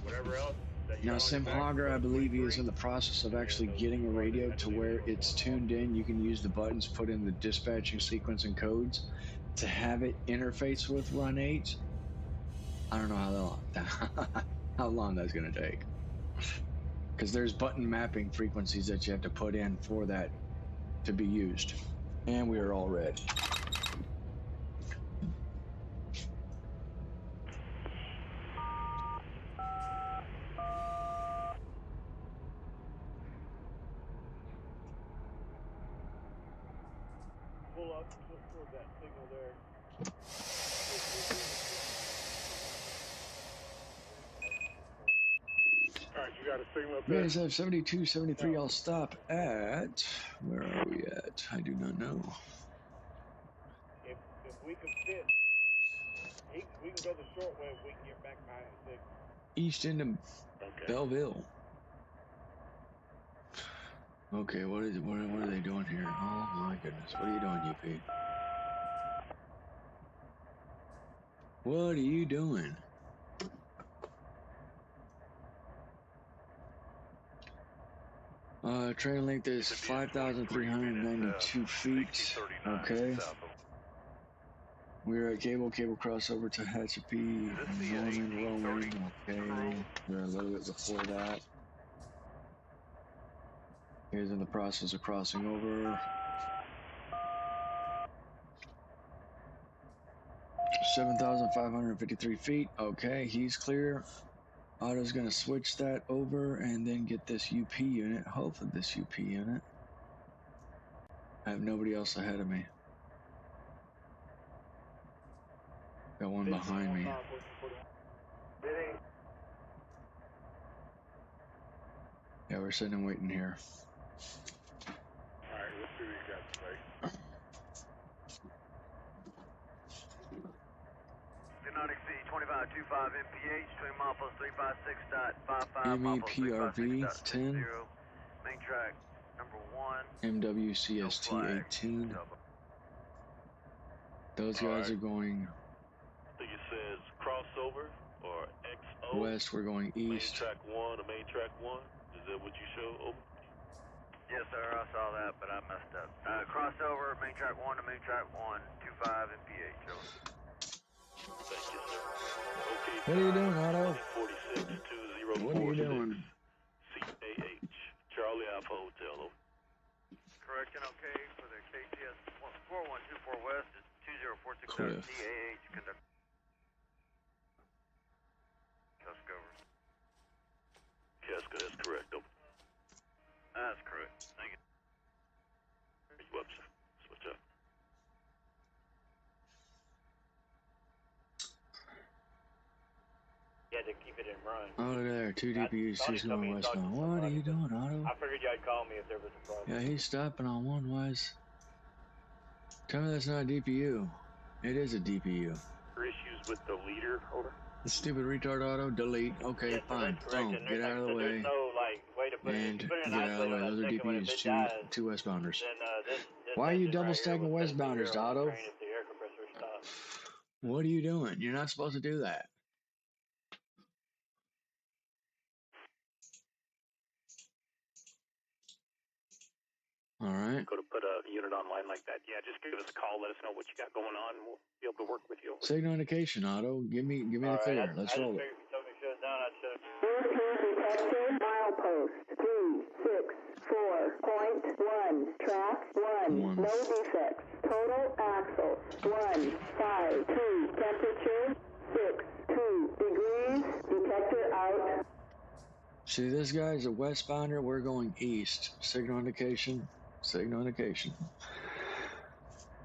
Whatever else. Now Sim Hogger, I believe he is in the process of actually getting a radio to where it's tuned in. You can use the buttons, put in the dispatching sequence and codes to have it interface with RUN8. I don't know how long that's going to take. Because there's button mapping frequencies that you have to put in for that to be used. And we are all red. Pull up toward that signal there. Alright, you got a signal up You there? guys have 72, 73. I'll stop at, where are we at? I do not know. If we can fit, we can go the short way if we can get back behind the signal. East end of Belleville. Okay, what are they doing here? Oh my goodness, what are you doing, UP? What are you doing? Train length is 5,392 feet. Okay. We're at cable crossover to Hatchapee, Roman. Okay. We're a little bit before that. He's in the process of crossing over. 7,553 feet. Okay, he's clear. Otto's gonna switch that over and then get this UP unit. Hopefully this UP unit. I have nobody else ahead of me. Got one behind me. Yeah, we're sitting and waiting here. Alright, let's see what you got to say. Do not exceed 2525 MPH, between milepost 356.55, MEPRV 10. Main track, MWCST 18. Those guys are going I think it says crossover or XO. west, we're going Main east. track 1 or main track 1. Is that what you show? Over. Yes, sir, I saw that, but I messed up. Crossover, main track 1 to main track 1, 25 MPH. Over. Thank you, sir. Okay, What are you doing, Otto? 46 What are you doing? CAH. Charlie Alpha Hotel. Over. Correction, okay, for the KTS 4124 West, it's 2046 Cliff. CAH, conduct. Tuscover. Casco, that's correct. Over. That's correct. Thank you. Webster. Switch up. You had to keep it in run. Oh, look there, 2 DPUs, Tony 2's told me going to talk to westbound. What are somebody, you but doing, Otto? I figured y'd call me if there was a problem. Yeah, he's stopping on one, Wes. Tell me that's not a DPU. It is a DPU. Issues with the leader, over. The stupid retard Auto, delete. Okay, Yes, sir, fine. that's correct. Boom, And get out of the way. there's no way to put it. And If you put it in get out of the isolate way. on Those that are second one, if DPUs, it dies, two westbounders. then this Why are you engine double right here stacking will set westbounders, zero on the Otto? train if the air compressor stops. What are you doing? You're not supposed to do that. All right. Go to put a unit online like that. Yeah, just give us a call. Let us know what you got going on, and we'll be able to work with you. Signal indication, Otto. Give me the clear. Let's roll it. I just figured if you told me to shut it down, I'd shut it. Milepost 264.1. Track 1. No defects. Total axles 152. Temperature 62 degrees. Detector out. See, this guy's a westbounder. We're going east. Signal indication. Signal indication.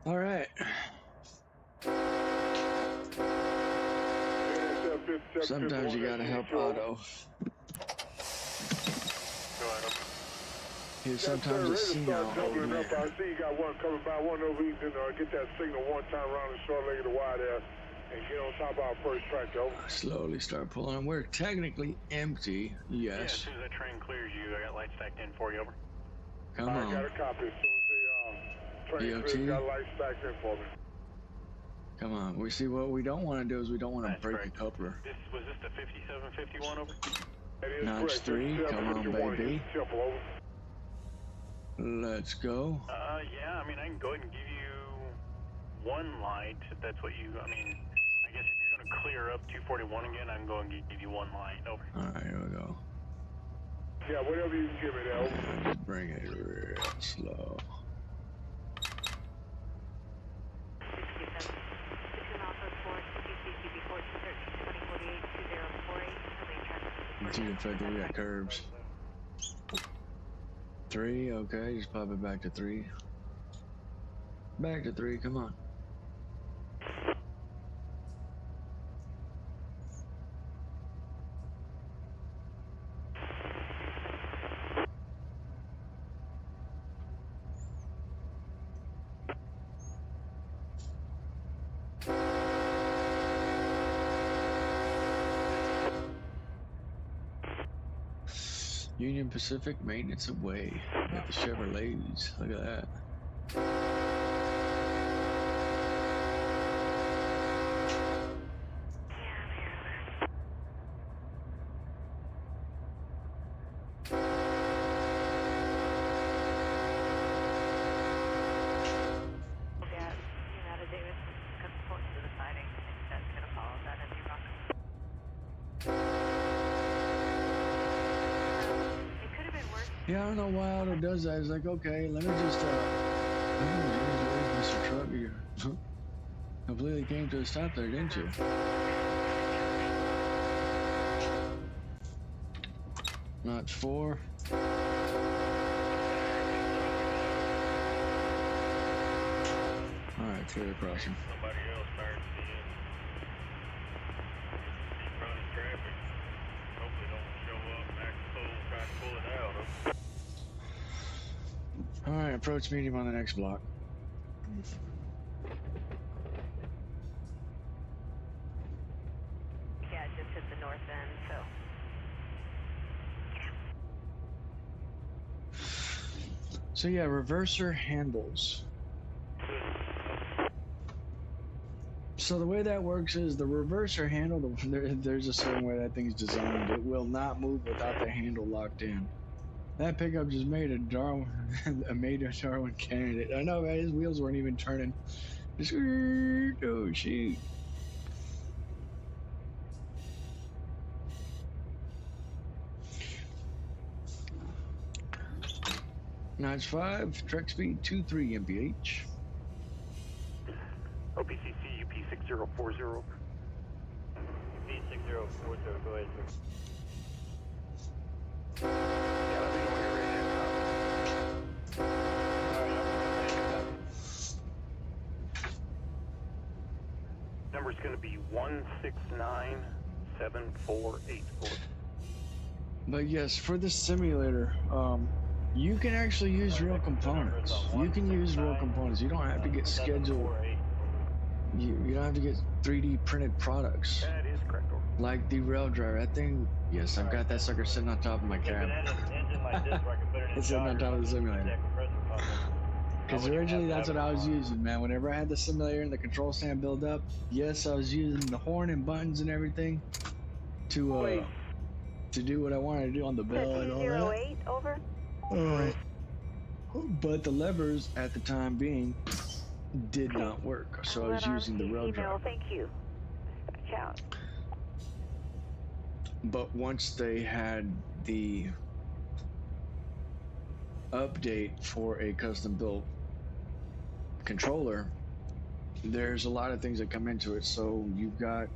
All right. Sometimes you gotta help Otto. He's sometimes a senile old man. I see you got one coming by. One over here. Get that signal one time around the short leg of the wire there and get on top of our first track, over. Slowly start pulling. We're technically empty. Yeah, as Yes. soon as that train clears you, I got lights stacked in for you, over. Come I got on. a copy. As soon as the train EOT? clears, got lights stacked in for me. Come on. We see what we don't want to do is we don't want to break a coupler. Was this the 5751, over? That is Notch correct. 3. Come on, 51, baby. Temple, over. Let's go. Yeah, I mean, I can go ahead and give you one light if that's what you, I mean, I guess if you're going to clear up 241 again, I can go and give you one light, over. All right, here we go. Yeah, whatever you can give me there, over. Just bring it real slow. It's even further, we got curves. 3, okay, just pop it back to 3. Back to 3, come on. Union Pacific maintenance away. Got the Chevrolets. Look at that. Yeah, I don't know why Otto does that. He's like, okay, let me just, Mr. Truck, you completely came to a stop there, didn't you? Notch 4. Alright, clear crossing. Somebody else started seeing running traffic. Hopefully don't show up and act a fool trying to pull it out. Alright, approach medium on the next block. Yeah, it just hit the north end, so. So yeah, reverser handles. So the way that works is the reverser handle, there's a certain way that thing's designed. It will not move without the handle locked in. That pickup just made a Darwin, Darwin candidate. I know, man, his wheels weren't even turning. Just, oh, shoot. Notch 5, track speed 23 mph. OPCC UP6040. UP6040, go ahead, sir. Yeah, let me know when you're ready to copy. Number's going to be 1697484. But yes, for the simulator, you can actually use real components. You can use real components. You don't have to get scheduled. You don't have to get 3D printed products. That is correct. Like the rail driver. That thing, yes, I've got that sucker sitting on top of my cab. It's sitting on top of the simulator. Because originally that's what I was using, man. Whenever I had the simulator and the control stand build up, yes, I was using the horn and buttons and everything to do what I wanted to do on the bell and all that. 208, over. But the levers at the time being did not work, so I was using the rail driver. Thank you. Count. But once they had the update for a custom built controller, there's a lot of things that come into it. So you've got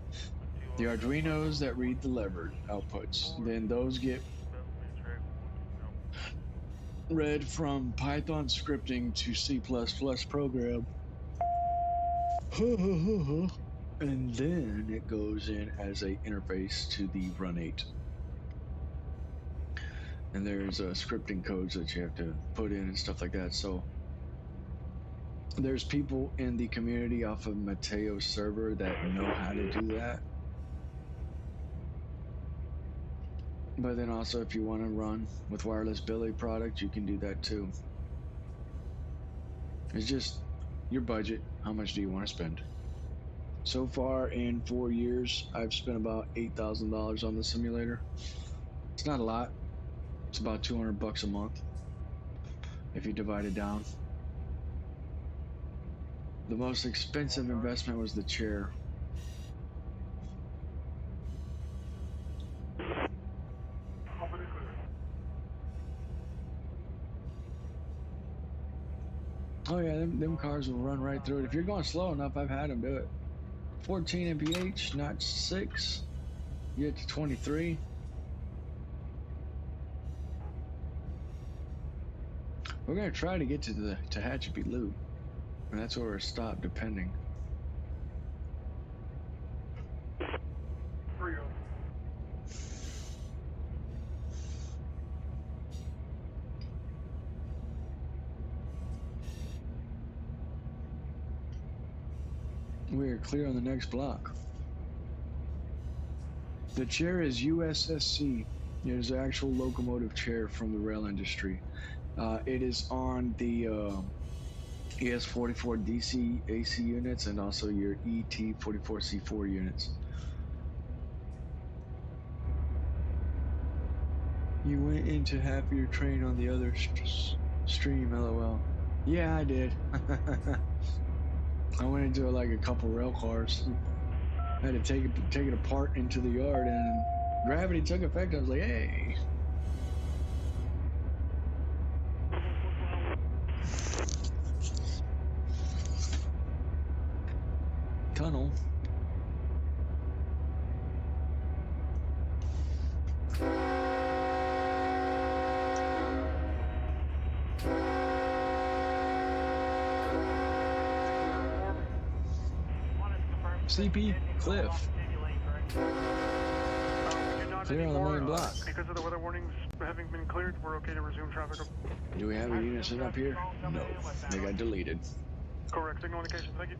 the Arduinos that read the lever outputs, then those get read from Python scripting to C++ program. And then it goes in as a interface to the RUN8. And there's scripting codes that you have to put in and stuff like that. So there's people in the community off of Mateo's server that know how to do that. But then also if you want to run with wireless Billy product, you can do that too. It's just your budget. How much do you want to spend? So far in 4 years, I've spent about $8,000 on the simulator. It's not a lot. It's about $200 a month if you divide it down. The most expensive investment was the chair. Oh yeah, them cars will run right through it. If you're going slow enough, I've had them do it. 14 mph, notch 6. You get to 23. We're gonna try to get to the Tehachapi Loop, and that's where we're stopped, depending. We are clear on the next block. The chair is USSC. It is an actual locomotive chair from the rail industry. It is on the ES44 DC AC units and also your ET44C4 units. You went into half of your train on the other stream, LOL. Yeah, I did. I went into like a couple rail cars. I had to take it apart into the yard, and gravity took effect. I was like, hey. Tunnel. CP Cliff. Clear on the main block. Because of the weather warnings having been cleared, we're okay to resume traffic. Do we have a unit set up here? No, they got deleted. Correct signal indication, thank you.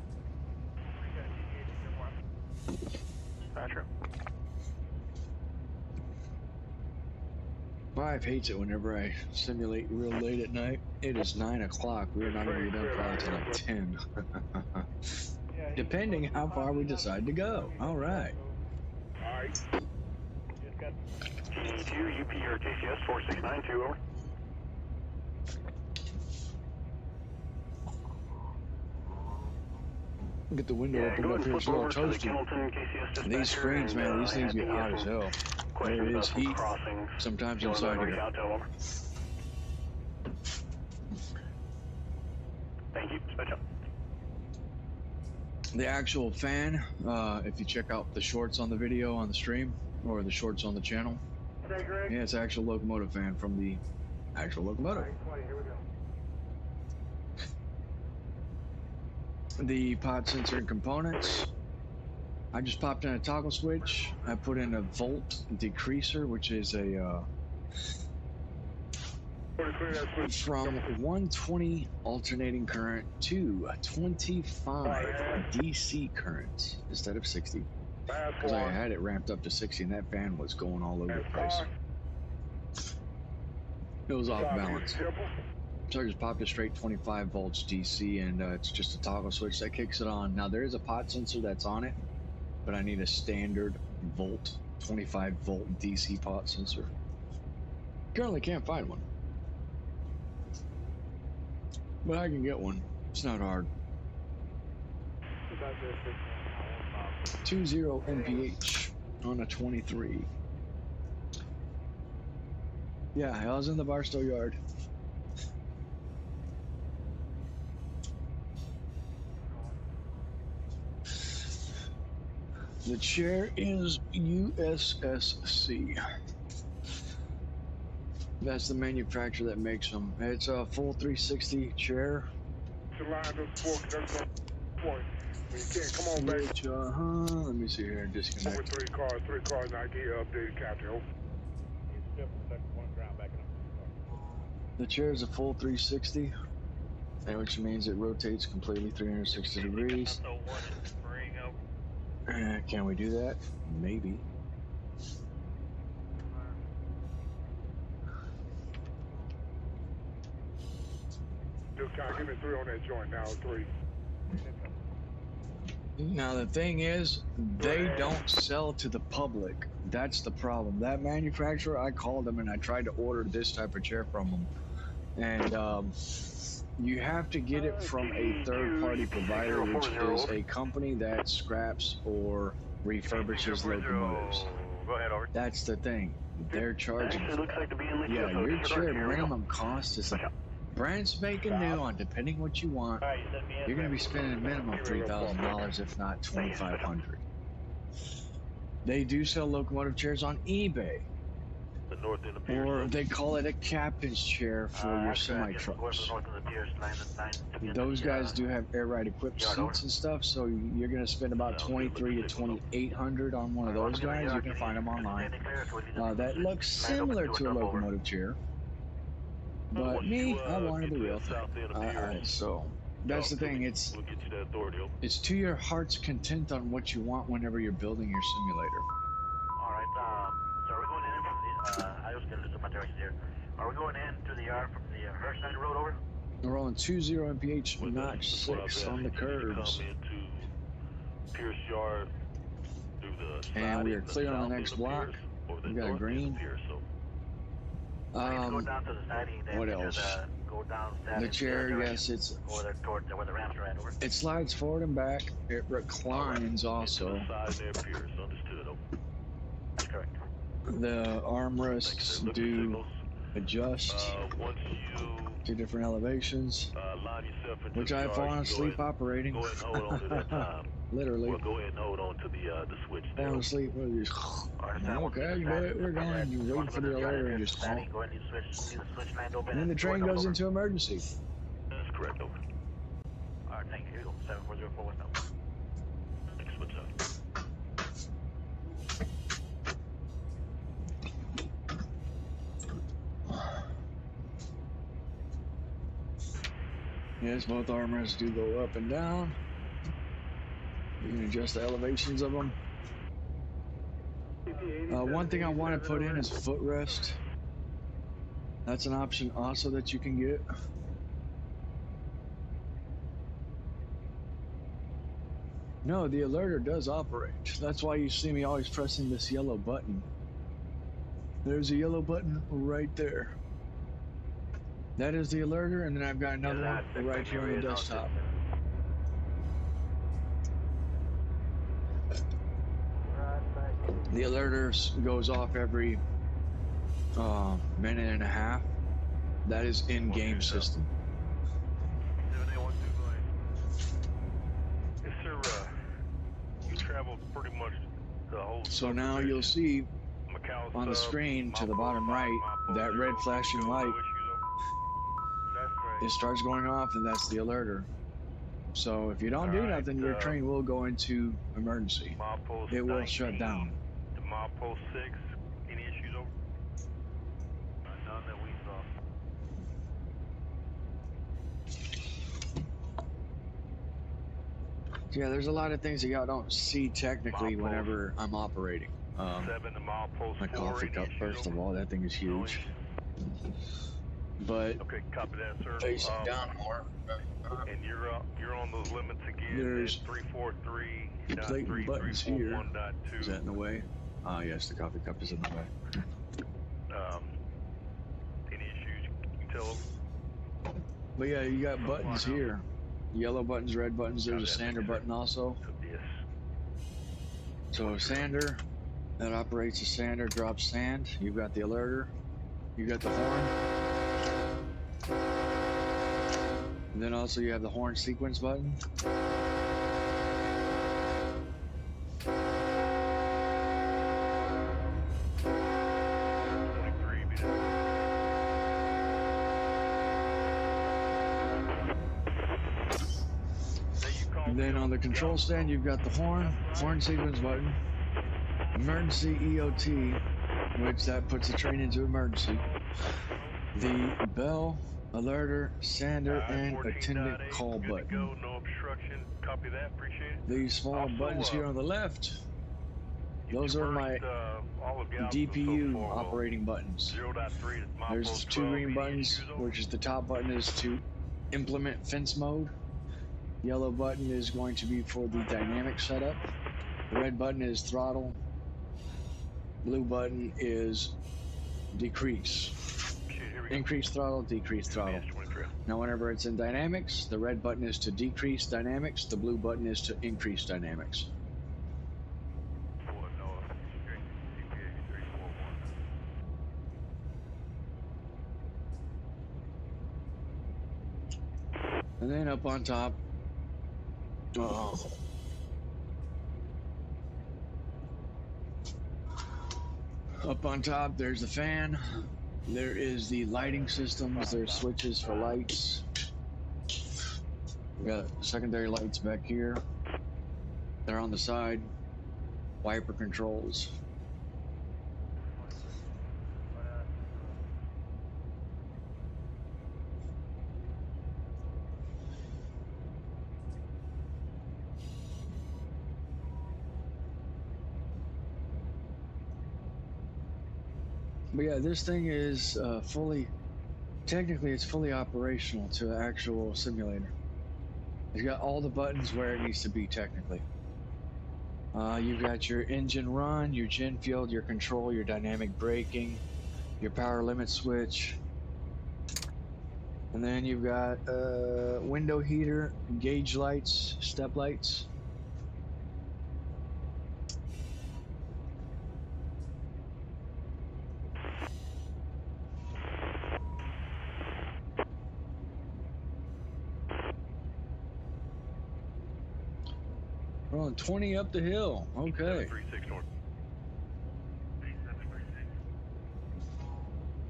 True. All wife hates it whenever I simulate real late at night. It is 9 o'clock. We're not going to be done flying until like 10. Depending how far we decide to go. All right. T2, UP or KCS 4692, over. Get the window open up here. It's a little toasty. These screens, man, these things get hot as hell. There is heat sometimes inside here. Thank you. Dispatch up. The actual fan, if you check out the shorts on the video on the stream or the shorts on the channel, yeah, it's an actual locomotive fan from the actual locomotive. The pod sensor and components. I just popped in a toggle switch. I put in a volt decreaser, which is a from 120 alternating current to 25 DC current instead of 60. Because I had it ramped up to 60 and that fan was going all over the place. It was off balance. So I just popped a straight 25 volts DC and it's just a toggle switch that kicks it on. Now there is a pot sensor that's on it, but I need a standard volt, 25 volt DC pot sensor. Currently can't find one. But I can get one. It's not hard. 20 mph on a 23. Yeah, I was in the Barstow yard. The chair is USSC. That's the manufacturer that makes them. It's a full 360 chair. Which, let me see here. Disconnect. Three cars, and I get you updated, Captain. The chair is a full 360, which means it rotates completely 360 degrees. Can we do that? Maybe. Give me 3 on that joint now, 3. Now the thing is, they don't sell to the public. That's the problem. That manufacturer, I called them and I tried to order this type of chair from them. And you have to get it from a third-party provider, which is a company that scraps or refurbishes locomotives. Go ahead, over. That's the thing. They're charging. Yeah, your chair minimum cost is a brand spanking new on depending what you want. You're going to be spending a minimum $3,000, if not $2,500. They do sell locomotive chairs on eBay. Or they call it a captain's chair for your semi-trucks. Those guys do have air ride equipped seats and stuff, so you're going to spend about $2,300 to $2,800 on one of those guys. You can find them online. That looks similar to a locomotive chair. But me, I wanted the real thing. So that's the thing. It's to your heart's content on what you want whenever you're building your simulator. All right. So are we going in from the? I was going to lose my directions here. Are we going into the yard from the Hirschstein Road over? We're on 20 mph, notch 6 on the curbs. Pierce Yard through the and we are clear on the next block. We got a green. What else? The chair, yes, it slides forward and back. It reclines also. The armrests do adjust to different elevations, which I've fallen asleep operating. Literally. We'll go ahead and hold on to the switch there. Falling asleep. Okay, you do it. We're going. You wait for the alert and just call. And then the train goes into emergency. That's correct, over. All right, thank you. Here we go. 7404 West Elm. Thanks, what's up? Yes, both armrests do go up and down. You can adjust the elevations of them. One thing I want to put in is footrest. That's an option also that you can get. No, the alerter does operate. That's why you see me always pressing this yellow button. There's a yellow button right there. That is the alerter, and then I've got another one right here on the desktop. The alerter goes off every minute and a half. That is in-game system. 7812 Yes, sir. You traveled pretty much the whole. So now you'll see on the screen to the bottom right, that red flashing light, it starts going off, and that's the alerter. So if you don't do nothing, your train will go into emergency. It will shut down. The milepost 6, any issues over? None that we saw. Yeah, there's a lot of things that y'all don't see technically whenever I'm operating. 7 to milepost My 4, coffee cup, first of all, that thing is huge. But okay, copy that, sir. facing down more. And you're on those limits again. There's 343. plate and buttons here. Is that in the way? Ah, yes, the coffee cup is in the way. Any issues you can tell them? But yeah, you got buttons here. Yellow buttons, red buttons. There's a sander button also. Yes. So sander, that operates a sander, drops sand. You've got the alerter. You got the horn. And then also you have the horn sequence button. And then on the control stand, you've got the horn sequence button, emergency EOT, which that puts the train into emergency, the bell, alerter, sander, and attendant call button. No obstruction. Copy that. Appreciate it. These small buttons here on the left, those are my DPU operating buttons. 0.3 There's two green buttons, which is the top button is to implement fence mode. Yellow button is going to be for the dynamic setup. The red button is throttle. Blue button is decrease. Increase throttle, decrease throttle. Now whenever it's in dynamics, the red button is to decrease dynamics, the blue button is to increase dynamics. And then up on top, up on top, there's the fan. There is the lighting systems. There's switches for lights. We got secondary lights back here. They're on the side. Wiper controls. But yeah, this thing is technically it's fully operational to an actual simulator. It's got all the buttons where it needs to be technically. You've got your engine run, your gen field, your control, your dynamic braking, your power limit switch. And then you've got window heater, gauge lights, step lights. We're on 20 up the hill. Okay. 36 north.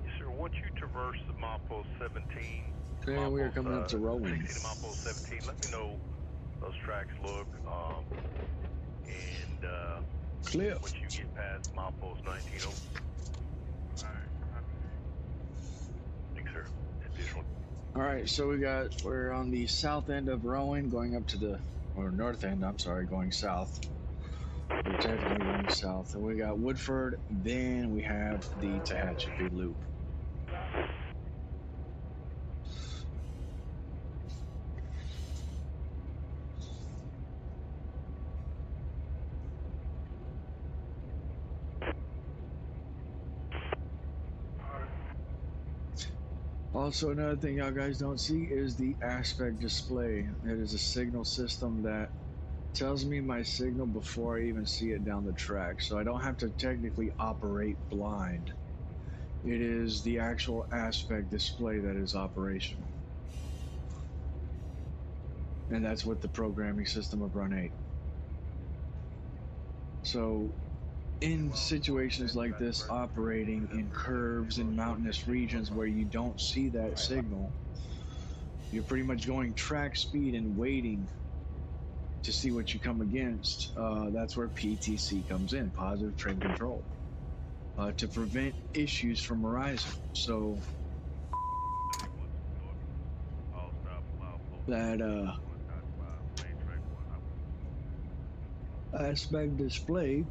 Yes, sir. Once you traverse the milepost 17, Okay, we are coming up to Rowan. 16 to milepost 17. Let me know those tracks look. And Clip. once you get past milepost 19, over. Thanks, sir. Additional. All right, so we're on the south end of Rowan, going up to the north end. I'm sorry, going south. We're technically going south, and we got Woodford. Then we have the Tehachapi Loop. Also, another thing y'all guys don't see is the aspect display. It is a signal system that tells me my signal before I even see it down the track, so I don't have to technically operate blind. It is the actual aspect display that is operational. And that's with the programming system of RUN8. So in situations like this, operating in curves and mountainous regions where you don't see that signal, you're pretty much going track speed and waiting to see what you come against. That's where PTC comes in, positive train control, to prevent issues from arising. So that aspect display,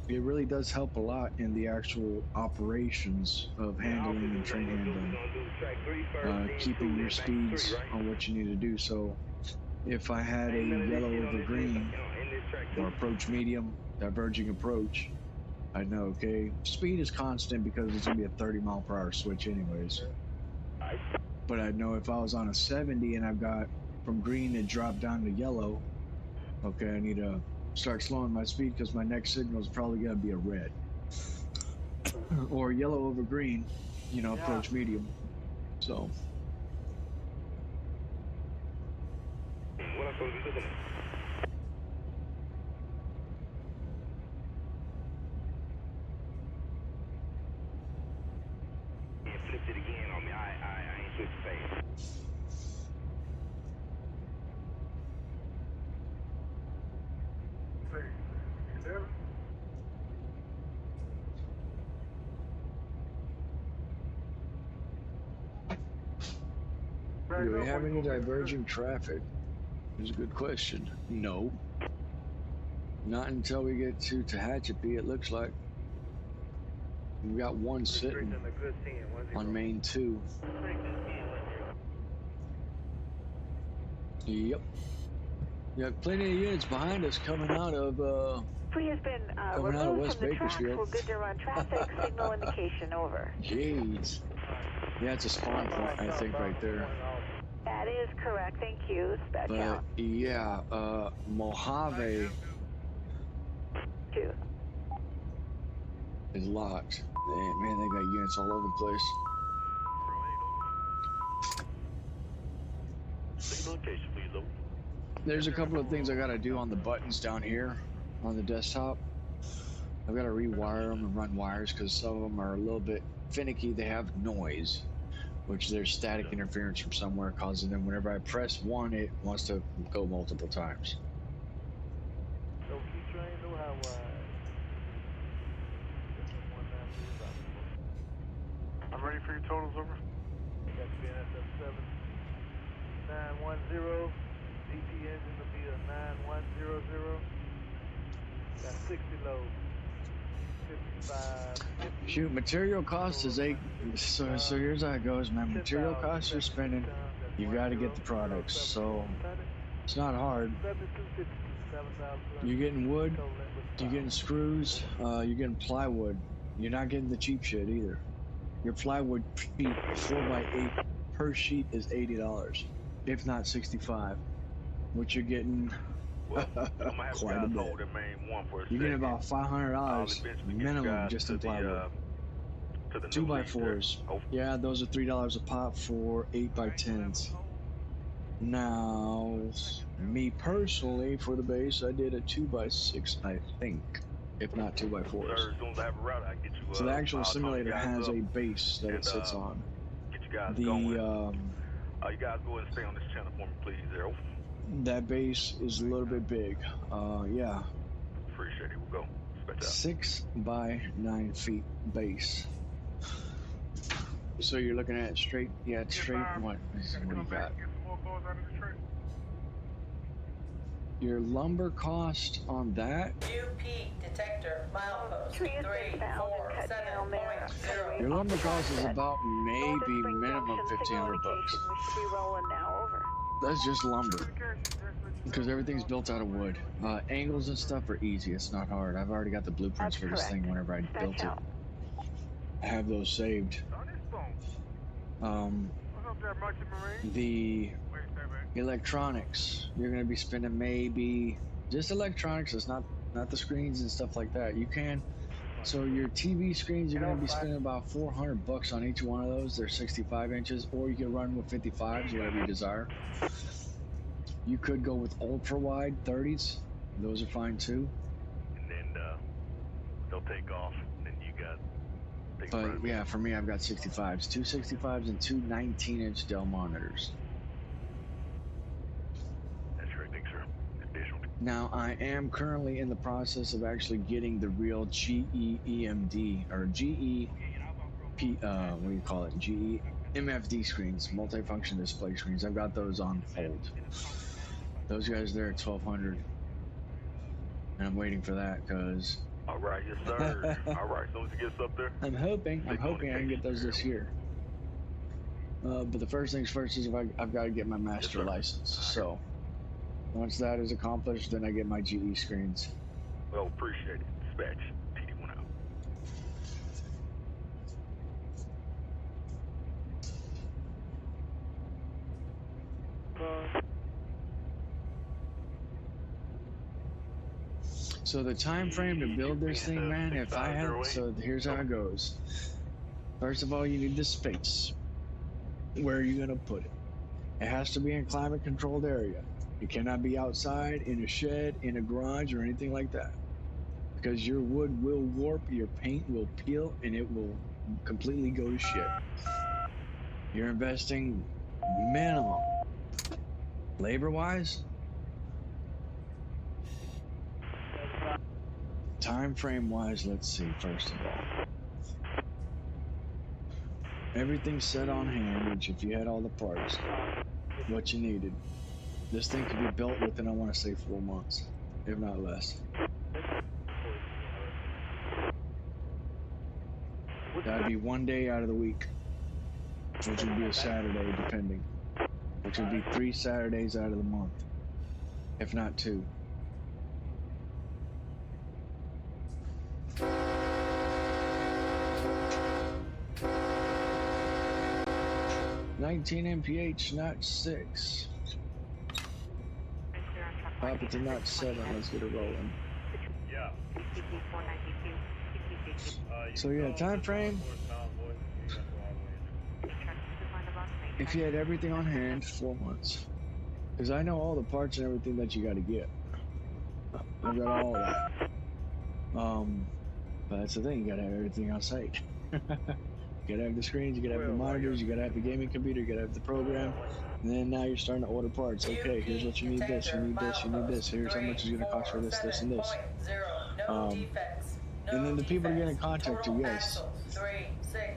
it really does help a lot in the actual operations of handling and train handling, keeping your speeds on what you need to do. So if I had a yellow over green or approach medium, diverging approach, I know, okay, speed is constant because it's gonna be a 30-mile-per-hour switch anyways. But I know if I was on a 70 and I've got from green it dropped down to yellow, okay, I need to start slowing my speed because my next signal is probably gonna be a red. Or yellow over green, you know, approach medium. So. What I'm supposed to be looking at? Yeah, flipped it again on me. I ain't switched phase. Do we have any diverging traffic? It's a good question. No. Not until we get to Tehachapi, it looks like. We got one sitting on main 2. Yep. You got plenty of units behind us coming out of Free has been removed from the tracks. We're good to run traffic. Signal indication over. Jeez. Yeah, it's a spawn point, I think, right there. That is correct. Thank you. Spec But count. yeah, Mojave 2. is locked. Man, they got units all over the place. Signal location, please, low. There's a couple of things I gotta do on the buttons down here on the desktop. I've got to rewire them and run wires because some of them are a little bit finicky. They have noise, which there's static interference from somewhere causing them. Whenever I press one, it wants to go multiple times. I'm ready for your totals, over. Got BNSF 7910. DT engine will be a 9100. Got 60 loads. 55. Shoot, material cost is 8. So here's how it goes, man. Material costs you're spending, you got to get the products. So it's not hard. You're getting wood, you're getting screws, you're getting plywood. You're not getting the cheap shit either. Your plywood sheet, 4x8 per sheet is $80, if not $65, which you're getting quite a bit. You're getting about $500 minimum just in plywood. 2x4s, yeah, those are $3 a pop for 8x10s. Now, me personally, for the base, I did a 2x6, I think, if not 2x4s. So the actual simulator has a base that it sits on. The you guys go and stay on this channel for me, please, Zero. That base is a little bit big. Yeah. Appreciate it. We'll go. 6 by 9 feet base. So you're looking at straight, yeah, it's straight. What do you got? Your lumber cost on that. UP detector milepost 347.0. Your lumber cost is about maybe minimum $1,500. We should be rolling now. Over. That's just lumber, because everything's built out of wood. Angles and stuff are easy. It's not hard. I've already got the blueprints for this thing whenever I built it. I have those saved. The electronics, you're going to be spending maybe just electronics. It's not the screens and stuff like that. You can. So your TV screens, you're going to be spending about $400 on each one of those. They're 65 inches, or you can run with 55s, whatever you desire. You could go with ultra wide 30s. Those are fine too. And then they'll take off. Then you got. But yeah, for me, I've got 65s, two 65s and two 19-inch Dell monitors. That's great, thanks, sir. Additional. Now, I am currently in the process of actually getting the real GE EMD or GE what do you call it? GE MFD screens, multifunction display screens. I've got those on hold. Those guys there at 1200, and I'm waiting for that because. All right, yes, sir. All right, as soon as it gets up there. I'm hoping I can get those this year. But the first things first is I've got to get my master license. So once that is accomplished, then I get my GE screens. Well, appreciate it. Dispatch. PD1 out. So the time frame to build this thing, man, if I had, so here's how it goes. First of all, you need the space. Where are you going to put it? It has to be in a climate controlled area. It cannot be outside, in a shed, in a garage, or anything like that. Because your wood will warp, your paint will peel, and it will completely go to shit. You're investing minimum. Labor-wise, time frame-wise, let's see, first of all. Everything's set on hand, which if you had all the parts, what you needed. This thing could be built within, I want to say, 4 months, if not less. That'd be 1 day out of the week, which would be a Saturday, depending. Which would be 3 Saturdays out of the month, if not 2. $19 mph, not 6. Pop it to not 7. Let's get it rolling. Yeah. So yeah, time frame. If you had everything on hand, 4 months. Because I know all the parts and everything that you got to get. I've got all that. But that's the thing, you got to have everything on site. You gotta have the screens, you gotta have the monitors, you gotta have the gaming computer, you gotta have the program. And then now you're starting to order parts. Okay, here's what you need this, you need this, you need this. Here's how much it's gonna cost for this, this, and this. And then the people to get in contact to, yes.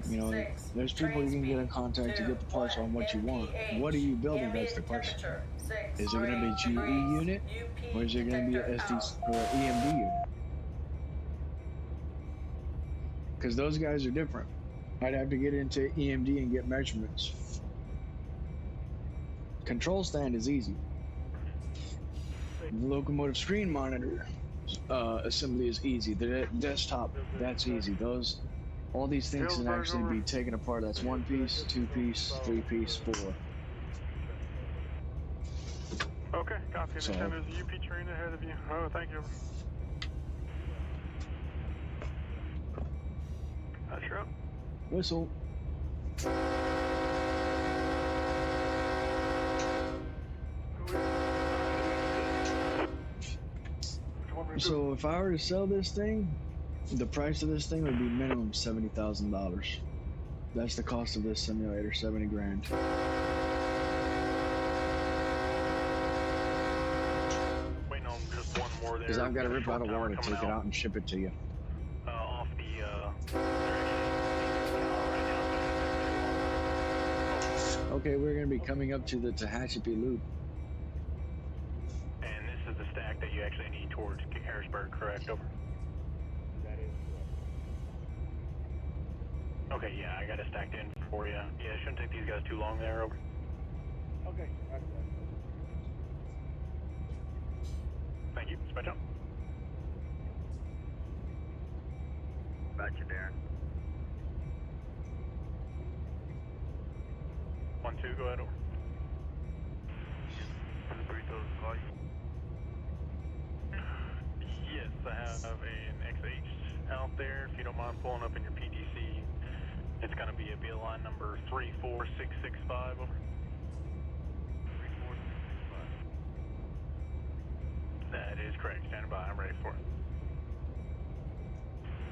You know, there's people you can get in contact to get the parts on what you want. What are you building? That's the question. Is it gonna be GE unit, or is it gonna be an SD or EMD unit? Because those guys are different. I'd have to get into EMD and get measurements. Control stand is easy. The locomotive screen monitor assembly is easy. The desktop, that's easy. All these things can actually be taken apart. That's 1 piece, 2 piece, 3 piece, 4. Okay, copy. So, There's a UP train ahead of you. Oh, thank you. That's right. Whistle. So if I were to sell this thing, the price of this thing would be minimum $70,000. That's the cost of this simulator, 70 grand. Waiting on just one more there. Because I've got to rip out a wire to take it out and ship it to you. Off the, Okay, we're going to be coming up to the Tehachapi Loop. And this is the stack that you actually need towards Harrisburg, correct? Over. That is correct. Okay, yeah, I got it stacked in for you. Yeah, it shouldn't take these guys too long there. Over. Okay, that's that. Thank you. Dispatch out. Gotcha, Darren. go ahead over. Yes, I have an XH out there. If you don't mind pulling up in your PDC, it's going to be a line number 34665 over. 34665. That is correct. Stand by. I'm ready for it.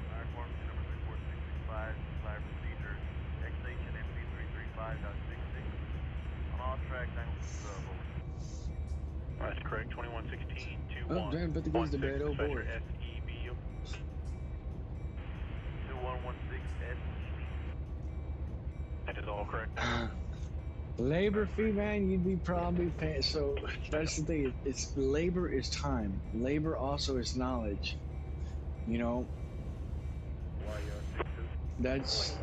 Alright, Mark, number 34665, flight procedure, XH and MP335.66. On all tracks, angle over. That's correct. 2116 Oh, damn, but the goes to bed. Oh, boy. SEB. 2116 SEB. That is all correct. Labor fee, man, you'd be probably paying. So that's the thing. It's labor is time. Labor also is knowledge. You know, that's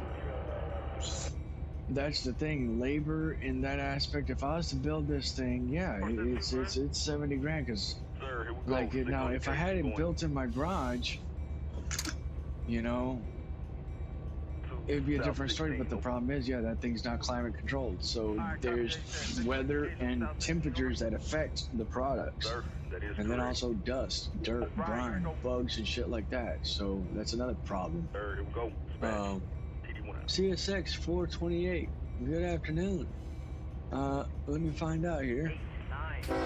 the thing. Labor in that aspect. If I was to build this thing, yeah, it's 70 grand. Because like now, if I had it built in my garage, you know, it'd be a different story. But the problem is, yeah, that thing's not climate controlled. So there's weather and temperatures that affect the products. And then also dust, dirt, grime, bugs, and shit like that. So that's another problem. Sir, here we go. CSX 428. Good afternoon. Let me find out here. Okay.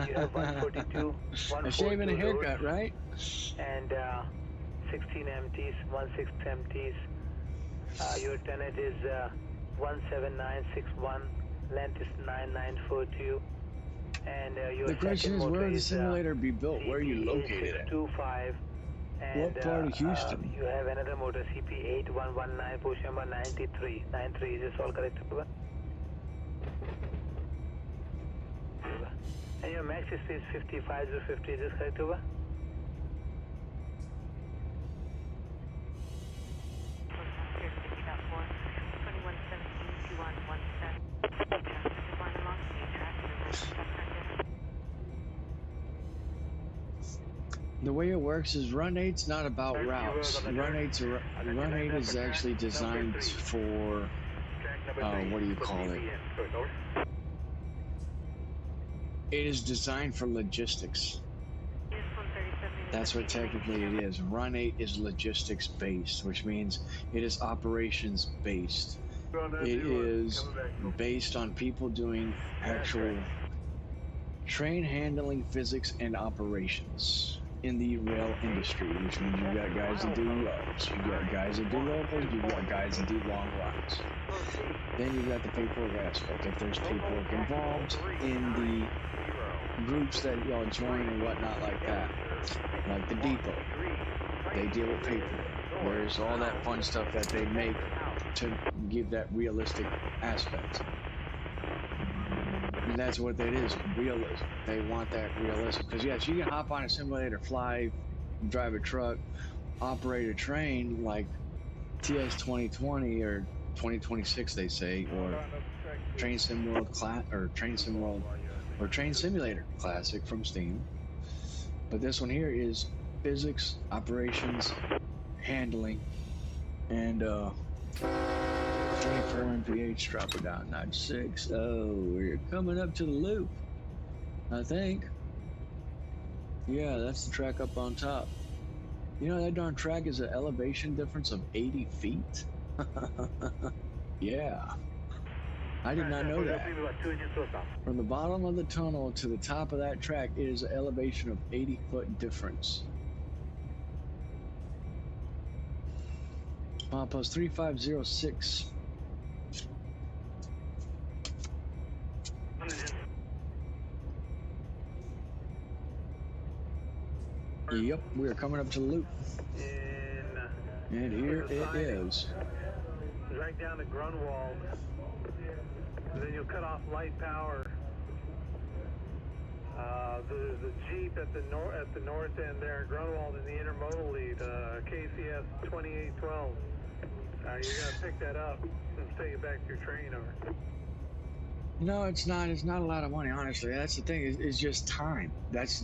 You have 142. A shave and a haircut, right? And 16 empties, 16 empties. Your tonnage is 17961. Length is 9942. And your the question is, where would the simulator be built? Where are you located at? 25. And, what part of Houston? You have another motor CP8119, push number 93. 93, is this all correct? And your max speed is 55 to 50, is this correct? 2117-2117. The way it works is RUN8's not about routes. RUN8 is actually designed for what do you call it? It is designed for logistics. That's what technically it is. RUN8 is logistics based, which means it is operations based. It is based on people doing actual train handling, physics, and operations in the rail industry, which means you've got guys that do loads, you've got guys that do locals, you've got guys that do long runs. Then you've got the paperwork aspect. If there's paperwork involved in the groups that y'all join and whatnot like that, like the depot, they deal with paperwork. There's all that fun stuff that they make to give that realistic aspect. And that's what that is, realism. They want that realism. Because yes, you can hop on a simulator, fly, drive a truck, operate a train like TS 2020 or 2026 they say, or Train Sim World Train Simulator Classic from Steam. But this one here is physics, operations, handling, and 24 mph, drop it down, 96. Oh, we're coming up to the loop, I think. Yeah, that's the track up on top. You know, that darn track is an elevation difference of 80 feet. Yeah. I did not know that. From the bottom of the tunnel to the top of that track, it is an elevation of 80-foot difference. Milepost 3506. Yep, we are coming up to the loop. And here it is. Right down to Grunwald. And then you'll cut off light power. There's a Jeep at the north end there, Grunwald in the intermodal lead, KCS 2812. You gotta pick that up and take it back to your train, over. No, it's not. It's not a lot of money, honestly. That's the thing. It's just time. That's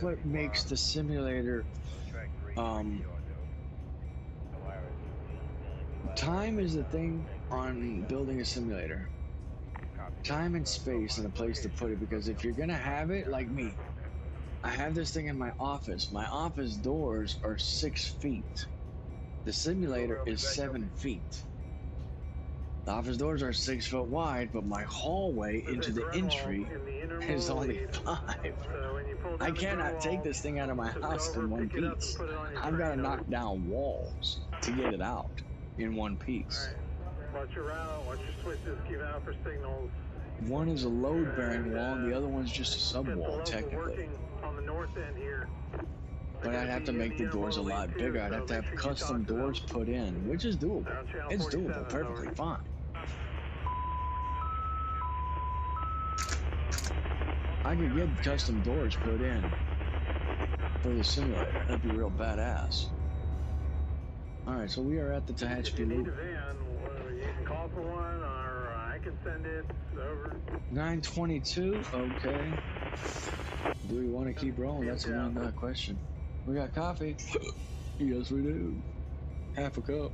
what makes the Time is the thing on building a simulator. Time and space and a place to put it, because if you're gonna have it like me, I have this thing in my office. My office doors are 6 feet. The simulator is 7 feet. The office doors are 6 foot wide, but my hallway into the entry is only 5. I cannot take this thing out of my house in one piece. I've got to knock down walls to get it out in one piece. Watch your route, watch your switches, keep out for signals. One is a load-bearing wall, and the other one's just a sub-wall, technically. On the north end here. But I'd have to make the doors a lot bigger. I'd have to have custom doors put in, which is doable. It's doable, perfectly fine. I could get custom doors put in for the simulator. That'd be real badass. Alright, so we are at the Tehachapi Loop. You can call for one, or I can send it over. 922, okay. Do we want to keep rolling? That's a one question. We got coffee. Yes, we do. Half a cup.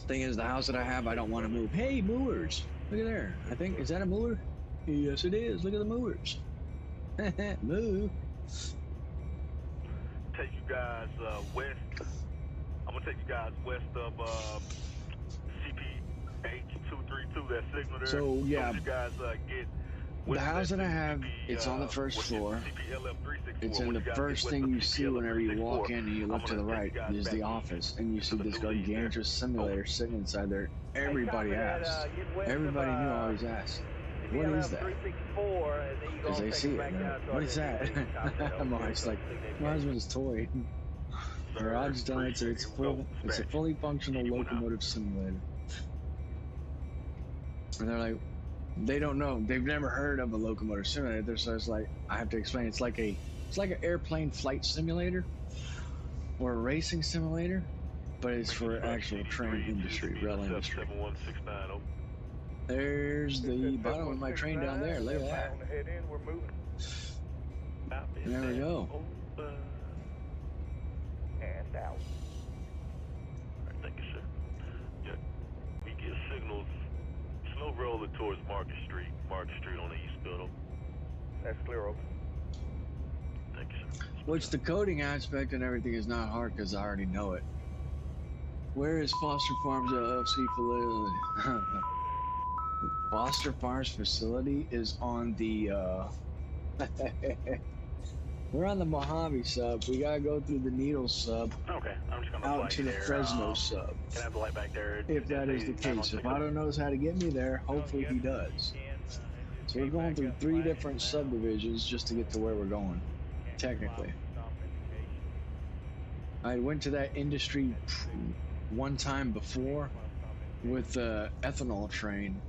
Thing is, the house that I have, I don't want to move. Hey, movers! Look at there. I think, is that a mover? Yes, it is. Look at the movers. Move. Take you guys west. I'm gonna take you guys west of CPH232. That signal there. So yeah. You guys get. The house that I have, it's on the first floor. It's in the first thing you see whenever you walk in and you look to the right is the office, and you see this gargantuous simulator sitting inside there. Everybody asked. Everybody knew I always asked, what is that? Because they see it. What is that? I'm always like, my husband's toy. Garage done it, so it's a fully functional locomotive simulator. And they're like, they don't know. They've never heard of a locomotive simulator. So it's like, I have to explain. It's like an airplane flight simulator or a racing simulator, but it's for actual train industry, rail industry. There's the bottom of my train down there. Look at that. There we go. And out. Thank you, sir. Yeah, we get signals. Slow rolling towards Market Street on the east building. That's clear open. Thank you, sir. Which the coding aspect and everything is not hard because I already know it. Where is Foster Farms LLC facility? Foster Farms facility is on the we're on the Mojave sub. We gotta go through the Needles sub. Okay, I'm just gonna out to the Fresno sub. Can I have the light back there? If that is the case. If Otto knows how to get me there, hopefully he does. So we're going through 3 different subdivisions just to get to where we're going, technically. I went to that industry one time before with the ethanol train.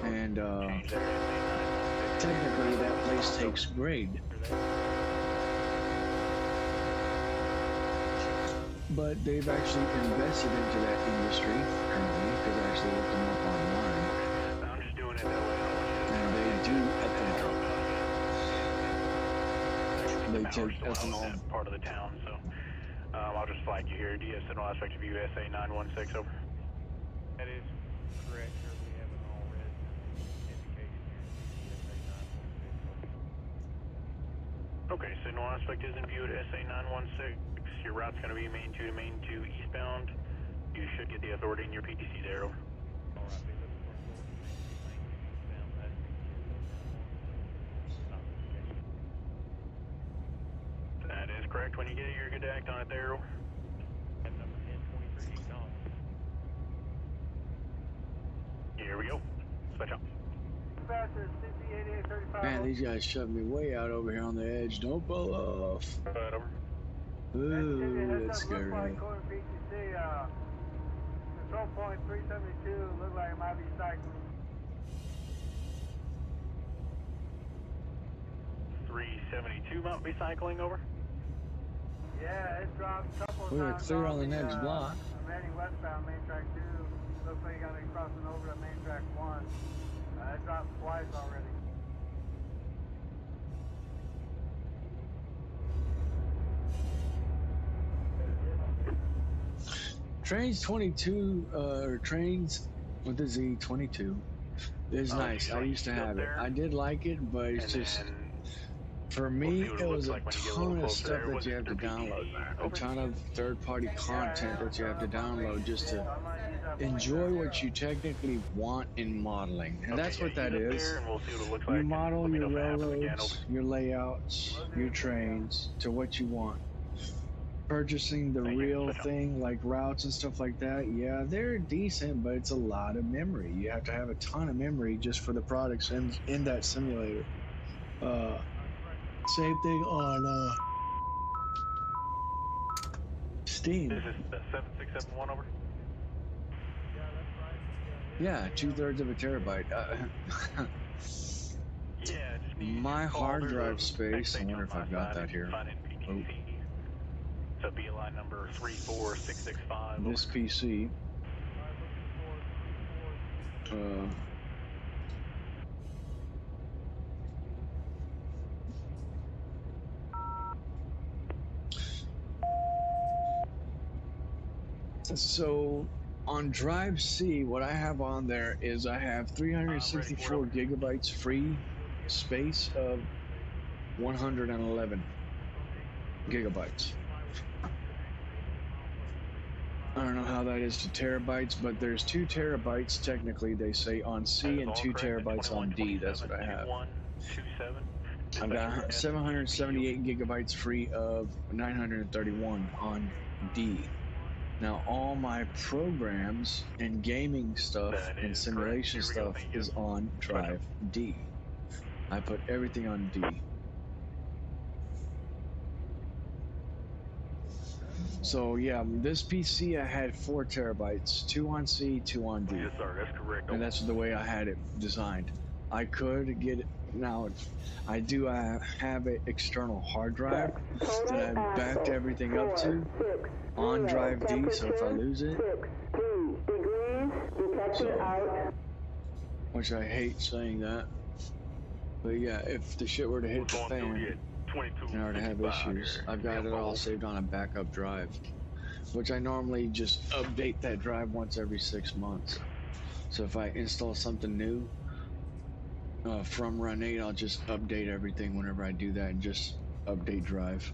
And technically that place takes grade. But they've actually invested into that industry currently, because I actually looked them up online. I'm just doing it that way. And they do ethanol. They take ethanol. Part of the town, so I'll just flag you here. DS signal aspect of USA 916 over. That is correct, sir. We have an all red indication here. USA 916. Okay, signal aspect is in view at SA 916. Your route's going to be main 2 to main 2 eastbound. You should get the authority in your PTC there. Over. All right, be looking for eastbound. That is correct. When you get it, you're good to act on it there. Over. Have number 1023 acknowledged. Here we go. Switch up. Man, these guys shoved me way out over here on the edge. Don't fall off. Right over. Ooh, that's scary. Control point 372 look like it might be cycling. 372 might be cycling over. Yeah, it dropped a couple of We were times. clear on the next block. I'm heading westbound main track 2. Looks like you got to be crossing over to main track 1. It dropped twice already. Trains 22, or Trains with a Z 22 is nice. I used to have it. I did like it, but it's just, for me, it was a ton of stuff that you have to download, man. A ton of third-party content that you have to download just to enjoy what you technically want in modeling. And that's what that is. You model your railroads, your layouts, your trains to what you want. Purchasing the real thing like routes and stuff like that, yeah, they're decent, but it's a lot of memory. You have to have a ton of memory just for the products in that simulator. Same thing on Steam. This is 7671 over. Yeah, 2/3 of a terabyte. My hard drive space, I wonder if I've got that here. Oh. So beeline number 34665. This PC. So on drive C, what I have on there is I have 364 gigabytes free space of 111 gigabytes. I don't know how that is to terabytes, but there's 2 terabytes technically, they say, on C and 2 terabytes on D. That's what I have. I've got 778 gigabytes free of 931 on D. Now, all my programs and gaming stuff and simulation stuff is on drive D. I put everything on D. So yeah, this PC I had 4 terabytes, 2 on C, 2 on D. Yes, sir. That's correct. And that's the way I had it designed. I could get it now. I do have an external hard drive that I backed everything up to on drive D. So if I lose it, which I hate saying that, but yeah, if the shit were to hit the fan and I were to have issues, I've got it all saved on a backup drive, which I normally just update that drive once every 6 months. So if I install something new from RUN8, I'll just update everything whenever I do that and just update drive.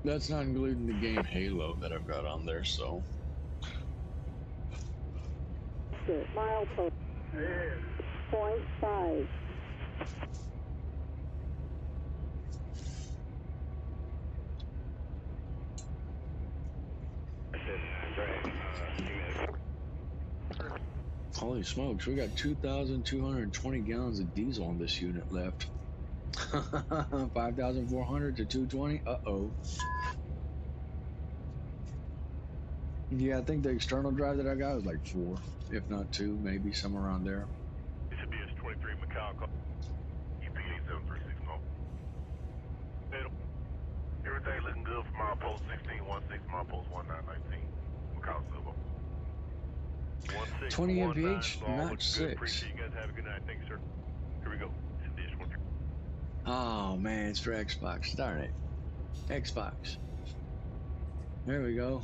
That's not including the game Halo that I've got on there, so. Milepost 0.5. Holy smokes, we got 2,220 gallons of diesel on this unit left. 5,400 to 220. Uh-oh. Yeah, I think the external drive that I got was like 4, if not 2, maybe somewhere around there. This is BS-23 Macau. EPA 736 North. Everything looking good for milepost 1616, milepost 1919. Macau Silver. 20 mph, Mach 6. Appreciate you guys. Have a good night. Thank you, sir. Here we go. This is BS-23. Oh man, it's for Xbox. Darn it. Xbox. There we go.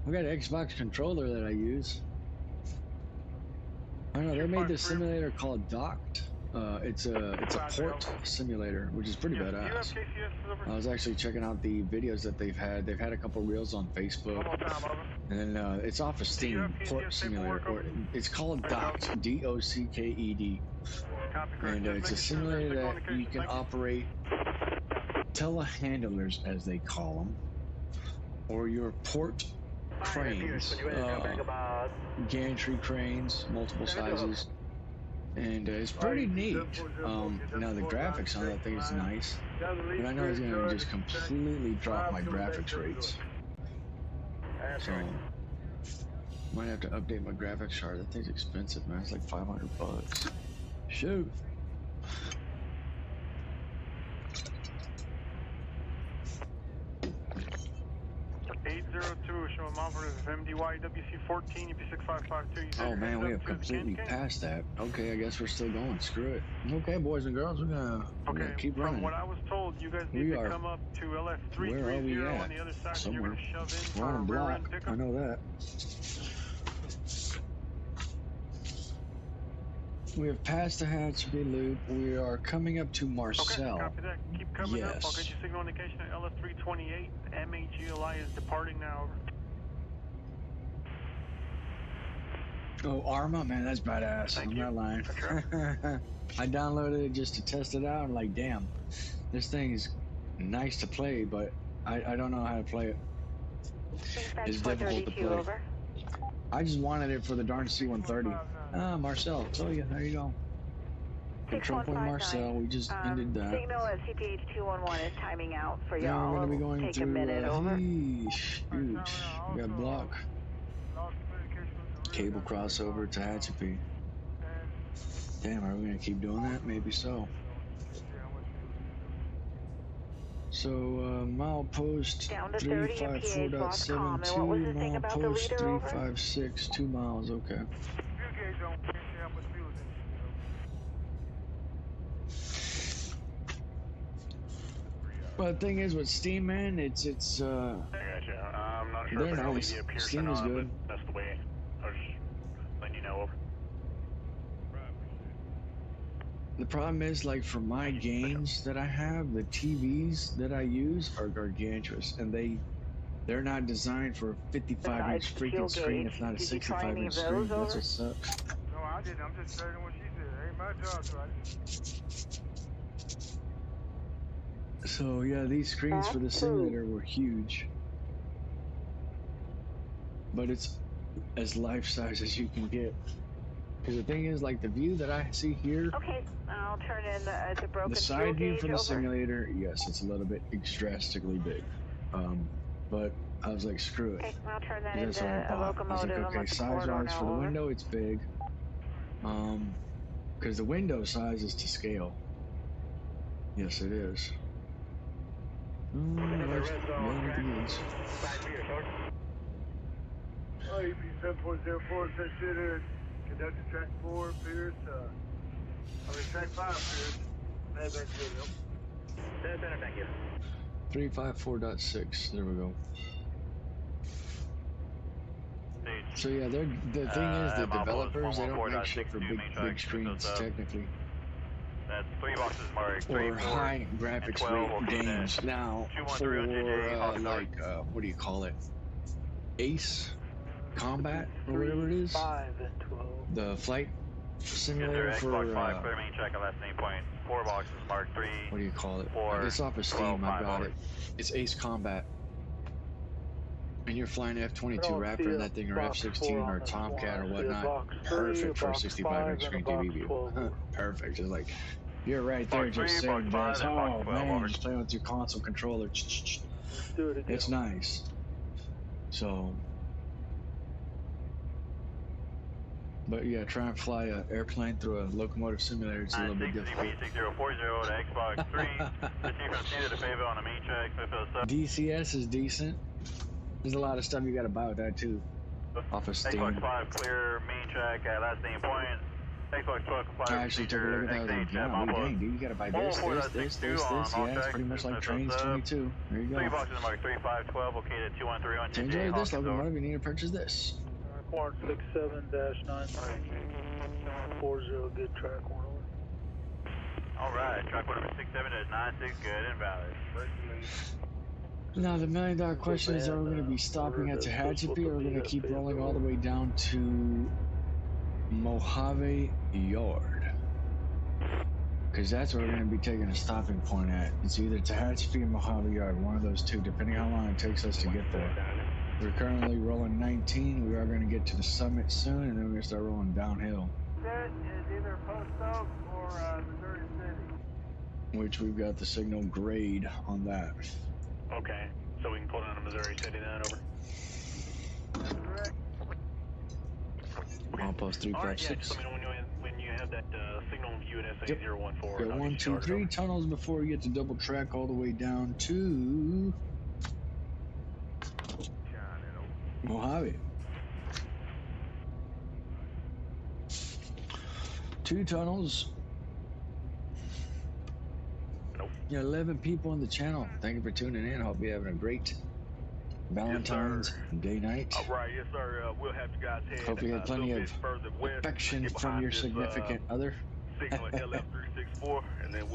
I got an Xbox controller that I use. I don't know, they made this simulator called Docked. It's a port simulator, which is pretty badass. I was actually checking out the videos that they've had. They've had a couple reels on Facebook. And then it's off of Steam, port simulator. Or it's called Docked, D-O-C-K-E-D. And it's a simulator that you can operate telehandlers, as they call them, or your port cranes, gantry cranes, multiple sizes, and it's pretty neat. Now the graphics on that thing is nice, but I know it's gonna just completely drop my graphics rates. So might have to update my graphics card. That thing's expensive, man. It's like $500. Shoot. confirmation with operators of MDY WC14 UP6552. Oh man, we have completely passed that. Okay, I guess we're still going. Screw it. Okay, boys and girls, we're gonna keep From running. what I was told, you guys need to come up to LF330 Where are we on at? the other side, Somewhere. and you're going to shove in We're for on a a rear block. end pickup. I know that. We have passed the Hatchby Loop. We are coming up to Marcel. Okay, copy that. Keep coming up. I'll Yes. get you signal indication at LF328. MHGLI is departing now. Over. Oh, Arma, man, that's badass. I'm not lying. I downloaded it just to test it out. And like, damn, this thing is nice to play, but I don't know how to play it. It's difficult to play. Over. I just wanted it for the darn C-130. Ah, Marcel, tell you, there you go. Control point Marcel, we just ended that. Signal at CPH 211 is timing out for y'all. Now we're going to be going Take through, a minute over. shoot, we got block. Cable crossover to Hatchapee. Damn, are we going to keep doing that? Maybe so. So, milepost 354.72, milepost 356, 2 miles, okay. But the thing is with Steam, man, it's I gotcha. I'm not sure they're if I nice. leave you a Pearson Steam is on, good. but that's the way. I was just letting you know. Over. The problem is, like, for my games that I have, the TVs that I use are gargantuous, and they're not designed for a 55-inch freaking screen, if not a 65-inch screen. That's what sucks. No, I didn't. I'm just saying what she said. It ain't my job, so I didn't. So yeah, these screens for the simulator were huge, but it's as life-size as you can get. Because the thing is, like, the view that I see here, Okay, I'll turn in the broken the side view for the over. simulator, yes, it's a little bit drastically big. But I was like, screw it. Okay, I'll turn that That's into what I a bought. I was like, locomotive. okay, size-wise for the window, it's big. Because the window size is to scale. Yes, it is. Let's run it begins. EP 7.04, set shooter, conducted track 4, Pierce, track 5, Pierce. That's good, That's better, thank you. 354.6, there we go. So yeah, the thing is, the developers, they don't make shit for big screens, technically. That's 3 boxes marked. Or high graphics rate games. Now, for like, what do you call it? Ace Combat, or whatever it is. 5 and 12. The flight simulator for, clear main check on last name point. 4 boxes marked 3. what do you call it? 4, It's off of 12, Steam, I 5 got over. it. It's Ace Combat. And you're flying F-22 Raptor in that thing, or F-16 or Tomcat or whatnot. Perfect for a 65-inch screen TV view. Perfect. It's like, you're right there just saying, guys, oh man, just playing with your console controller. Do it again. It's nice. So, but yeah, try and fly an airplane through a locomotive simulator. It's a little bit difficult. 6040 to Xbox 3. Proceed from Cedar to Fayetteville on a main check. Smithfield DCS is decent. There's a lot of stuff you gotta buy with that too. Off of Steam. Xbox 5 clear main check at last name point. Xbox 12 comply. I actually took a look at that. I was like, wow, dang, dude, you gotta buy this. Yeah, it's pretty much like Trains 22. There you go. 3 boxes marked 3512 located 213 on To enjoy this locomotive, you need to purchase this. Corn 67-9340, good track 1 over. Alright, track 1 number 67-96, good and valid. Now, the $1 million question is, are we going to be stopping at Tehachapi, or are we going to keep rolling all the way down to Mojave Yard? Because that's where we're going to be taking a stopping point at. It's either Tehachapi or Mojave Yard, one of those two, depending how long it takes us to get there. We're currently rolling 19. We are going to get to the summit soon, and then we're going to start rolling downhill. That is either Post Oak or Missouri City. Which we've got the signal grade on that. Okay, so we can pull down to Missouri City then, over. Outpost 356. Alright, yeah, just let me know when you have that signal view at SA 014. Got 1, 2, 3 tunnels before we get to double track all the way down to Mojave. 2 tunnels. Nope. 11 people in the channel. Thank you for tuning in. Hope you're having a great Valentine's Day night. All right, yes, sir. We'll have you guys head Hope you had plenty a of little bit further west. affection get from behind your this, significant other. signal at LF364, and then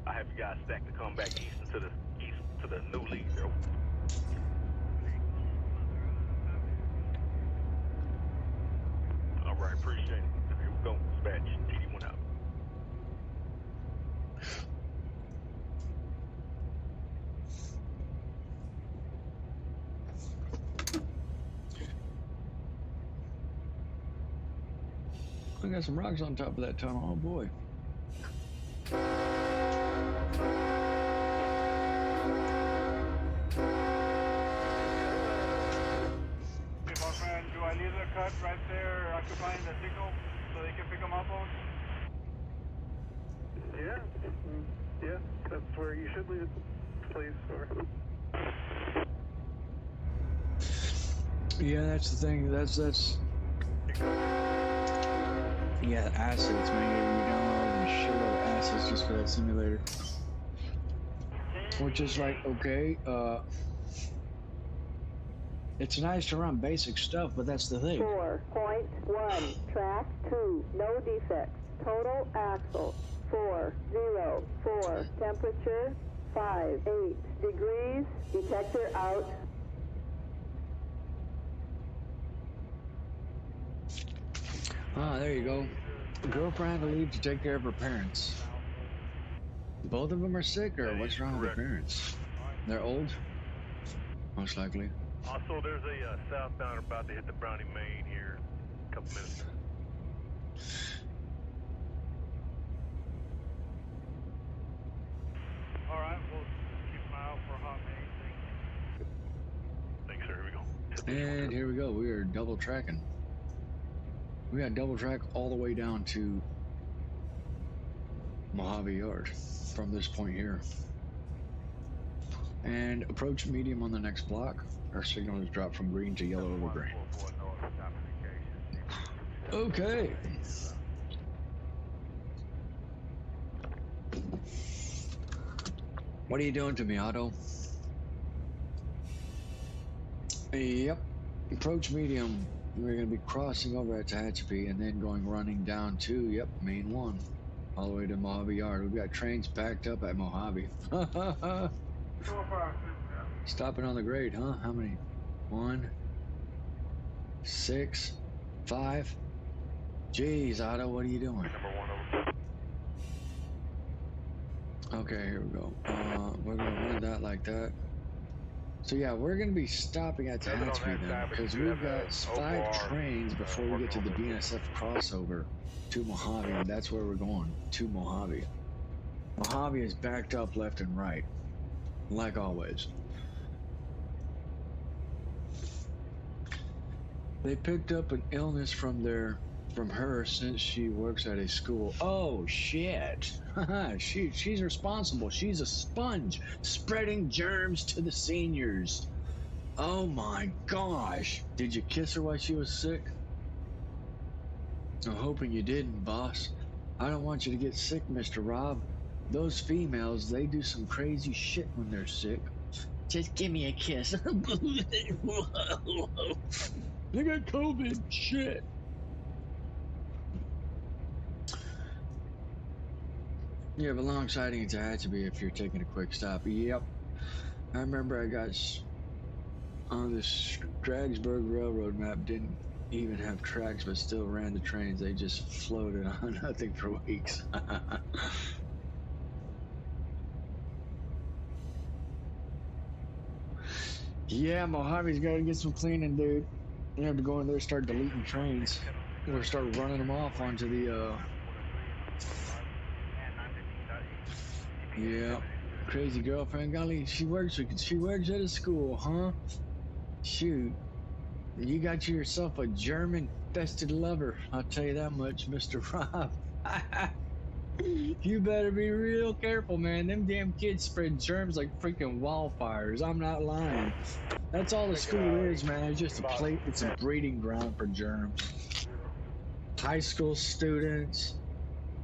I have you guys stacked to come back east to the new lead there. All right, appreciate it. Here we go. Dispatch. TD1 out. I got some rocks on top of that tunnel. Oh boy. Hey, boss man, do I leave the cut right there occupying the signal so they can pick them up on? Yeah. Yeah, that's where you should leave it, please. Over. Yeah, that's the thing. That's yeah, assets, man. You download a shitload of assets just for that simulator. Which is like, okay, it's nice to run basic stuff, but that's the thing. 4.1, track 2, no defects. Total axle, 404. Temperature, 58 degrees. Detector out. Ah, there you go. The girlfriend had to leave to take care of her parents. Both of them are sick, or what's wrong with the parents? They're old? Most likely. Also, there's a southbound about to hit the Brownie Main here in a couple minutes. All right, we'll keep an eye out for a hot main. Thanks, sir. Here we go. And here we go. We are double tracking. We got double track all the way down to Mojave Yard from this point here. And approach medium on the next block. Our signal has dropped from green to yellow over green. Okay. What are you doing to me, Otto? Yep. Approach medium. We're going to be crossing over at Tehachapi and then running down to, yep, main 1. All the way to Mojave Yard. We've got trains packed up at Mojave. Stopping on the grade, huh? How many? 1, 6, 5. Jeez, Otto, what are you doing? Okay, here we go. We're going to run that like that. So yeah, we're going to be stopping at Tehachapi then, because we've got 5 trains before we get to the BNSF crossover to Mojave, and that's where we're going, to Mojave. Mojave is backed up left and right, like always. They picked up an illness from her since she works at a school. Oh shit. She's responsible. She's a sponge spreading germs to the seniors. Oh my gosh. Did you kiss her while she was sick? I'm hoping you didn't, boss. I don't want you to get sick, Mr. Rob. Those females, they do some crazy shit when they're sick. Just give me a kiss. I got COVID. Shit. You have a long sighting in Tehachapi if you're taking a quick stop. Yep. I remember I got on the Stragsburg Railroad map, didn't even have tracks, but still ran the trains. They just floated on nothing for weeks. Yeah, Mojave's got to get some cleaning, dude. You have to go in there and start deleting trains. Or start running them off onto the, yeah. Crazy girlfriend. Golly, she works at a school, huh? Shoot. You got yourself a German-fested lover. I'll tell you that much, Mr. Rob. You better be real careful, man. Them damn kids spread germs like freaking wildfires. I'm not lying. That's all the school is, man. It's just a plate. It's a breeding ground for germs. High school students,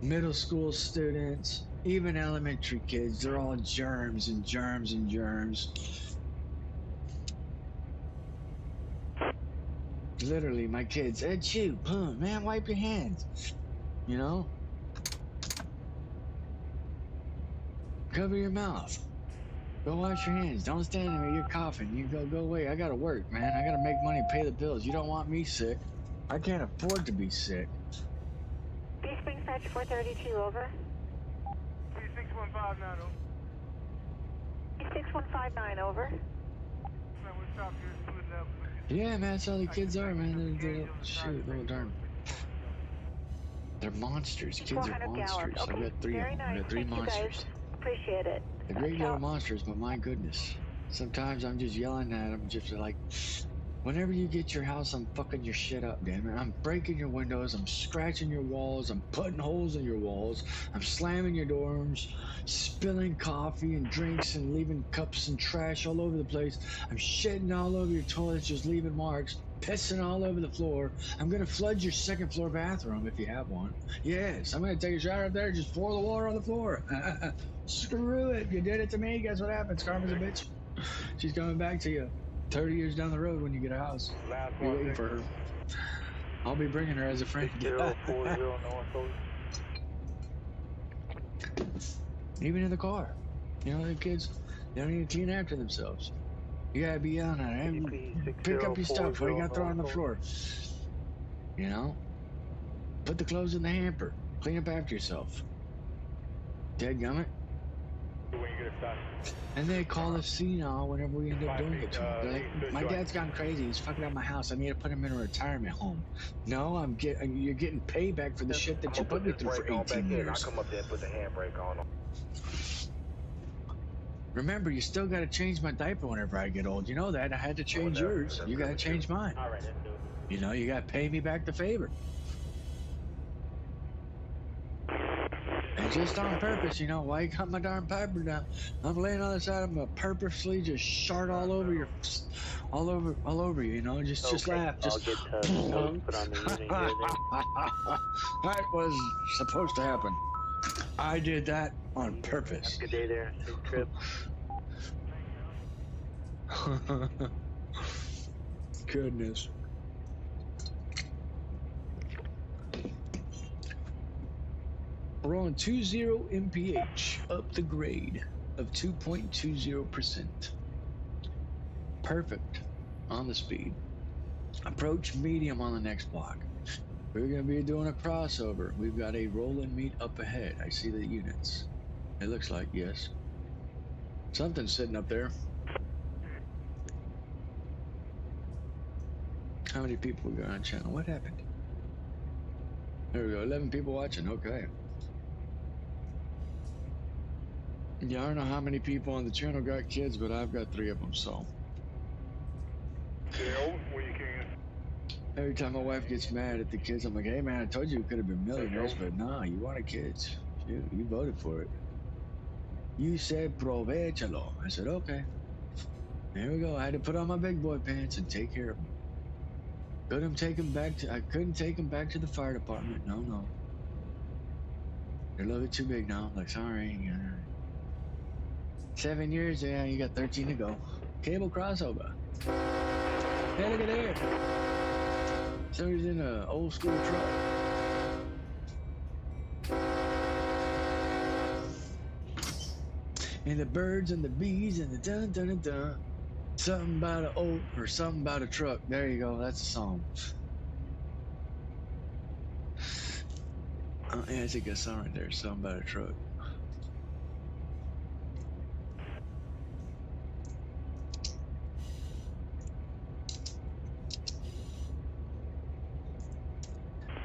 middle school students, even elementary kids, they're all germs and germs and germs. Literally, my kids, achoo, boom, man, wipe your hands. You know? Cover your mouth. Go wash your hands. Don't stand there. You're coughing. You go away. I gotta work, man. I gotta make money, pay the bills. You don't want me sick. I can't afford to be sick. Base Springs Patch 432, over. 6159, 6159, over. Yeah, man, that's all the kids are, man. They're shoot, little darn. They're monsters. Kids are monsters. Okay, I've got three of them. nice. I've got three Thank you, monsters. guys. Appreciate it. They're great little monsters, but my goodness. Sometimes I'm just yelling at them, just like, whenever you get your house, I'm fucking your shit up, damn it. I'm breaking your windows, I'm scratching your walls, I'm putting holes in your walls, I'm slamming your dorms, spilling coffee and drinks and leaving cups and trash all over the place. I'm shitting all over your toilets, just leaving marks, pissing all over the floor. I'm gonna flood your second floor bathroom if you have one. Yes, I'm gonna take a shower up there, just pour the water on the floor. Screw it, you did it to me, guess what happens? Karma's a bitch. She's coming back to you 30 years down the road when you get a house. Be waiting for her. I'll be bringing her as a friend. 6040 North. Even in the car. You know, the kids, they don't even clean after themselves. You gotta be yelling at them. Hey, pick up your stuff. What do you got to throw on the floor? You know? Put the clothes in the hamper. Clean up after yourself. Dadgummit. And they call us senile whenever we end up doing it to them. They're like, my dad's gone crazy. He's fucking up my house. I need to put him in a retirement home. No, you're getting payback for the shit that you put me through for 18 years. I'll come up there and put the handbrake on. Remember, you still got to change my diaper whenever I get old. You know that. I had to change yours. You got to change mine. All right, let's do it. You know, you got to pay me back the favor. And just on purpose, you know, why you cut my darn piper down? I'm laying on the side, I'm gonna purposely just shart all over you, you know, just laugh. Just, I'll get notes put on the unit here then. that was supposed to happen. I did that on purpose. Good day there, safe trip. Goodness. We're on 20 mph, up the grade of 2.20%. Perfect on the speed. Approach medium on the next block. We're going to be doing a crossover. We've got a roll and meet up ahead. I see the units. It looks like, yes. Something's sitting up there. How many people we got on channel? What happened? There we go, 11 people watching, okay. Yeah, I don't know how many people on the channel got kids, but I've got 3 of them, so. Every time my wife gets mad at the kids, I'm like, hey man, I told you we could have been millionaires, but nah, you wanted kids. You voted for it. You said provechalo. I said, okay. There we go. I had to put on my big boy pants and take care of them. I couldn't take them back to the fire department. No. They're a little bit too big now. I'm like, sorry. 7 years, yeah, you got 13 to go. Cable crossover. Hey, look at there. Somebody's in an old school truck. And the birds and the bees and the dun dun dun dun. Something about an oat or something about a truck. There you go. That's a song. Yeah, I think a song right there. Something about a truck.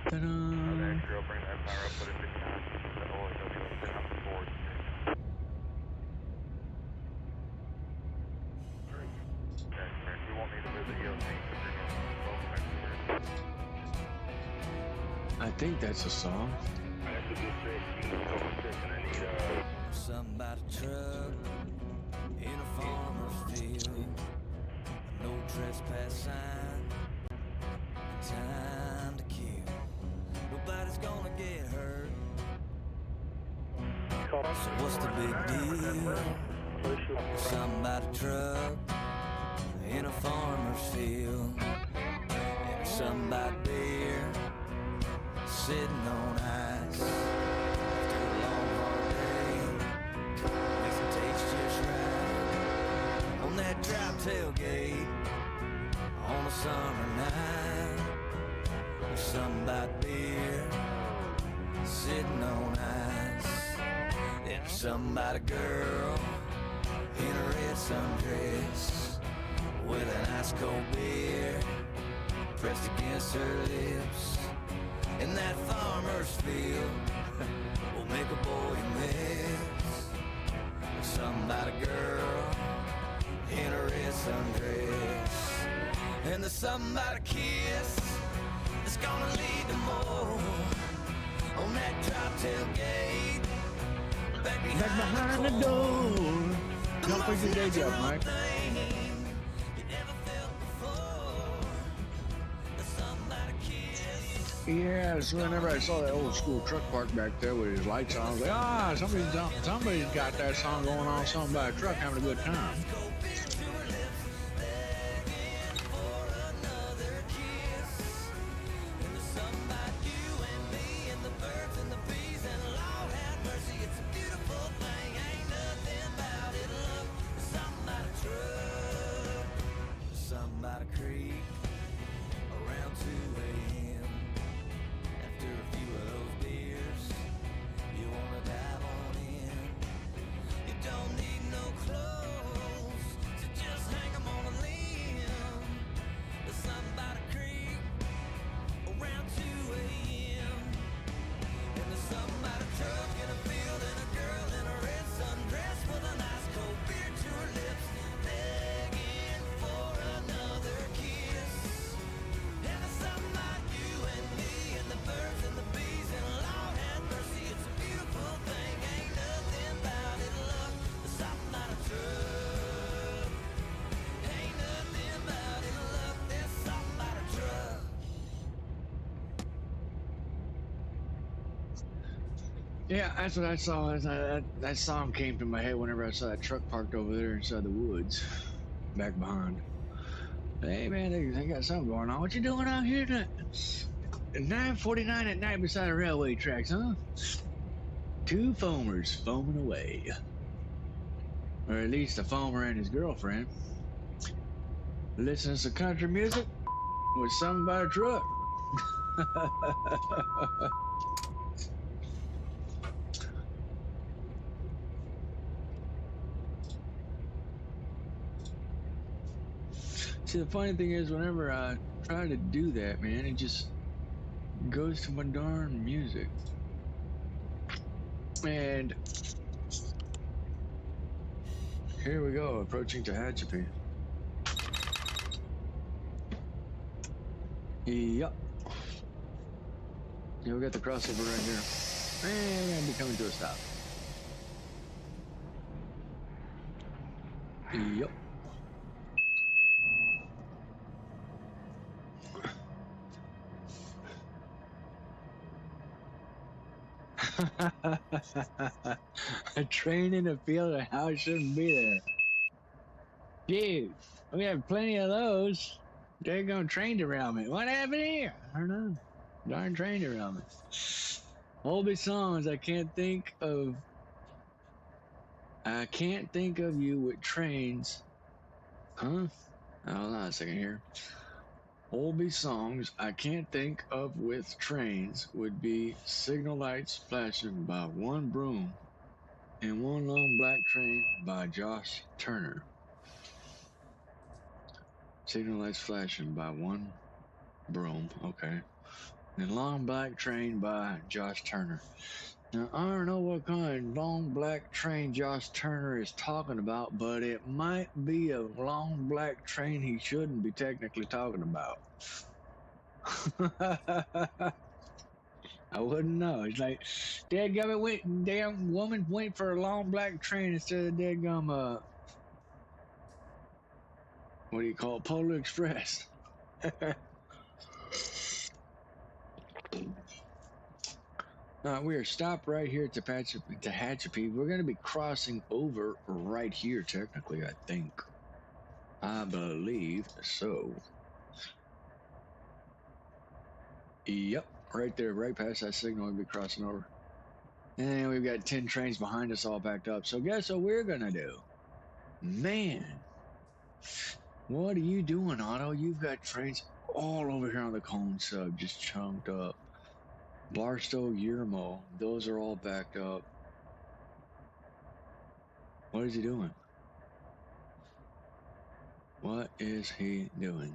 Ta-da! I think that's a song. Somebody truck in a farmer's field, a no trespass sign, time to kill. Nobody's gonna get hurt. So what's the big deal? Somebody truck in a farmer's field, and somebody beer sitting on ice. After a long hard day, makes it taste just right. On that drop tailgate, on a summer night, there's somebody beer sitting on ice. And there's somebody girl in a red sundress with an ice cold beer pressed against her lips. In that farmer's field will make a boy miss. Somebody girl in a red sundress, and there's somebody kiss that's gonna lead to more on that drop tailgate. Back behind the door. Don't forget your day job, Mike. Yeah, so whenever I saw that old school truck parked back there with his lights on, I was like, somebody's got that song going on, something by a truck having a good time. Yeah, that's what I saw. That song came to my head whenever I saw that truck parked over there inside the woods, back behind. Hey man, they got something going on. What you doing out here tonight? 9:49 at night beside the railway tracks, huh? Two foamers foaming away, or at least a foamer and his girlfriend. Listening to some country music with something by a truck. See, the funny thing is, whenever I try to do that, man, it just goes to my darn music. And here we go, approaching Tehachapi. Yup. Yeah, we got the crossover right here. And we're gonna be coming to a stop. Yup. A train in the field of how it shouldn't be there. Dude, we have plenty of those. They're gonna train around me. What happened here? I don't know. Darn train around me. Oldie songs I can't think of. I can't think of you with trains. Huh? Hold on a second here. Oldie songs I can't think of with trains would be Signal Lights Flashing by One Broom and One Long Black Train by Josh Turner. Signal Lights Flashing by One Broom, okay. And Long Black Train by Josh Turner. Now, I don't know what kind of long black train Josh Turner is talking about, but it might be a long black train he shouldn't be technically talking about. I wouldn't know. It's like, dadgum, wait, damn woman wait for a long black train instead of dadgum, what do you call it, Polar Express. We are stopped right here at Tehachapi. We're going to be crossing over right here, technically, I think. I believe so. Yep, right there, right past that signal, we'll be crossing over. And we've got 10 trains behind us all backed up. So guess what we're going to do? Man, what are you doing, Otto? You've got trains all over here on the cone sub, just chunked up. Barstow, Yermo, those are all backed up. What is he doing? What is he doing?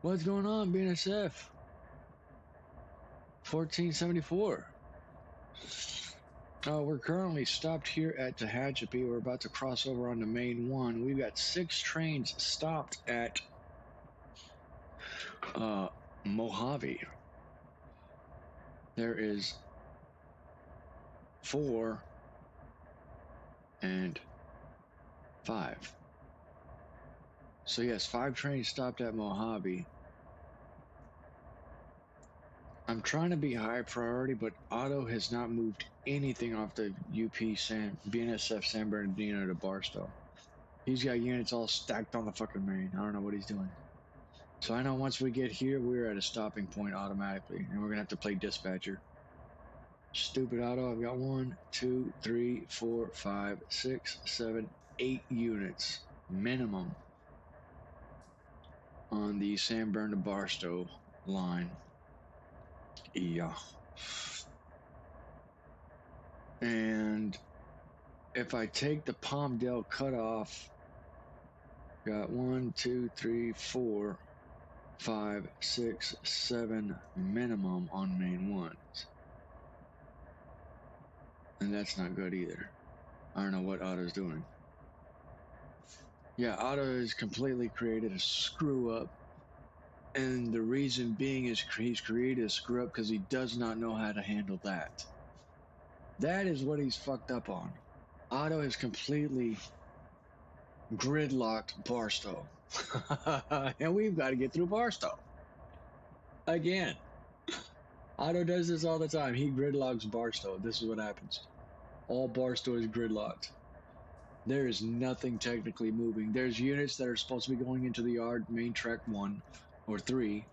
What's going on, BNSF? 1474. We're currently stopped here at Tehachapi. We're about to cross over on the main one. We've got 6 trains stopped at Mojave. There is 4 and 5. So yes, 5 trains stopped at Mojave. I'm trying to be high priority, but Otto has not moved anything off the BNSF San Bernardino to Barstow. He's got units all stacked on the fucking main. I don't know what he's doing. So I know once we get here, we're at a stopping point automatically, and we're gonna have to play dispatcher. Stupid Otto, I've got 1, 2, 3, 4, 5, 6, 7, 8 units minimum on the San Bernardino to Barstow line. Yeah. And if I take the Palmdale cutoff, got 1, 2, 3, 4, 5, 6, 7 minimum on main ones. And that's not good either. I don't know what Otto's doing. Yeah, Otto has completely created a screw up. And the reason being is he's created a screw up because he does not know how to handle that. That is what he's fucked up on. Otto has completely gridlocked Barstow. And we've got to get through Barstow. Again. Otto does this all the time. He gridlocks Barstow. This is what happens. All Barstow is gridlocked. There is nothing technically moving. There's units that are supposed to be going into the yard, main track 1 or 3.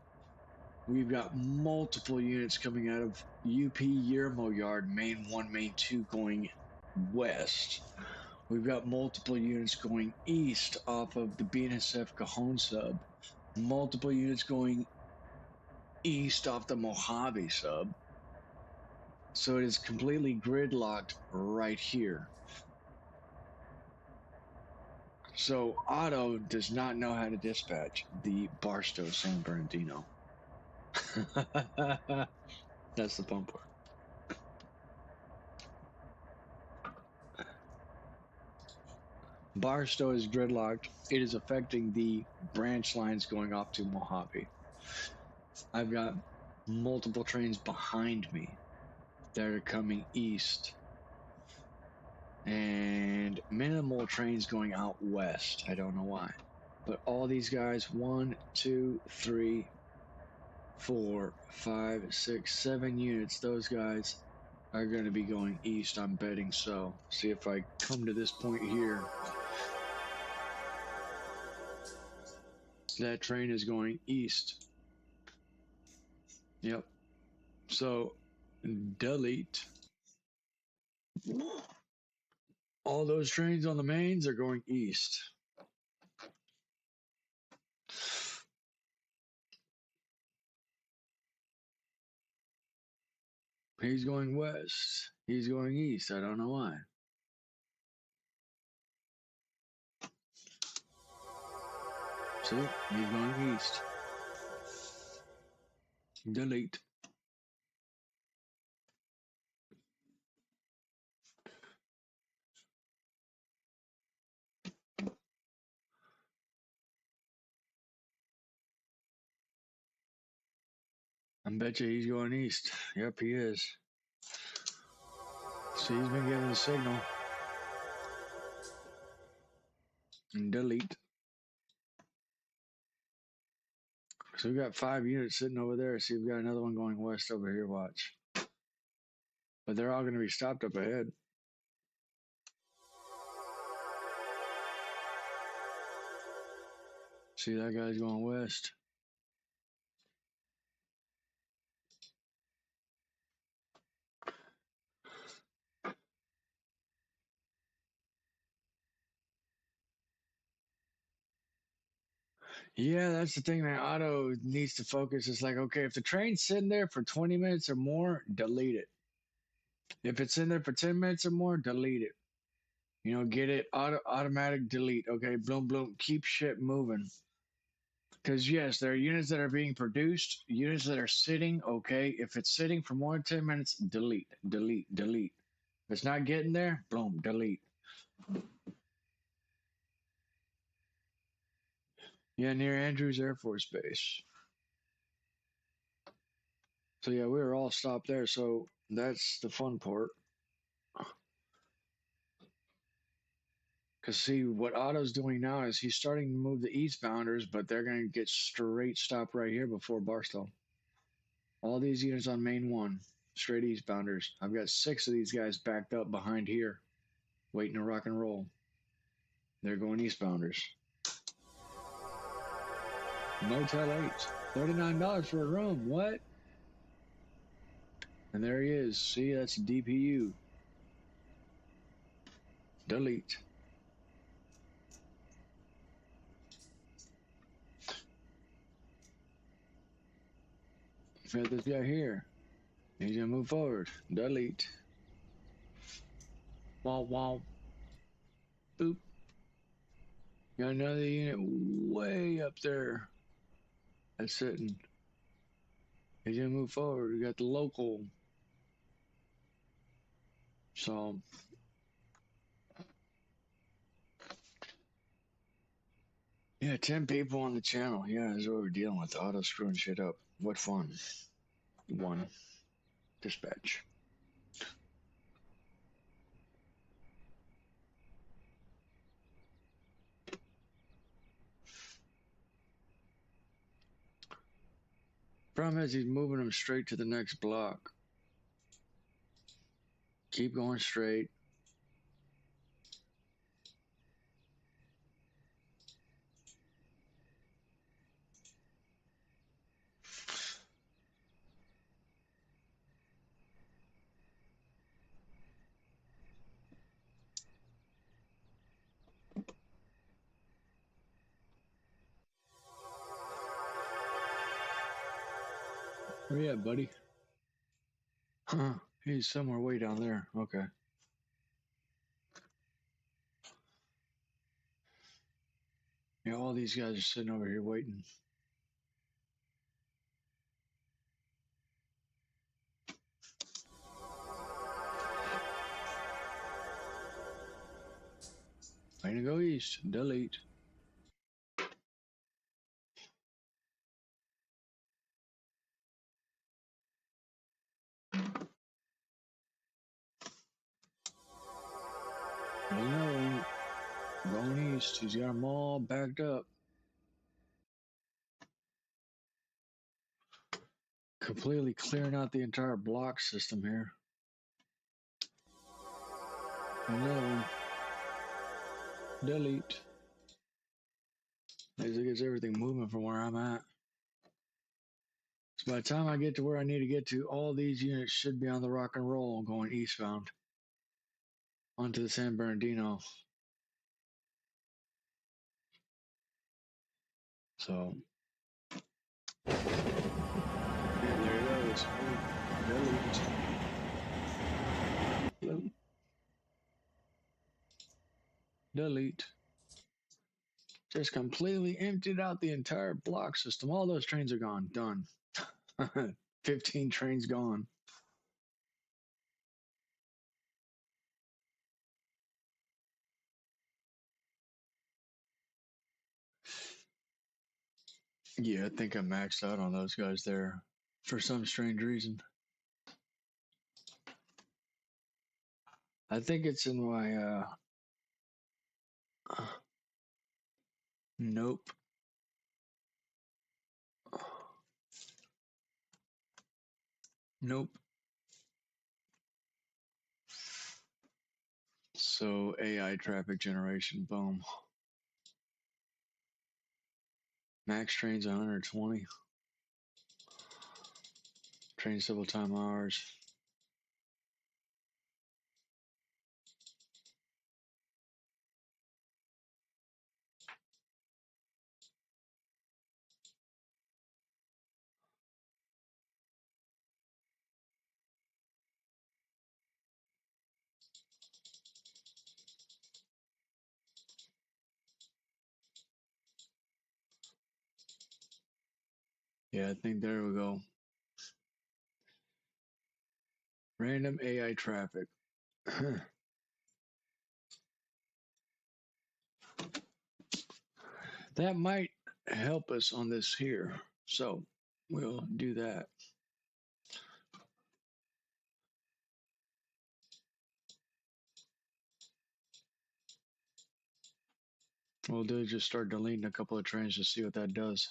We've got multiple units coming out of UP Yermo Yard, main 1, main 2 going west. We've got multiple units going east off of the BNSF Cajon sub. Multiple units going east off the Mojave sub. So it is completely gridlocked right here. So Otto does not know how to dispatch the Barstow San Bernardino. That's the fun part. Barstow is gridlocked. It is affecting the branch lines going off to Mojave. I've got multiple trains behind me that are coming east. And minimal trains going out west. I don't know why. But all these guys, 1, 2, 3, 4, 5, 6, 7 units, those guys are going to be going east. I'm betting so. See if I come to this point here. That train is going east. Yep. So, delete. All those trains on the mains are going east. He's going west. He's going east. I don't know why. See, he's going east. Delete. I bet you he's going east. Yep, he is. So he's been given the signal. And delete. So we've got 5 units sitting over there. See, we've got another one going west over here. Watch. But they're all going to be stopped up ahead. See, that guy's going west. Yeah, that's the thing, man. Auto needs to focus. It's like, okay, if the train's sitting there for 20 minutes or more, delete it. If it's in there for 10 minutes or more, delete it. You know, get it automatic delete. Okay, bloom, bloom, keep shit moving. Because, yes, there are units that are being produced, units that are sitting. Okay, if it's sitting for more than 10 minutes, delete, delete, delete. If it's not getting there, boom, delete. Yeah, near Andrews Air Force Base. So, yeah, we were all stopped there. So, that's the fun part. Because, see, what Otto's doing now is he's starting to move the eastbounders, but they're going to get straight stop right here before Barstow. All these units on Main 1, straight eastbounders. I've got 6 of these guys backed up behind here, waiting to rock and roll. They're going eastbounders. Motel 8, $39 for a room. What? And there he is. See, that's a DPU. Delete. We got this guy here. He's gonna move forward. Delete. Wow, wow. Boop. Got another unit way up there. That's sitting. He's gonna move forward. We got the local. So yeah, 10 people on the channel. Yeah, that's what we're dealing with. Auto screwing shit up. What fun. 1. Dispatch. Problem is he's moving them straight to the next block. Keep going straight. Where you at, buddy? Huh. He's somewhere way down there. Okay. Yeah, all these guys are sitting over here waiting. Way to go east. Delete. There's another one going east. He's got them all backed up. Completely clearing out the entire block system here. Another one. Delete. As it gets everything moving from where I'm at. So by the time I get to where I need to get to, all these units should be on the rock and roll going eastbound onto the San Bernardino. So, yeah, there it goes. Delete. Delete. Just completely emptied out the entire block system. All those trains are gone. Done. 15 trains gone. Yeah, I think I maxed out on those guys there. for some strange reason. I think it's in my nope. Nope. So AI traffic generation, boom. Max trains 120. Train civil time hours. Yeah, I think there we go. Random AI traffic. That might help us on this here. So we'll do that. We'll do is just start deleting a couple of trains to see what that does.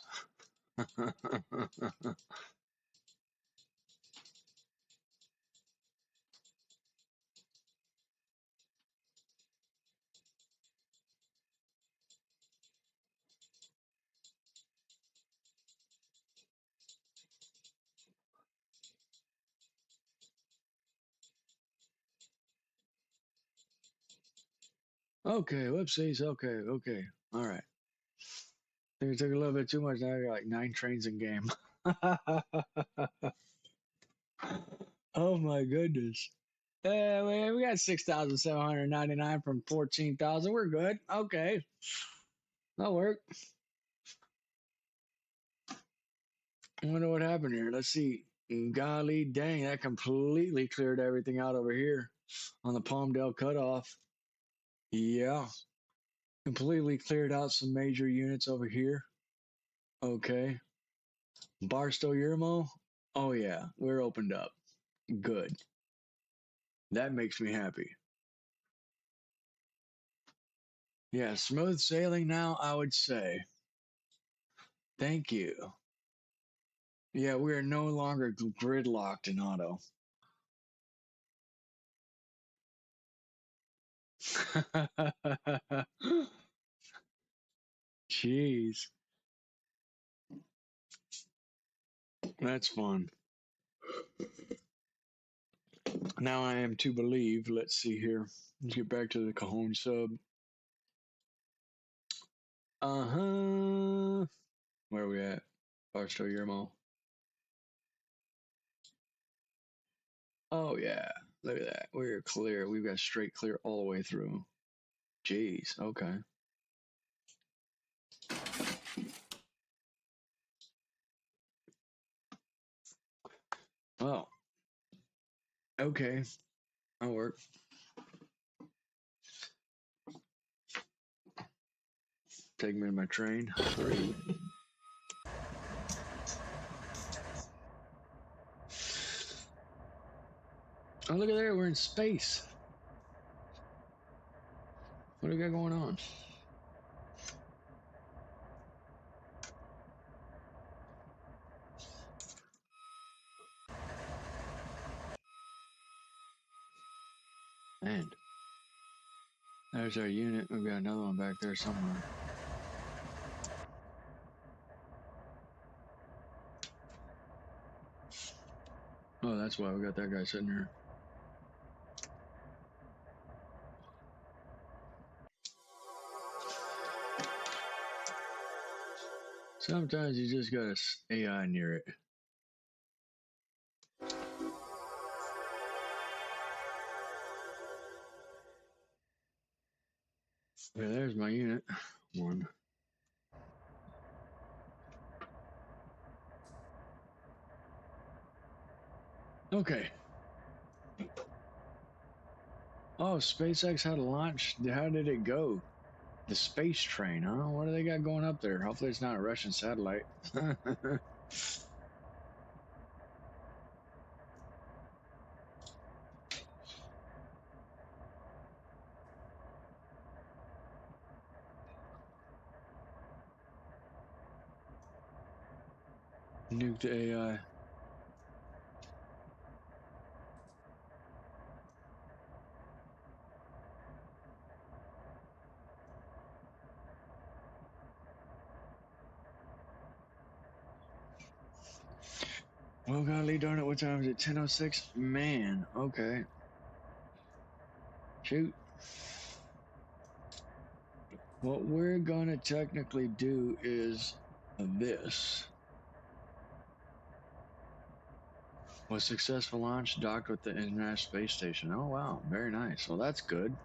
Okay, whoopsies. Okay. All right. I think it took a little bit too much. Now I got like 9 trains in game. Oh my goodness. We got 6,799 from 14,000. We're good. Okay. That'll work. I wonder what happened here. Let's see. Golly dang, that completely cleared everything out over here on the Palmdale cutoff. Yeah. Completely cleared out some major units over here. Okay. Barstow Yermo. Oh yeah, we're opened up. Good. That makes me happy. Yeah, smooth sailing now, I would say. Thank you. Yeah, we are no longer gridlocked in auto. Jeez. That's fun. Now I am to believe. Let's see here. Let's get back to the Cajon sub. Uh-huh. Where are we at? Barstow Yermo. Oh yeah. Look at that. We're clear. We've got straight clear all the way through. Jeez. Okay. Well. Okay. That'll work. Take me to my train. 3. Oh, look at there. We're in space. What do we got going on? And there's our unit. We've got another one back there somewhere. Oh, that's why we got that guy sitting here. Sometimes you just got AI near it. Okay, there's my unit. 1. Okay. Oh, SpaceX had a launch. How did it go? The space train, huh? What do they got going up there? Hopefully it's not a Russian satellite. Nuke the AI. Well, golly darn it, what time is it? 10:06? Man, okay. Shoot. What we're gonna technically do is this. Was successful launch docked with the International Space Station. Oh wow, very nice. Well, that's good.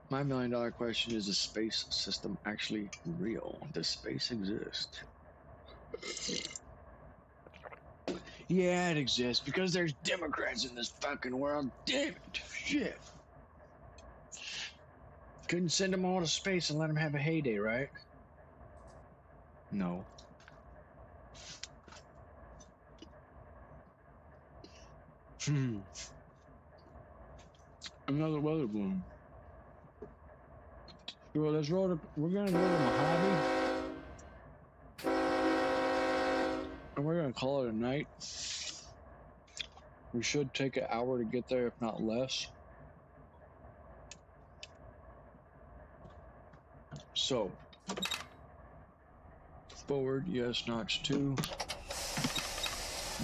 My $1 million question is: the space system actually real? Does space exist? Yeah, it exists because there's Democrats in this fucking world. Damn it. Shit. Couldn't send them all to space and let them have a heyday, right? No. Another weather balloon. Well, let's roll to, we're gonna go to Mojave. And we're gonna call it a night. We should take an hour to get there, if not less. So, forward, yes, notch 2.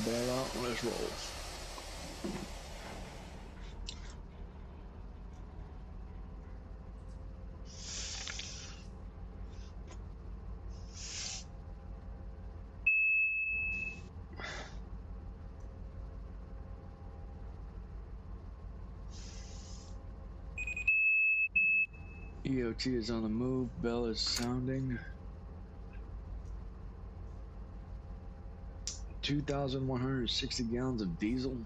Bail out, and let's roll. EOT is on the move. Bell is sounding. 2,160 gallons of diesel.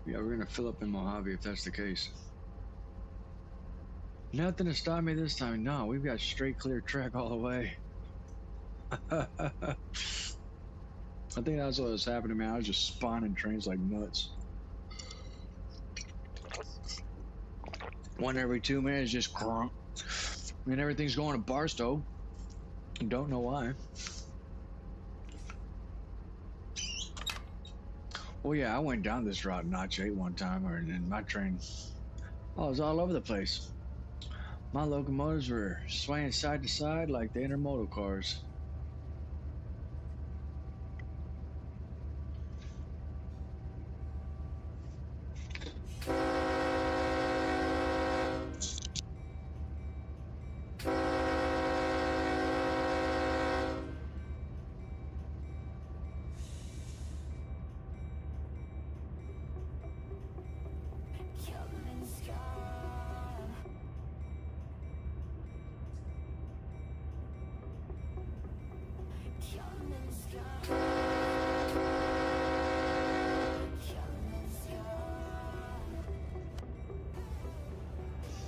Yeah, we're gonna fill up in Mojave if that's the case. Nothing to stop me this time. No, we've got straight clear track all the way. I think that's what was happening, man. I was just spawning trains like nuts. One every 2 minutes, just crunk. I mean, everything's going to Barstow. Don't know why. Well, yeah, I went down this route, Notch 8 one time, and my train, I was all over the place. My locomotives were swaying side to side like the intermodal cars.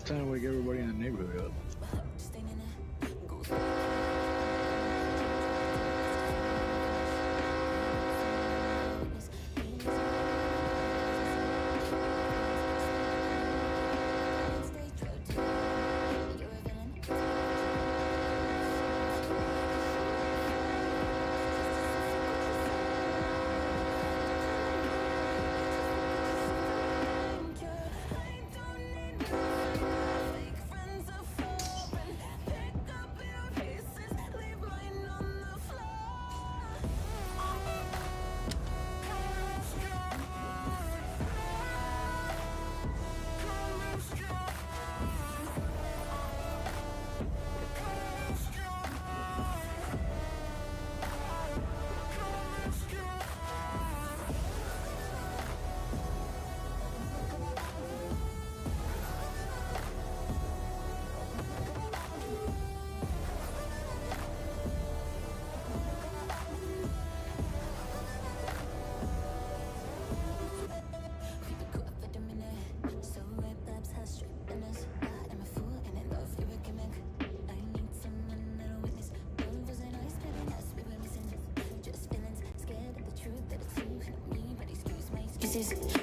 Trying to wake everybody in the neighborhood up.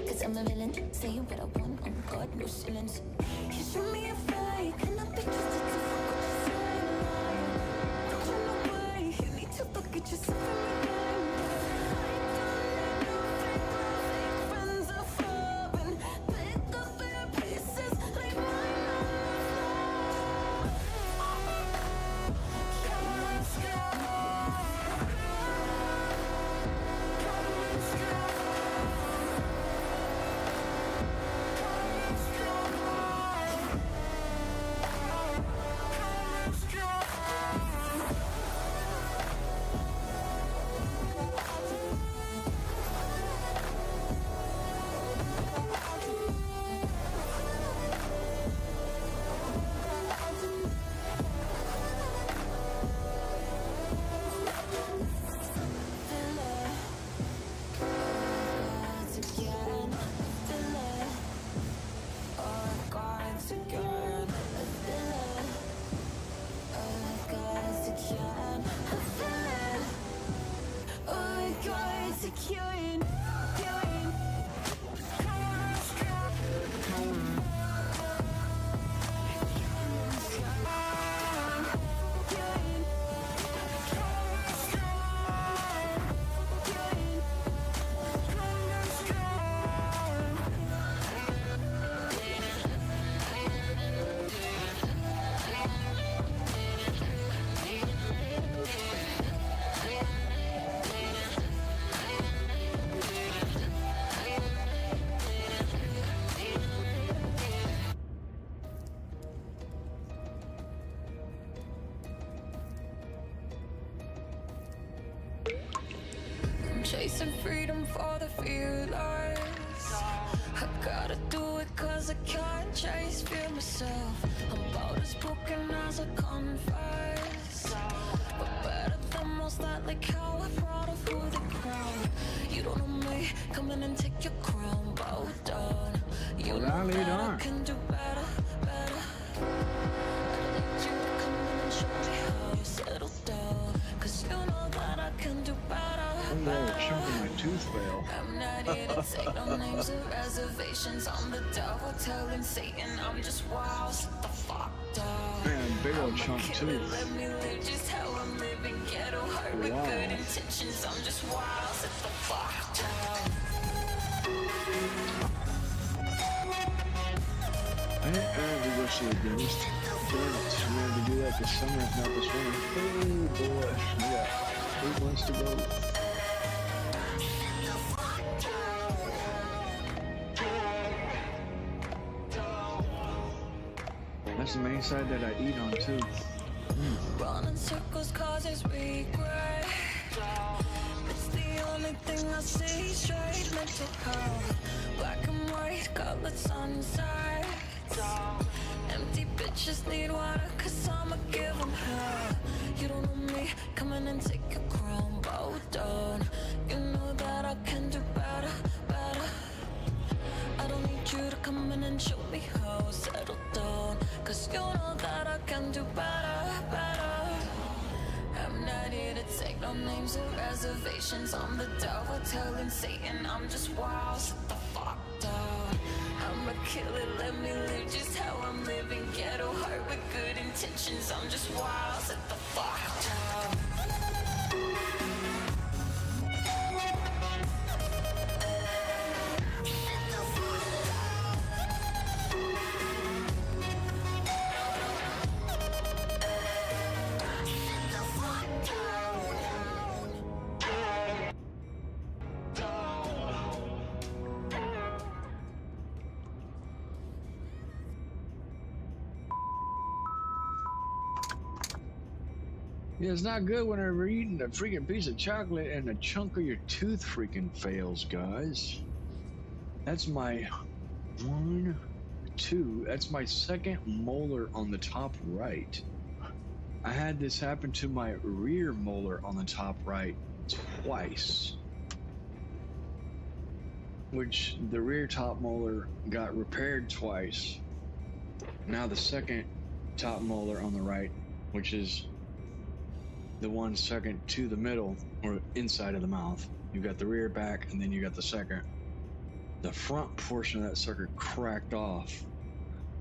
Cause I'm a villain, say what I want, oh God, no shillings. You show me a fight, cannot be trusted to fuck with the same line. Don't you know why Get yourself in the game. Fake friends are foreign. Pick up their pieces, leave mine on the floor. Come and chasing freedom for the fearless. I gotta do it cause I can't chase fear myself. I'm about as broken as I confess, but better than most likely cow. I'm proud of who they crown. You don't know me, come in and take your crown. Bow down. You know that I can do better, better. I need you to come in and show me how you settle down. Cause you know that I can do better. A chunk of my tooth fell. I'm not here to take no names or reservations. I'm the devil telling Satan I'm just wild. Sit the fuck down. Man, big old chunk tooth. Let me live just how I'm living. Ghetto heart with good intentions. I'm just wild. Sit the fuck down. I didn't have to go see a dentist. Darn it, I'm going to do that this summer, if not this winter. Oh boy, we got 8 months to go. That's the main side that I eat on too. Running circles causes regret. It's the only thing I see. Straight mental health. Black and white, colored sunset. Empty bitches need water, cause I'ma give them hell. You don't know me, come in and take your crown. Bow down. You know that I can do better, better. I don't need you to come in and show me how. Settle down, cause you know that I can do better, better. I'm not here to take no names or reservations. I'm the devil telling Satan I'm just wild. Sit the fuck down. I'm a killer, let me live just how I'm living. Ghetto heart with good intentions. I'm just wild. Sit the fuck down. Yeah, it's not good whenever you're eating a freaking piece of chocolate and a chunk of your tooth freaking fails, guys. That's my 1, 2. That's my second molar on the top right. I had this happen to my rear molar on the top right twice, which the rear top molar got repaired twice. Now the second top molar on the right, which is the one second to the middle or inside of the mouth. You got the rear back, and then you got the second. The front portion of that sucker cracked off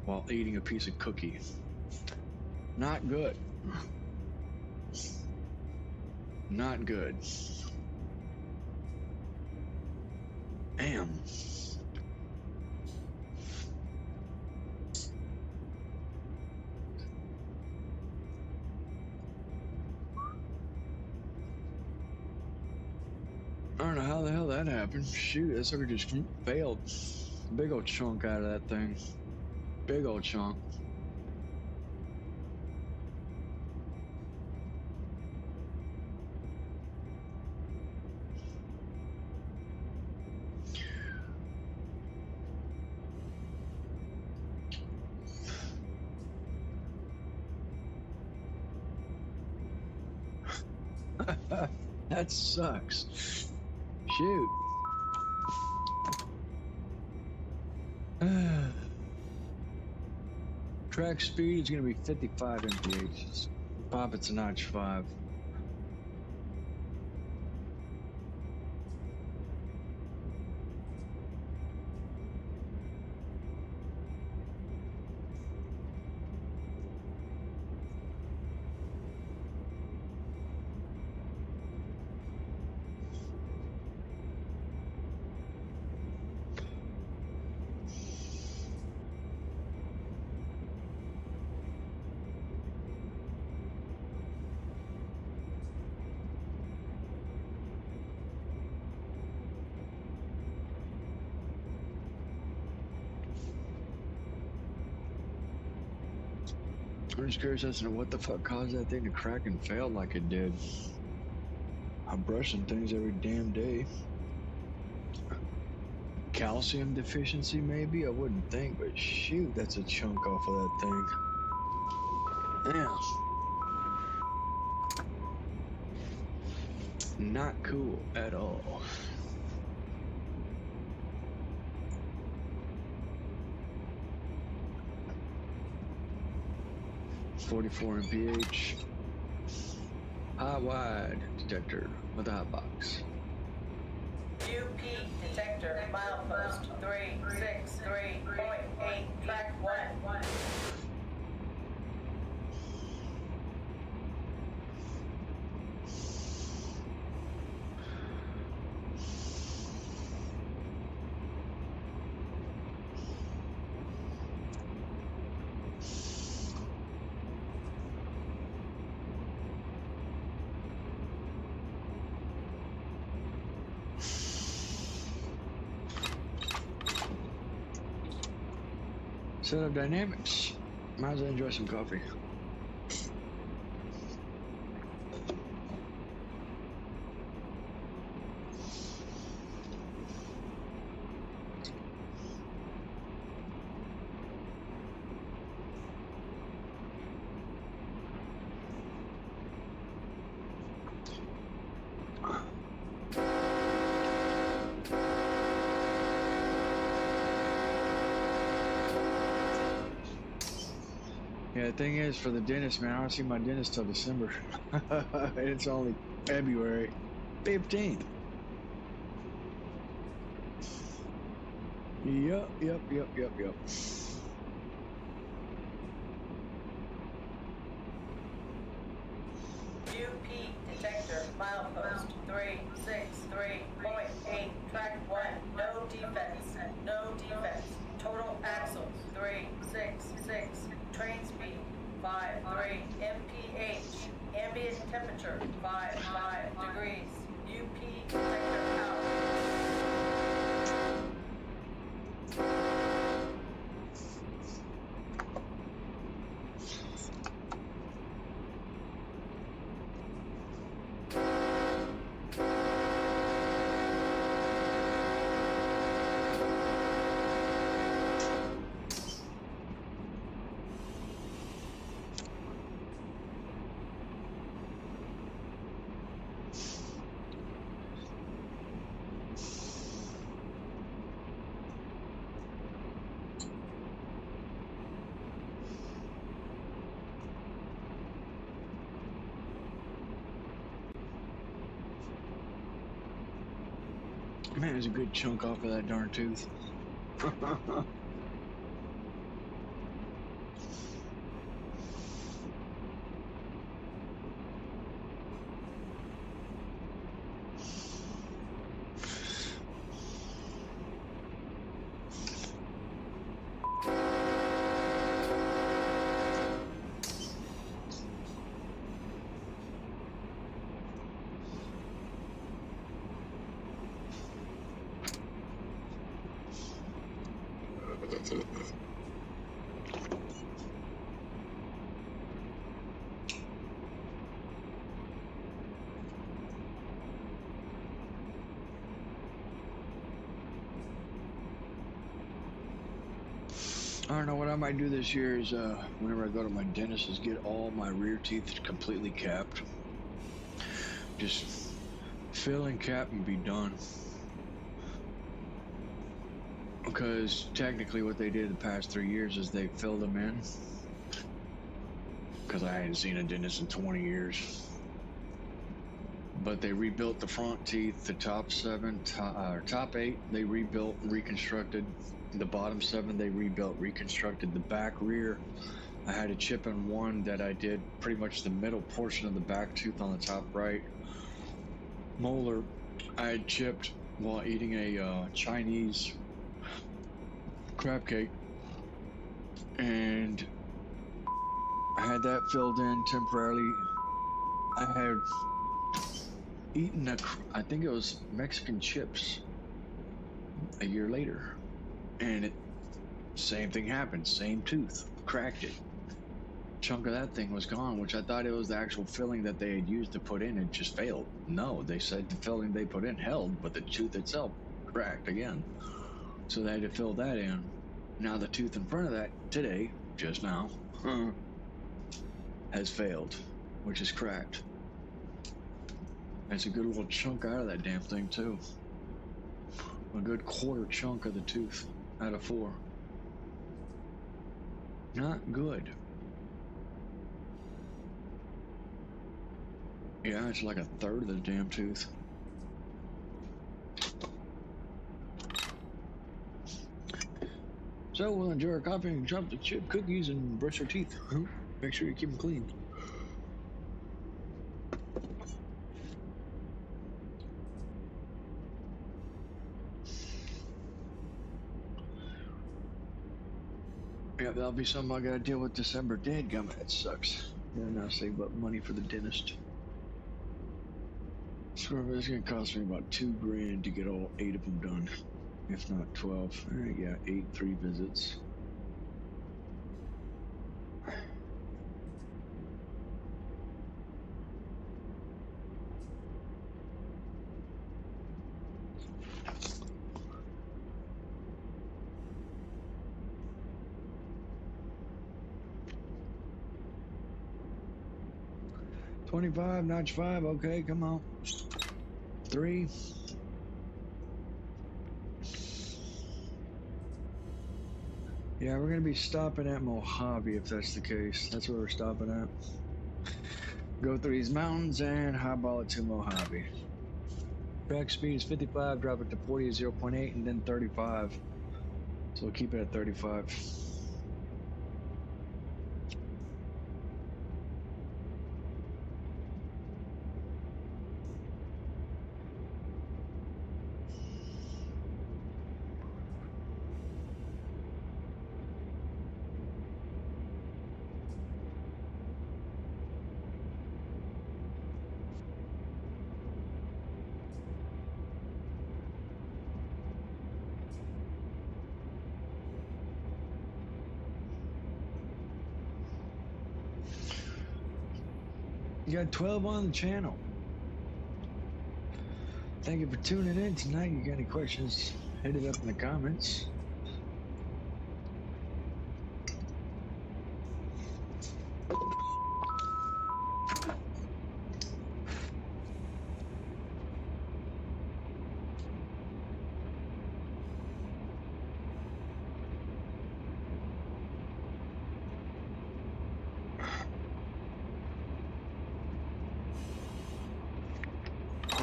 while eating a piece of cookie. Not good. Not good. Damn. I don't know how the hell that happened. Shoot, that sucker just failed. Big old chunk out of that thing. Big old chunk. That sucks. Shoot. Track speed is going to be 55 mph. Pop it's a notch 5. I'm just curious as to what the fuck caused that thing to crack and fail like it did. I'm brushing things every damn day. Calcium deficiency, maybe? I wouldn't think, but shoot, that's a chunk off of that thing. Damn. Not cool at all. .44 mph. High wide detector with a hot box. UP detector, milepost 363.8, track 1. Setup dynamics. Might as well enjoy some coffee. Yeah, the thing is, for the dentist, man, I don't see my dentist till December. It's only February 15th. Yup. UP detector, milepost 363.8, track 1. No defects. Total axles 366. Train speed 53 mph. Ambient temperature 55 degrees. UP detector out. Man, there's a good chunk off of that darn tooth. I don't know what I might do this year is whenever I go to my dentist is get all my rear teeth completely capped. Just fill and cap and be done. Because technically what they did the past 3 years is they filled them in. Because I hadn't seen a dentist in 20 years. But they rebuilt the front teeth, the top 7, top 8, they rebuilt, reconstructed. The bottom 7, they rebuilt, reconstructed. The back rear, I had a chip in one that I did pretty much the middle portion of the back tooth on the top right. Molar, I had chipped while eating a Chinese crab cake. And I had that filled in temporarily. I had eaten I think it was Mexican chips a year later. And same thing happened, same tooth, cracked it. Chunk of that thing was gone, which I thought it was the actual filling that they had used to put in. It just failed. No, they said the filling they put in held, but the tooth itself cracked again. So they had to fill that in. Now the tooth in front of that today, just now, has failed, which is cracked. That's a good little chunk out of that damn thing too. A good quarter chunk of the tooth out of 4. Not good. Yeah, it's like a third of the damn tooth. So we'll enjoy our coffee and chocolate chip cookies and brush our teeth. Make sure you keep them clean. Yeah, that'll be something I gotta deal with December. Dadgummit, that sucks. And I'll save up money for the dentist. So it's gonna cost me about $2,000 to get all 8 of them done. If not 12. Yeah, 8, 3 visits. $25, notch 5, okay, come on. 3. Yeah, we're gonna be stopping at Mojave if that's the case. That's where we're stopping at. Go through these mountains and highball it to Mojave. Track speed is 55, drop it to 40 is 0.8, and then 35. So we'll keep it at 35. You got 12 on the channel. Thank you for tuning in tonight. You got any questions, hit it up in the comments.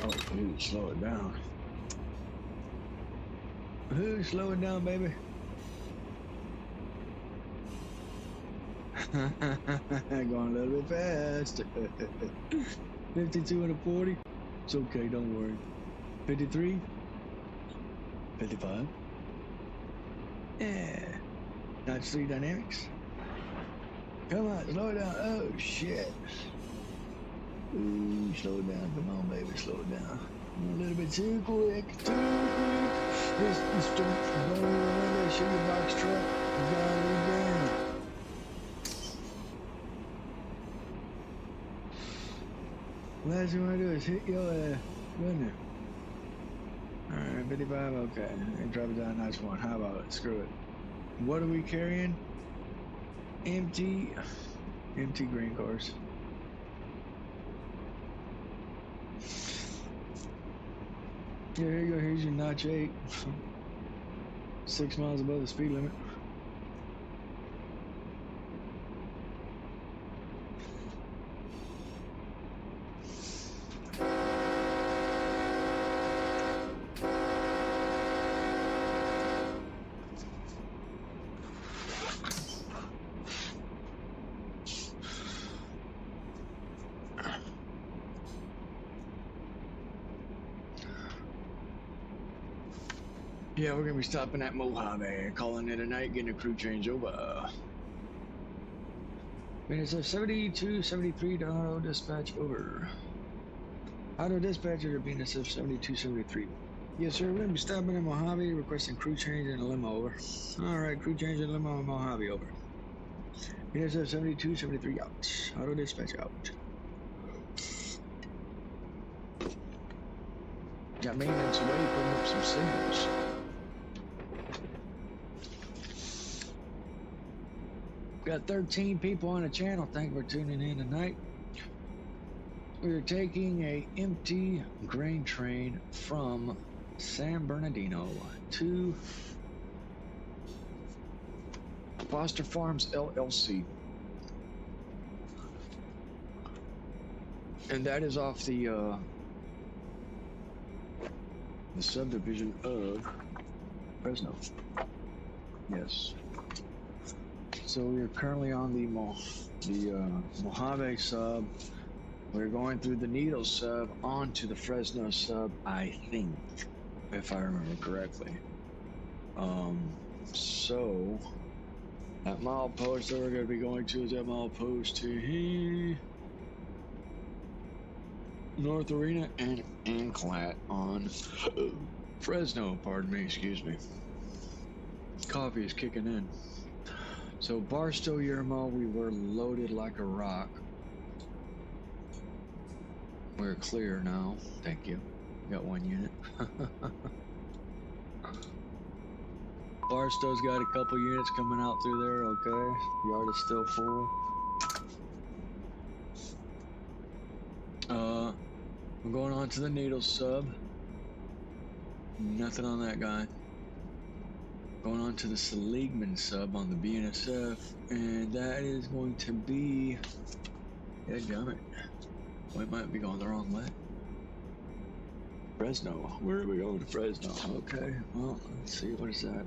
Oh, dude, slow it down. Ooh, slow it down, baby. Going a little bit fast. 52 and a 40. It's okay, don't worry. 53. 55. Yeah. Notch 3 dynamics. Come on, slow it down. Oh, shit. Ooh, slow it down. Come on, baby, slow it down. A little bit too quick. Too quick. This Mr. Boy, sugar box truck. You gotta leave down. Last thing you want to do is hit your ass, wouldn't it? Alright, 55, okay. And drop it down, nice one. How about it? Screw it. What are we carrying? Empty grain cars. Here you go, here's your notch 8. 6 miles above the speed limit. Yeah, we're gonna be stopping at Mojave, calling it a night, getting a crew change over. Minutes of 72, 73 to auto dispatch over. Auto dispatcher to BNSF 72, 73. Yes, sir, we're gonna be stopping at Mojave, requesting crew change and a limo over. Alright, crew change and limo in Mojave over. BNSF 72, 73 out. Auto dispatch out. Got maintenance away, putting up some signals. Got 13 people on the channel. Thank you for tuning in tonight. We're taking a empty grain train from San Bernardino to Foster Farms LLC. And that is off the subdivision of Fresno. Yes. So we are currently on the Mojave sub. We're going through the Needles sub onto the Fresno sub, I think, if I remember correctly. So that milepost that we're going to be going to is that milepost to here, North Arena and Anclat on Fresno. Pardon me, excuse me. Coffee is kicking in. So Barstow, Yermo, we were loaded like a rock. We're clear now. Thank you. Got 1 unit. Barstow's got a couple units coming out through there. Okay. Yard is still full. I'm going on to the Needles sub. Nothing on that guy. Going on to the Seligman sub on the BNSF, and that is going to be, dadgummit, we might be going the wrong way. Fresno, where are we going to Fresno? Okay, well, let's see, what is that?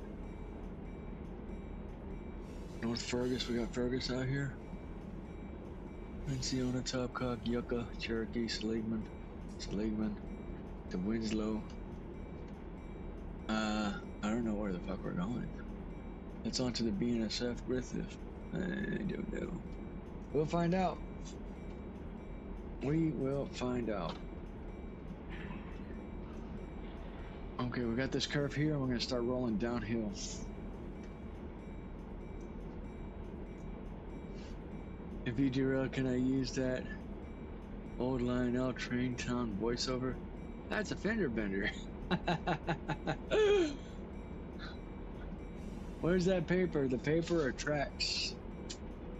North Fergus, we got Fergus out here. Enciona, Topcock, Yucca, Cherokee, Seligman, to Winslow. I don't know where the fuck we're going. It's on to the BNSF Griffith. I don't know. We'll find out. We will find out. Okay, we got this curve here, and we're gonna start rolling downhill. If you derail, can I use that old Lionel Train Town voiceover? That's a fender bender. Where's that paper? The paper are tracks.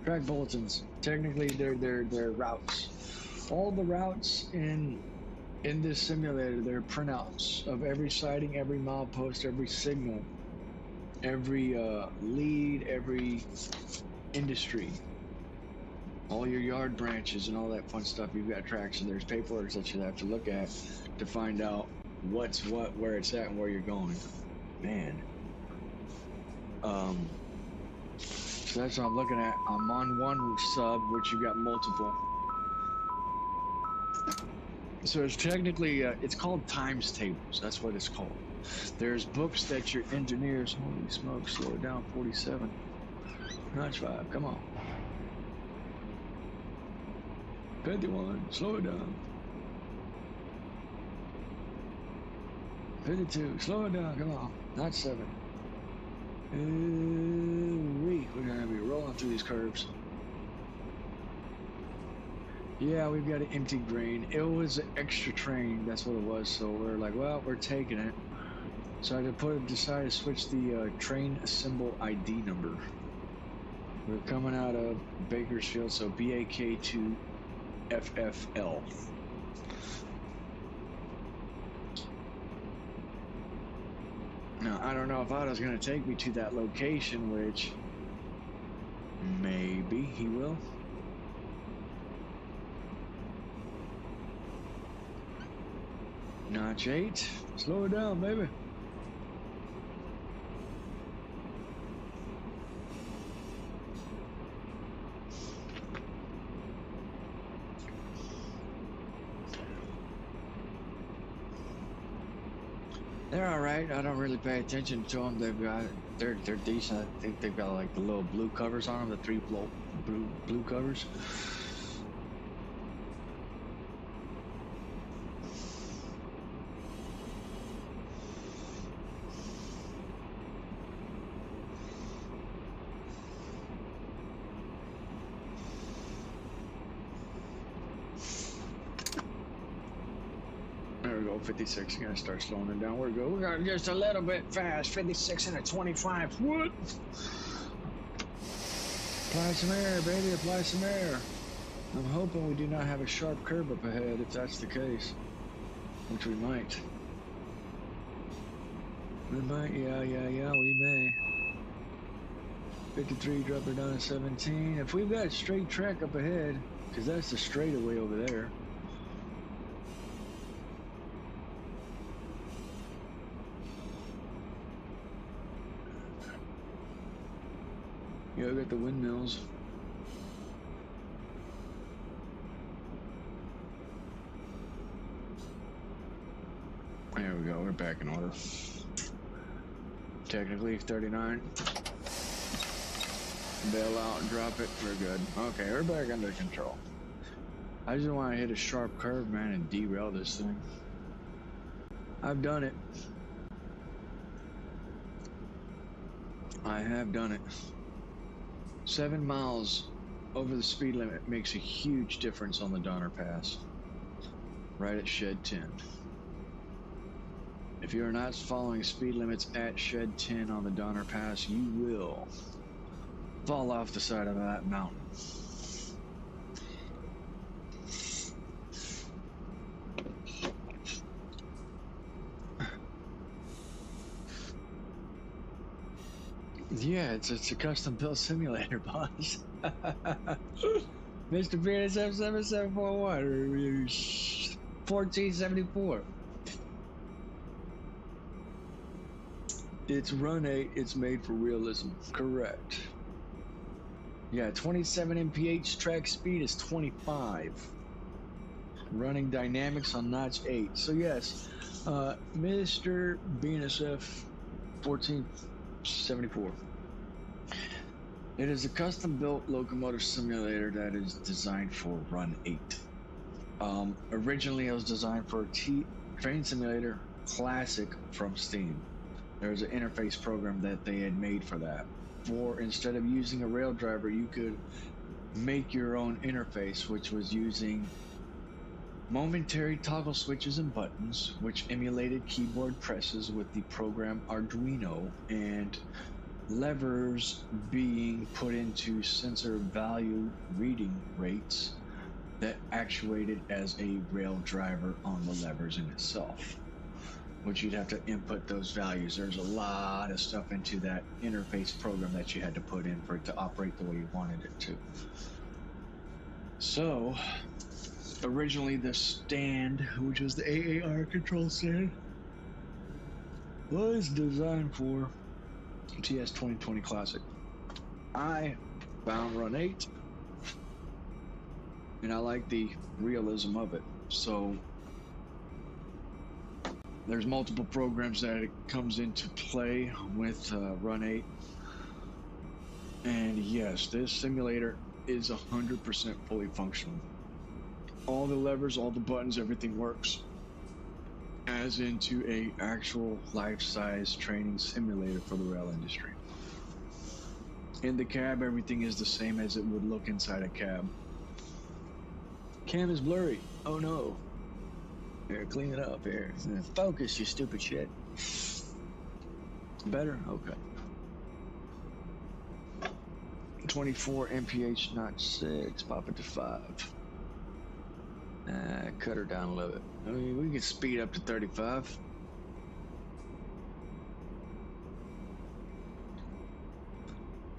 Track bulletins. Technically, they're routes. All the routes in this simulator, they're printouts of every sighting, every milepost, every signal, every lead, every industry. All your yard branches and all that fun stuff. You've got tracks, and there's paperwork that you have to look at to find out what's what, where it's at, and where you're going. Man. So that's what I'm looking at. I'm on one sub, which you got multiple. So it's technically, it's called times tables. That's what it's called. There's books that your engineers, holy smoke, slow it down, 47. Notch 5, come on. 51, slow it down. 52, slow it down, come on. Notch 7. We're gonna be rolling through these curves. Yeah, we've got an empty grain. It was an extra train, that's what it was. So we're like, well, we're taking it. So I decided to switch the train symbol ID number. We're coming out of Bakersfield, so BAK2FFL. Now, I don't know if Otto's going to take me to that location, which maybe he will. Notch 8. Slow it down, baby. They're all right. I don't really pay attention to them. They're decent. I think they've got like the little blue covers on them, the 3 blue covers. There we go, 56. Gonna start slowing it down. Where we go? We got just a little bit fast. 56 and a 25. What? Apply some air, baby. Apply some air. I'm hoping we do not have a sharp curve up ahead. If that's the case, which we might. We might. Yeah. We may. 53. Drop her down to 17. If we've got a straight track up ahead, because that's the straightaway over there. Yeah, I got the windmills. There we go, we're back in order. Technically 39. Bail out and drop it, we're good. Okay, we're back under control. I just want to hit a sharp curve, man, and derail this thing. I've done it. I have done it. 7 miles over the speed limit makes a huge difference on the Donner Pass. Right at Shed 10. If you are not following speed limits at Shed 10 on the Donner Pass, you will fall off the side of that mountain. Yeah, it's a custom built simulator, boss. Mr. BSF 7741 or 1474. It's RUN8, it's made for realism. Correct. Yeah, 27 mph track speed is 25. Running dynamics on notch 8. So yes, Mr. BNSF 1474. It is a custom-built locomotive simulator that is designed for RUN8. Originally, it was designed for a train simulator classic from Steam. There was an interface program that they had made for that. For instead of using a rail driver, you could make your own interface, which was using momentary toggle switches and buttons, which emulated keyboard presses with the program Arduino, and levers being put into sensor value reading rates that actuated as a rail driver on the levers in itself, which you'd have to input those values. There's a lot of stuff into that interface program that you had to put in for it to operate the way you wanted it to. So originally the stand, which was the AAR control stand, was designed for TS 2020 Classic. I found RUN8 and I like the realism of it. So there's multiple programs that it comes into play with RUN8. And yes, this simulator is 100% fully functional. All the levers, all the buttons, everything works as into a actual life-size training simulator for the rail industry. In the cab, everything is the same as it would look inside a cab. Cam is blurry. Oh no. Here, clean it up here. Focus, you stupid shit. Better? Okay. 24 mph, not 6. Pop it to 5. Cut her down a little bit. I mean, we can speed up to 35.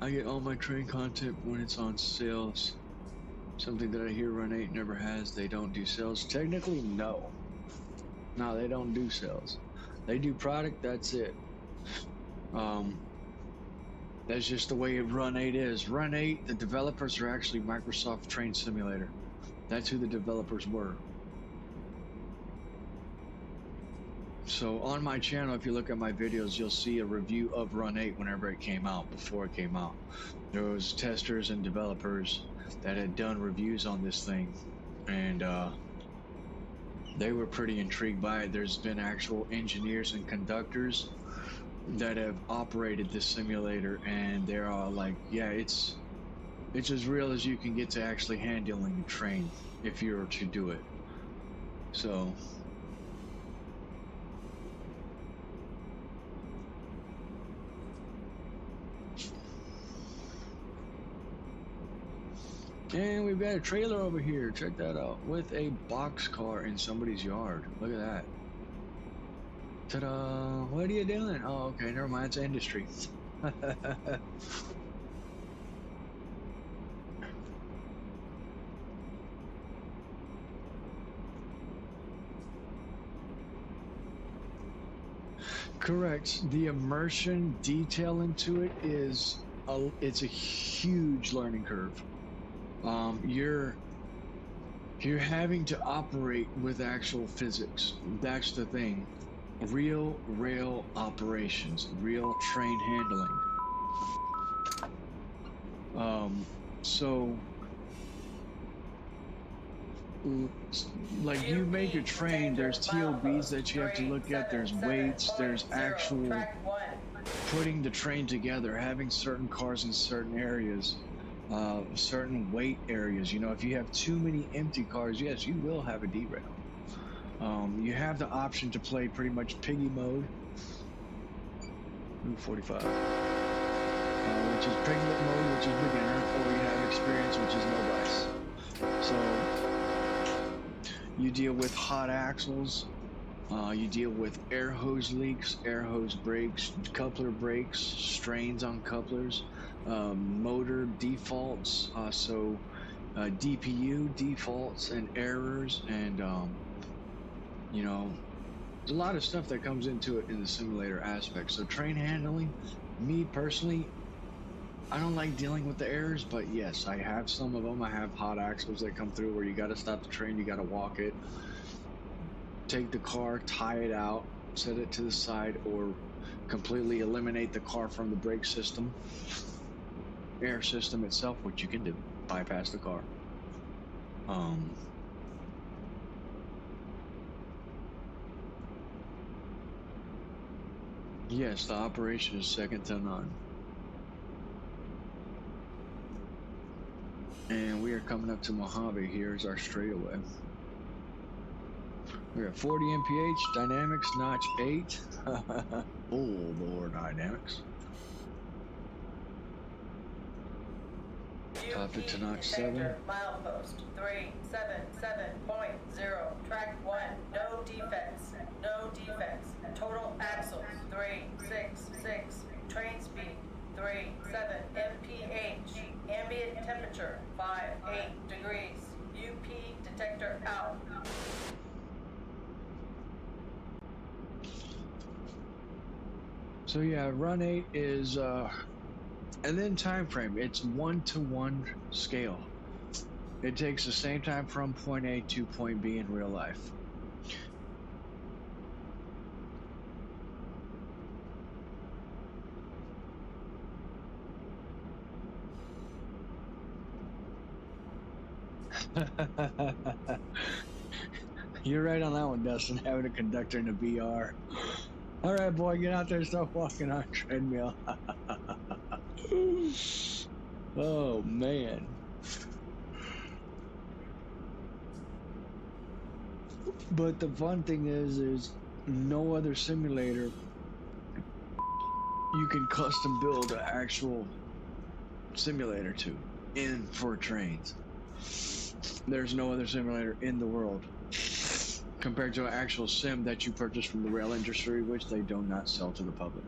I get all my train content when it's on sales. Something that I hear RUN8 never has. They don't do sales. Technically, no. No, they don't do sales. They do product, that's it. That's just the way RUN8 is. RUN8, the developers are actually Microsoft Train Simulator. That's who the developers were. So on my channel, if you look at my videos, you'll see a review of RUN8 whenever it came out, before it came out. There was testers and developers that had done reviews on this thing, and they were pretty intrigued by it. There's been actual engineers and conductors that have operated this simulator, and they're all like, yeah, it's as real as you can get to actually handling a train if you were to do it. So and we've got a trailer over here, check that out, with a boxcar in somebody's yard. Look at that. Ta-da! What are you doing? Oh, okay, never mind, it's industry. Correct. The immersion detail into it is it's a huge learning curve. You're having to operate with actual physics. That's the thing. Real rail operations, real train handling. So like you make a train, there's TOBs that you have to look at, there's weights, there's actual putting the train together, having certain cars in certain areas, certain weight areas. You know, if you have too many empty cars, yes, you will have a derail. You have the option to play pretty much piggy mode, 45, which is piglet mode, which is beginner, or you have experience, which is no dice. So you deal with hot axles, you deal with air hose leaks, air hose breaks, coupler breaks, strains on couplers, motor defaults, DPU defaults and errors, and you know, there's a lot of stuff that comes into it in the simulator aspect. So train handling, me personally, I don't like dealing with the errors, but yes, I have some of them. I have hot axles that come through where you got to stop the train, you got to walk it, take the car, tie it out, set it to the side, or completely eliminate the car from the brake system, air system itself, which you can do, bypass the car. Yes, the operation is second to none. And we are coming up to Mojave. Here's our straightaway. We're at 40 mph, dynamics, notch 8. Full bore dynamics. Top it to notch 7. Milepost 377.0. Track 1, no defects. No defects. Total axles 366. Train speed 37 mph. Ambient temperature 58 degrees. UP detector out. So yeah, RUN8 is and then time frame. It's 1-to-1 scale. It takes the same time from point A to point B in real life. You're right on that one, Dustin. Having a conductor in a VR. All right, boy, get out there and start walking on a treadmill. Oh, man. But the fun thing is no other simulator you can custom build an actual simulator to for trains. There's no other simulator in the world compared to an actual sim that you purchase from the rail industry, which they do not sell to the public.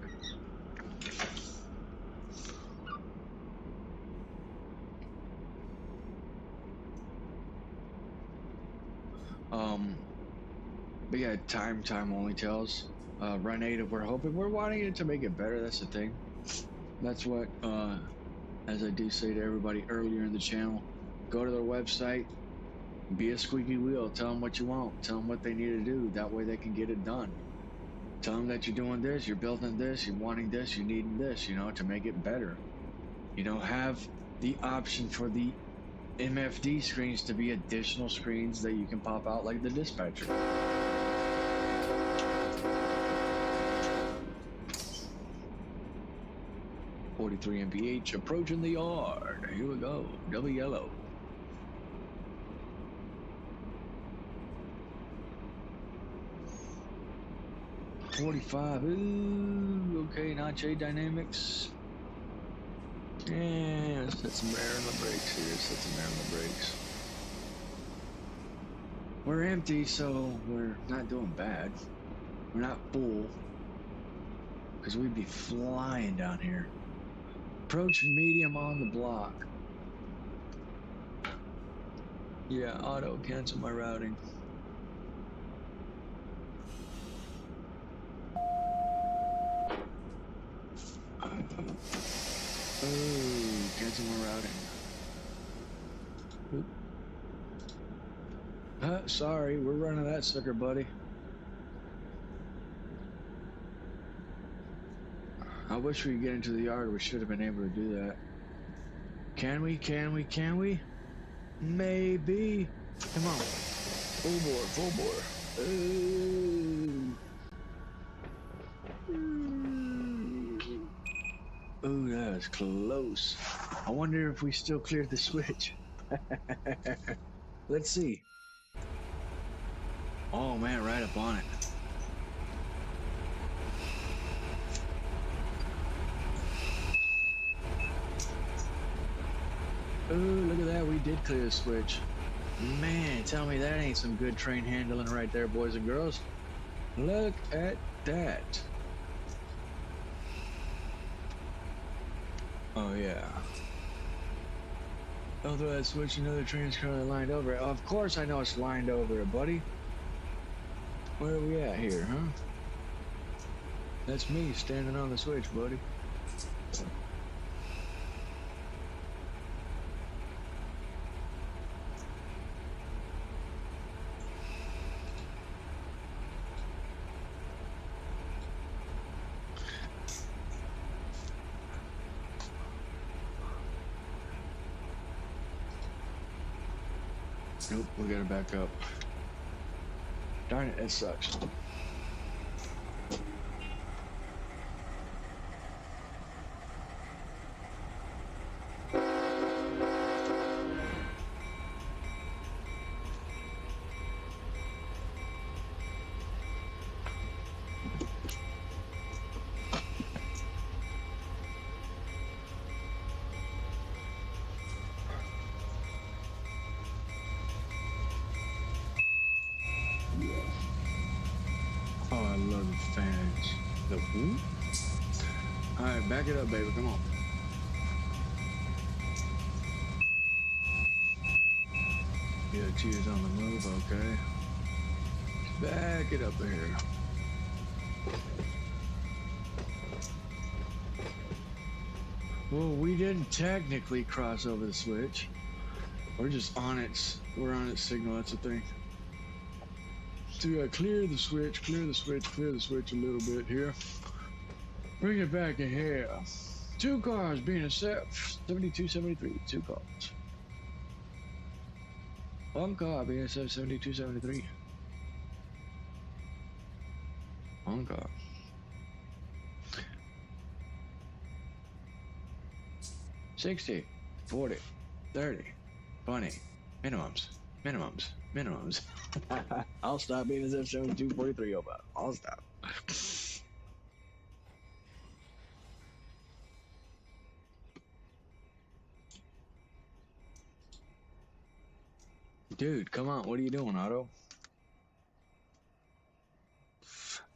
But yeah, time only tells. RUN8, we're wanting it to make it better. That's the thing. That's what, as I do say to everybody earlier in the channel, go to their website, be a squeaky wheel, tell them what you want, tell them what they need to do. That way they can get it done. Tell them that you're doing this, you're building this, you're wanting this, you're needing this, to make it better. Have the option for the MFD screens to be additional screens that you can pop out like the dispatcher. 43 mph approaching the yard. Here we go. Double yellow. $45. Ooh, okay, not J Dynamics. Yeah, let's set some air in the brakes here. Set some air in the brakes. We're empty, so we're not doing bad. We're not full, because we'd be flying down here. Approach medium on the block. Yeah, auto cancel my routing. Oh, cancel my routing. Oop. Sorry, we're running that sucker, buddy. I wish we could get into the yard. We should have been able to do that. Can we? Can we? Can we? Maybe. Come on. Full bore, full bore. Ooh, that was close. I wonder if we still cleared the switch. Let's see. Oh man, right up on it. Ooh, look at that. We did clear the switch. Man, tell me that ain't some good train handling right there, boys and girls. Look at that. Oh, yeah. Don't throw that switch, another train's currently lined over it. Of course I know it's lined over it, buddy. Where are we at here, huh? That's me standing on the switch, buddy. Nope, we gotta back up. Darn it, that sucks. Oh, I love the fans. The whoop? Alright, back it up, baby. Come on. Yeah, cheers on the move, okay. Back it up here. Well, we didn't technically cross over the switch. We're just on it. We're on its signal, that's the thing. So we gotta clear the switch, clear the switch, clear the switch a little bit here. Bring it back in here. 2 cars being a set, 7273, 2 cars. 1 car being a set, 7273. 1 car. $60, $40, $30, $20, minimums. I'll stop being as if 7243 over. I'll stop. Dude, come on. What are you doing, Otto?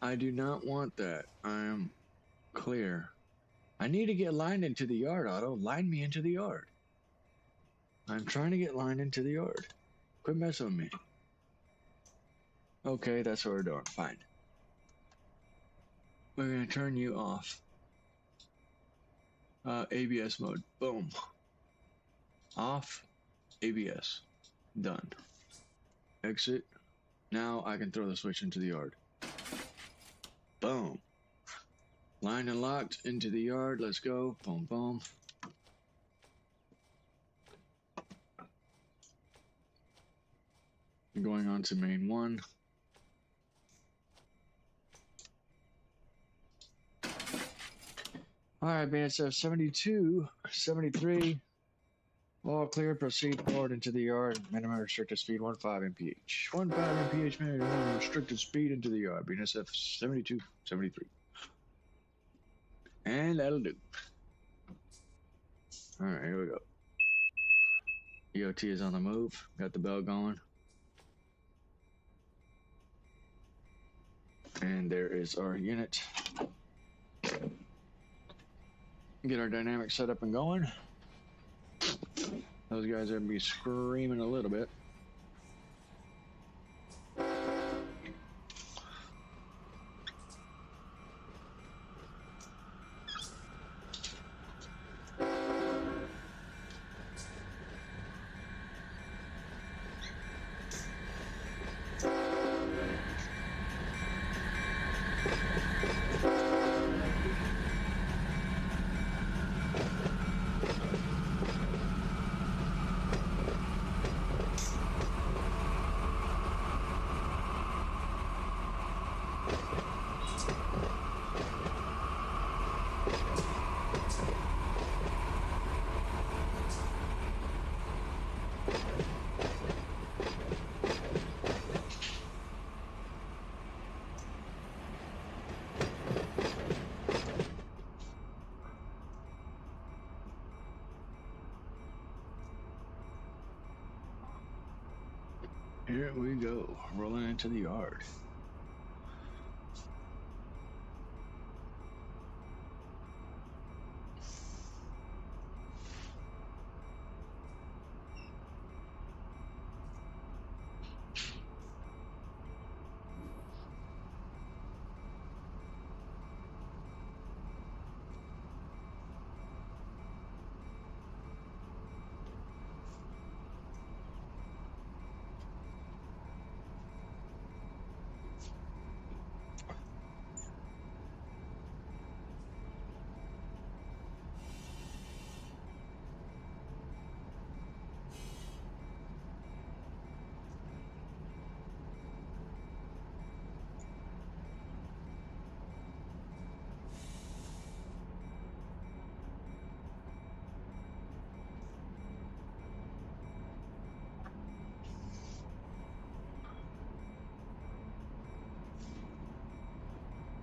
I do not want that. I am clear. I need to get lined into the yard, Otto. Line me into the yard. I'm trying to get lined into the yard. Quit messing with me. Okay, that's what we're doing. Fine. We're going to turn you off. ABS mode. Boom. Off. ABS. Done. Exit. Now I can throw the switch into the yard. Boom. Line and locked into the yard. Let's go. Boom, boom. Going on to main 1. Alright, BSF 72, 73. All clear. Proceed forward into the yard. Minimum restricted speed 15 mph. 15 mph minimum restricted speed into the yard. BSF 72, 73. And that'll do. Alright, here we go. EOT is on the move. Got the bell going. And there is our unit. Get our dynamics set up and going. Those guys are going to be screaming a little bit. Here we go, rolling into the yard.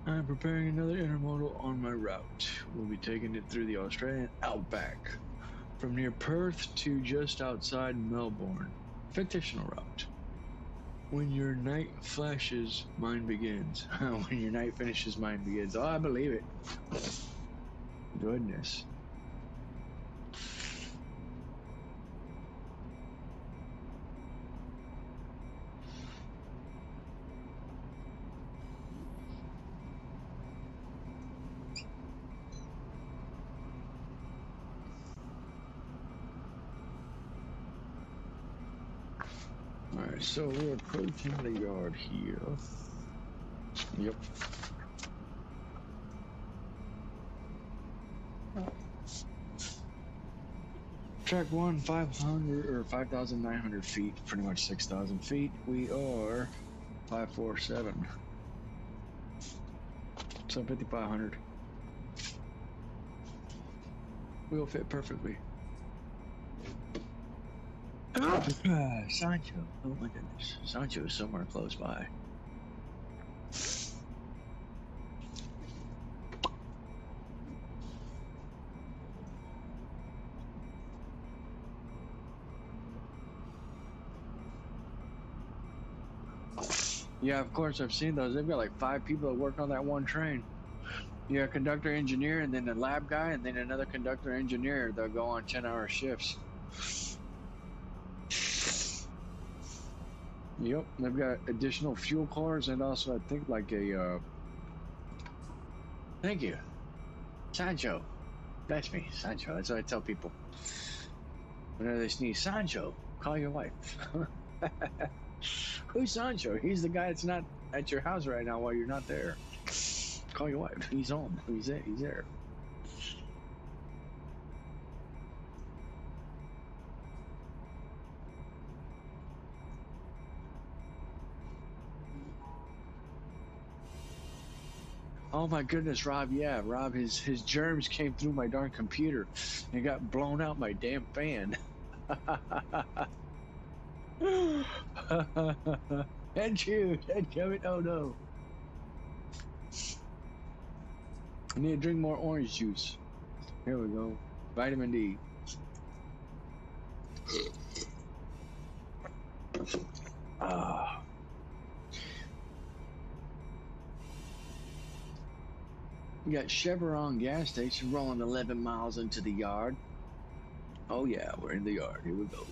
I'm preparing another intermodal on my route. We'll be taking it through the Australian outback, from near Perth to just outside Melbourne. Fictional route. When your night flashes, mine begins. When your night finishes, mine begins. Oh, I believe it. Goodness. Alright, so we're approaching the yard here. Yep. Track 1, 500 or 5,900 feet, pretty much 6,000 feet. We are 547. So 5,500. We'll fit perfectly. Sancho. Oh my goodness. Sancho is somewhere close by. Yeah, of course I've seen those. They've got like 5 people that work on that one train. Yeah, conductor, engineer, and then a lab guy, and then another conductor, engineer. They'll go on 10-hour shifts. Yep, they've got additional fuel cores and also I think like a. Thank you, Sancho. That's me, Sancho. That's what I tell people. Whenever they sneeze, Sancho, call your wife. Who's Sancho? He's the guy that's not at your house right now while you're not there. Call your wife. He's home. He's there. He's there. Oh my goodness, Rob. Yeah, Rob. His germs came through my darn computer and got blown out my damn fan. Head chew. Head coming. Oh no. I need to drink more orange juice. Here we go. Vitamin D. Ah. We got Chevron gas station rolling 11 miles into the yard. Oh yeah, we're in the yard. Here we go.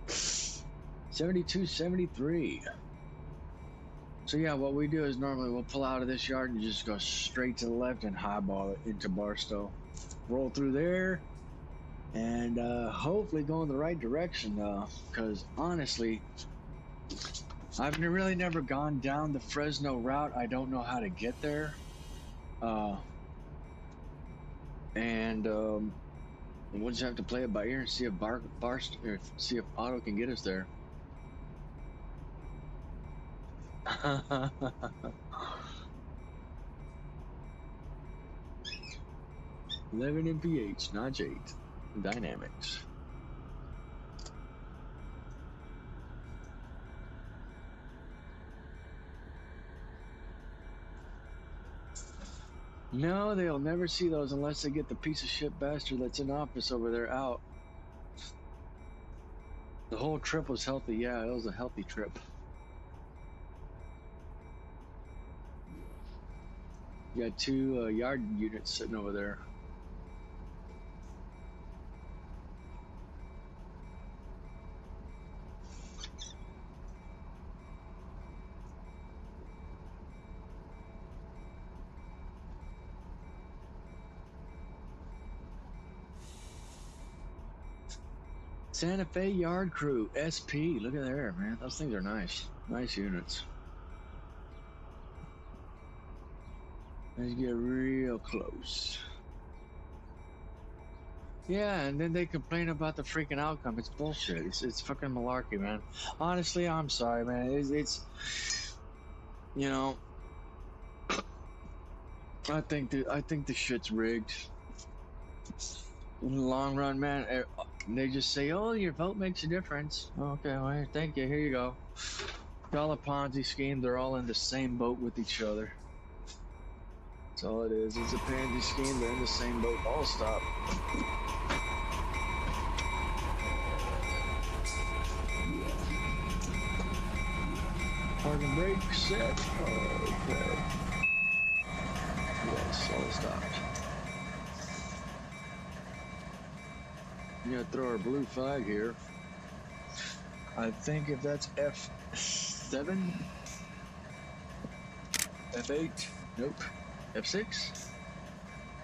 7273. So yeah, what we do is normally we'll pull out of this yard and just go straight to the left and highball it into Barstow. Roll through there and hopefully go in the right direction. Because honestly, I've really never gone down the Fresno route. I don't know how to get there. And we'll just have to play it by ear and see if see if Otto can get us there. 11 mph, notch 8. Dynamics. No, they'll never see those unless they get the piece of shit bastard that's in office over there out. The whole trip was healthy. Yeah, it was a healthy trip. You got 2 yard units sitting over there. Santa Fe Yard Crew, SP. Look at there, man. Those things are nice. Nice units. Let's get real close. Yeah, and then they complain about the freaking outcome. It's bullshit. It's fucking malarkey, man. Honestly, I'm sorry, man. It's you know, I think the shit's rigged. In the long run, man, they just say, "Oh, your vote makes a difference." Okay, well, thank you. Here you go. It's all a Ponzi scheme. They're all in the same boat with each other. That's all it is. It's a Ponzi scheme. They're in the same boat. All stop. Parking brake set. Okay. Yes, all stopped. I'm gonna throw our blue flag here. I think if that's F7, F8, nope, F6.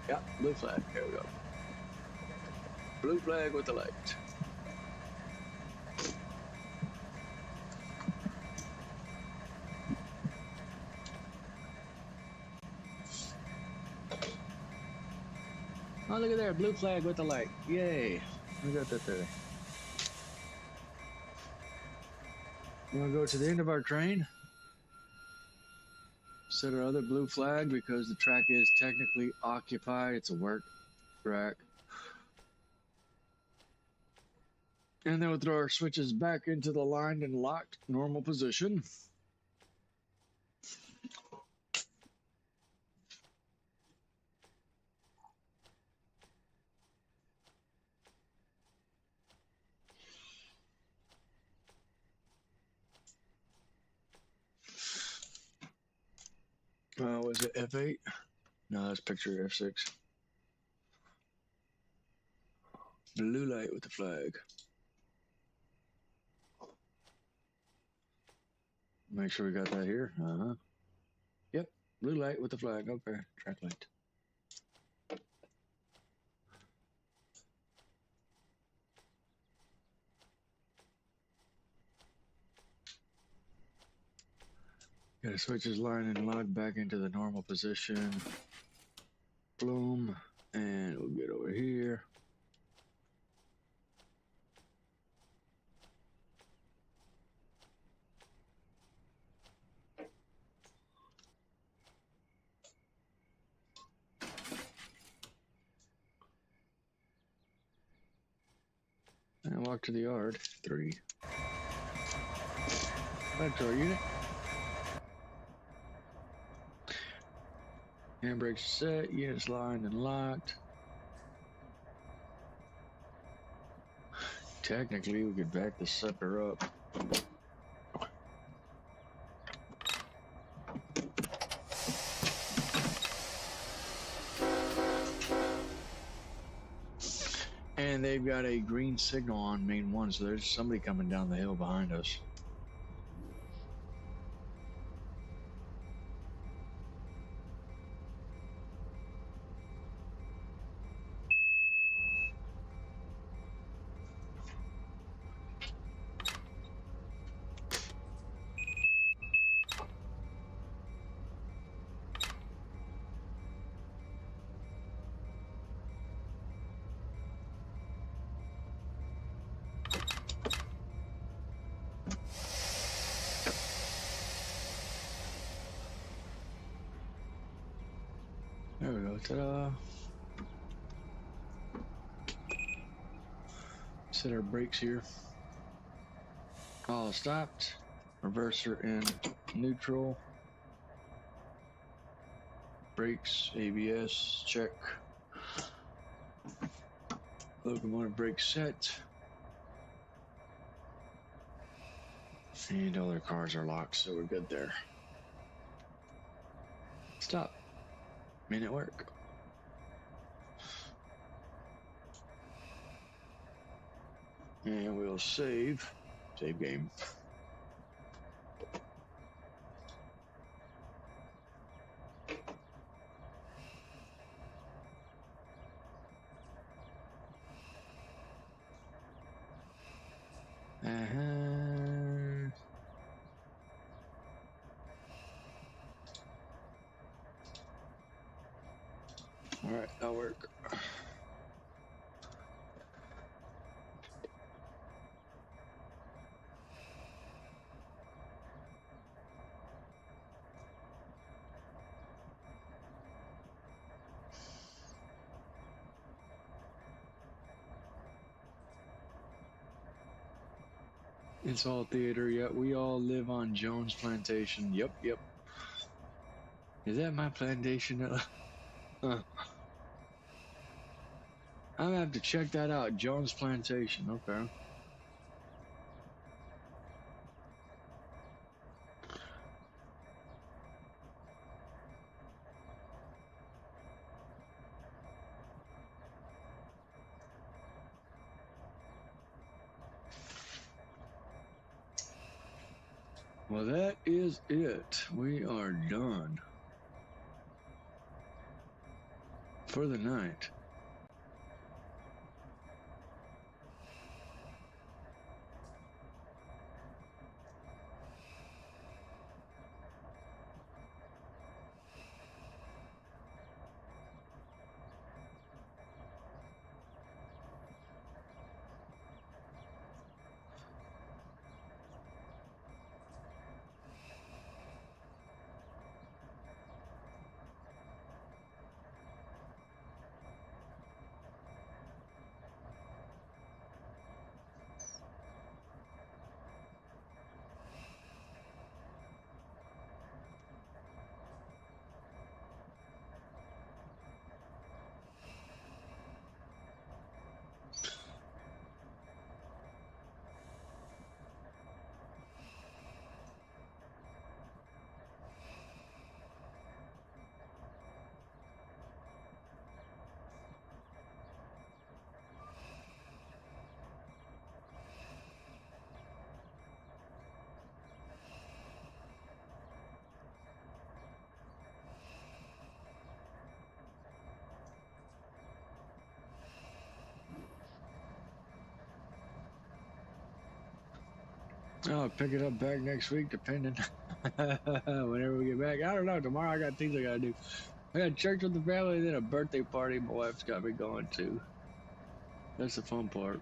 Yeah, blue flag. There we go. Blue flag with the light. Oh, look at there, blue flag with the light. Yay. We got that there. You want to go to the end of our train? Set our other blue flag because the track is technically occupied. It's a work track. And then we'll throw our switches back into the line and locked normal position. was it F8? No, that's picture F6. Blue light with the flag. Make sure we got that here. Yep, blue light with the flag. Okay, track light. Gotta switch his line and log back into the normal position. Bloom, and we'll get over here. And walk to the yard. 3. Patrol unit. Handbrakes set, units lined and locked. Technically, we could back this sucker up. And they've got a green signal on main 1, so there's somebody coming down the hill behind us. There we go. Ta-da. Set our brakes here. All stopped. Reverser in neutral. Brakes, ABS, check. Locomotive brakes set. And all their cars are locked, so we're good there. Stop. Minute work. And we'll save. Save game. All right, that'll work. It's all theater, yet we all live on Jones Plantation. Yep. Is that my plantation? I'm gonna have to check that out. Jones Plantation, okay. Well, that is it. We are done for the night. I'll pick it up back next week, depending whenever we get back. I don't know. Tomorrow I got things I gotta do. I got church with the family, then a birthday party my wife's got me going to. That's the fun part.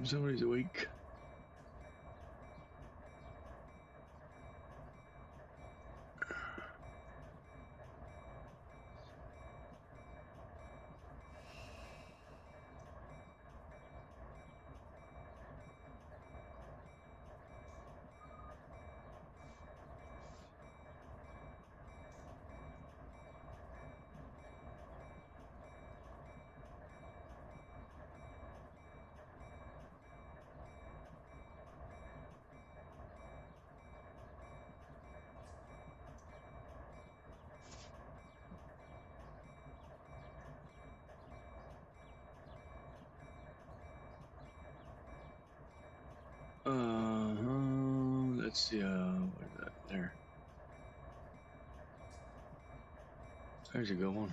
Somebody's awake. Let's see, what is that there? There's a good one.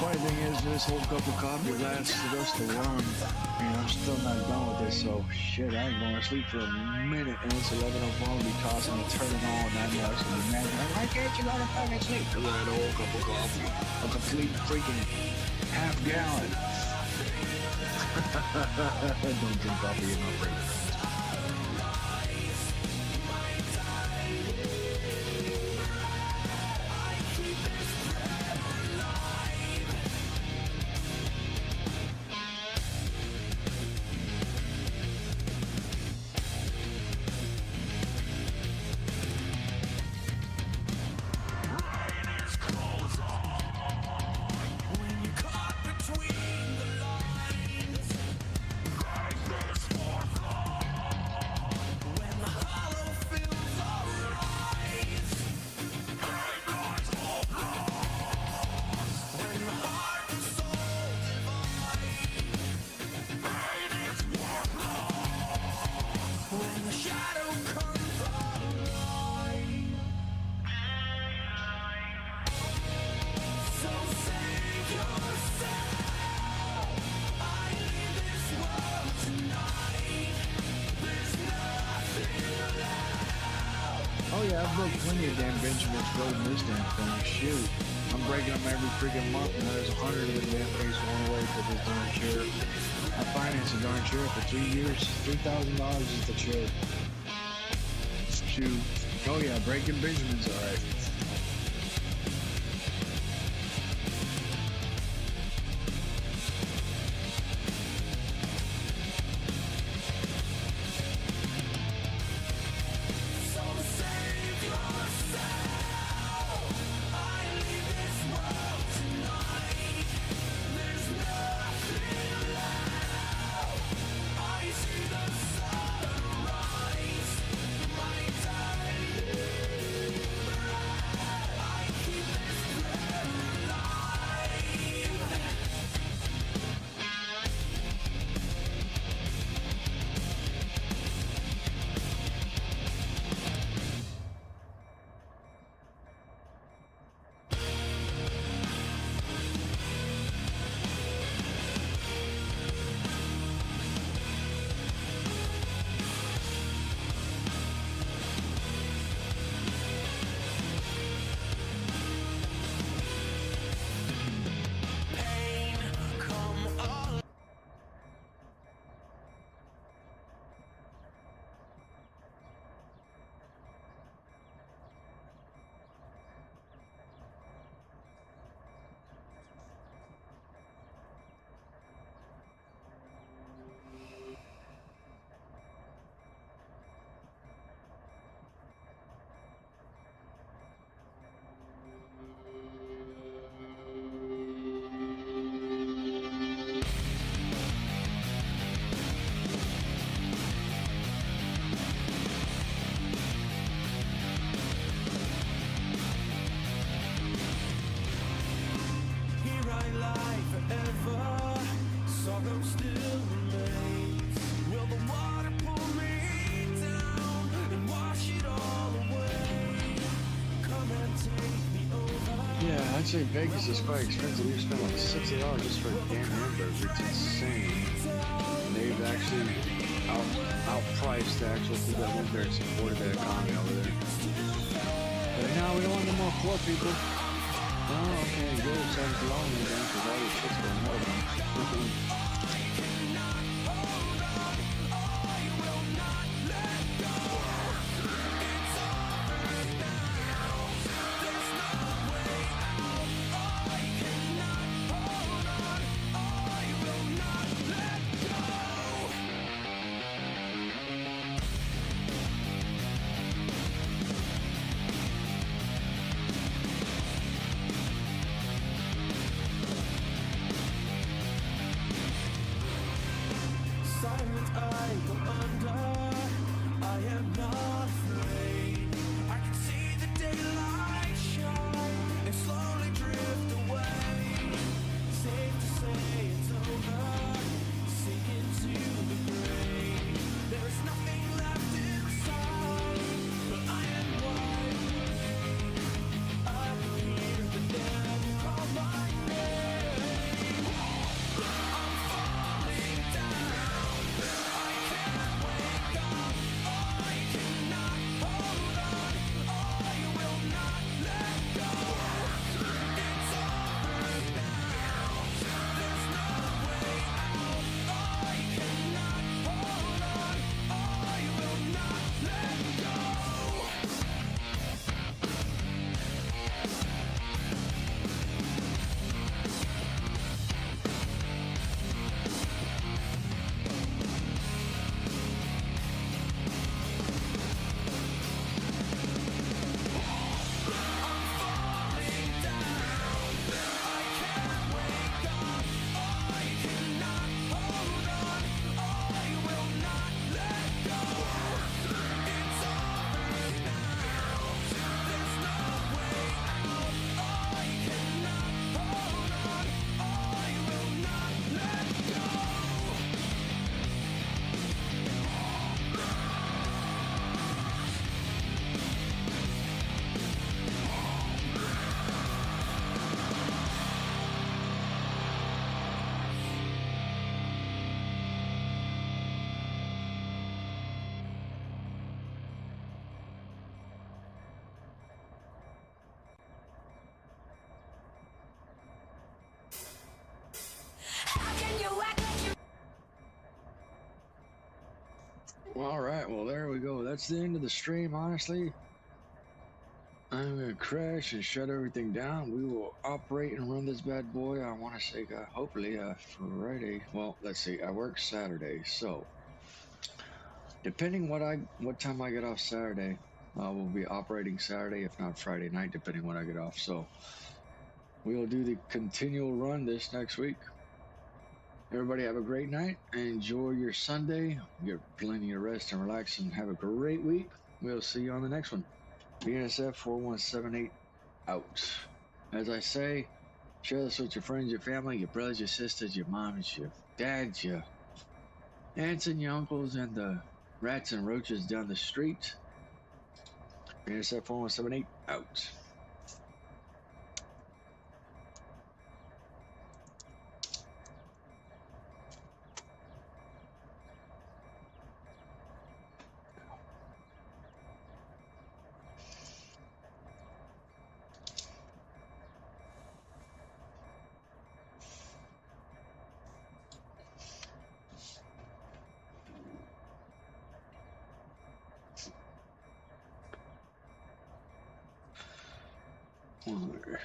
Funny thing is, this whole cup of coffee lasted us to run, and I'm still not done with this, so shit, I ain't going to sleep for a minute, and it's 11:04, I'll be tossing and turning on, and I'm actually mad. Why can't you go to fucking sleep? Because I had a whole cup of coffee, a complete freaking half gallon. Don't drink coffee in my brain. Oh yeah, I've broke plenty of damn Benjamins building this damn thing. Shoot. I'm breaking them every freaking month, and there's 100 of the damn things going away for this darn chair. I financed a darn chair for 3 years. $3,000 is the chair. Shoot. Oh yeah, breaking Benjamins, alright. I'd say Vegas is quite expensive. We spent like $60 just for a damn hamburger. It's insane. They've actually outpriced the actual food that went there and supported the economy over there. But now we don't want no more poor people. Oh, okay, good. Sounds lonely then, because all your shit's going over. Alright, well there we go. That's the end of the stream, honestly. I'm gonna crash and shut everything down. We will operate and run this bad boy. I want to say, hopefully, Friday. Well, let's see. I work Saturday, so depending what time I get off Saturday, we'll be operating Saturday, if not Friday night, depending when I get off. So we will do the continual run this next week. Everybody have a great night. Enjoy your Sunday. Get plenty of rest and relax, and have a great week. We'll see you on the next one. BNSF 4178 out. As I say, share this with your friends, your family, your brothers, your sisters, your moms, your dads, your aunts and your uncles, and the rats and roaches down the street. BNSF 4178 out. Alright.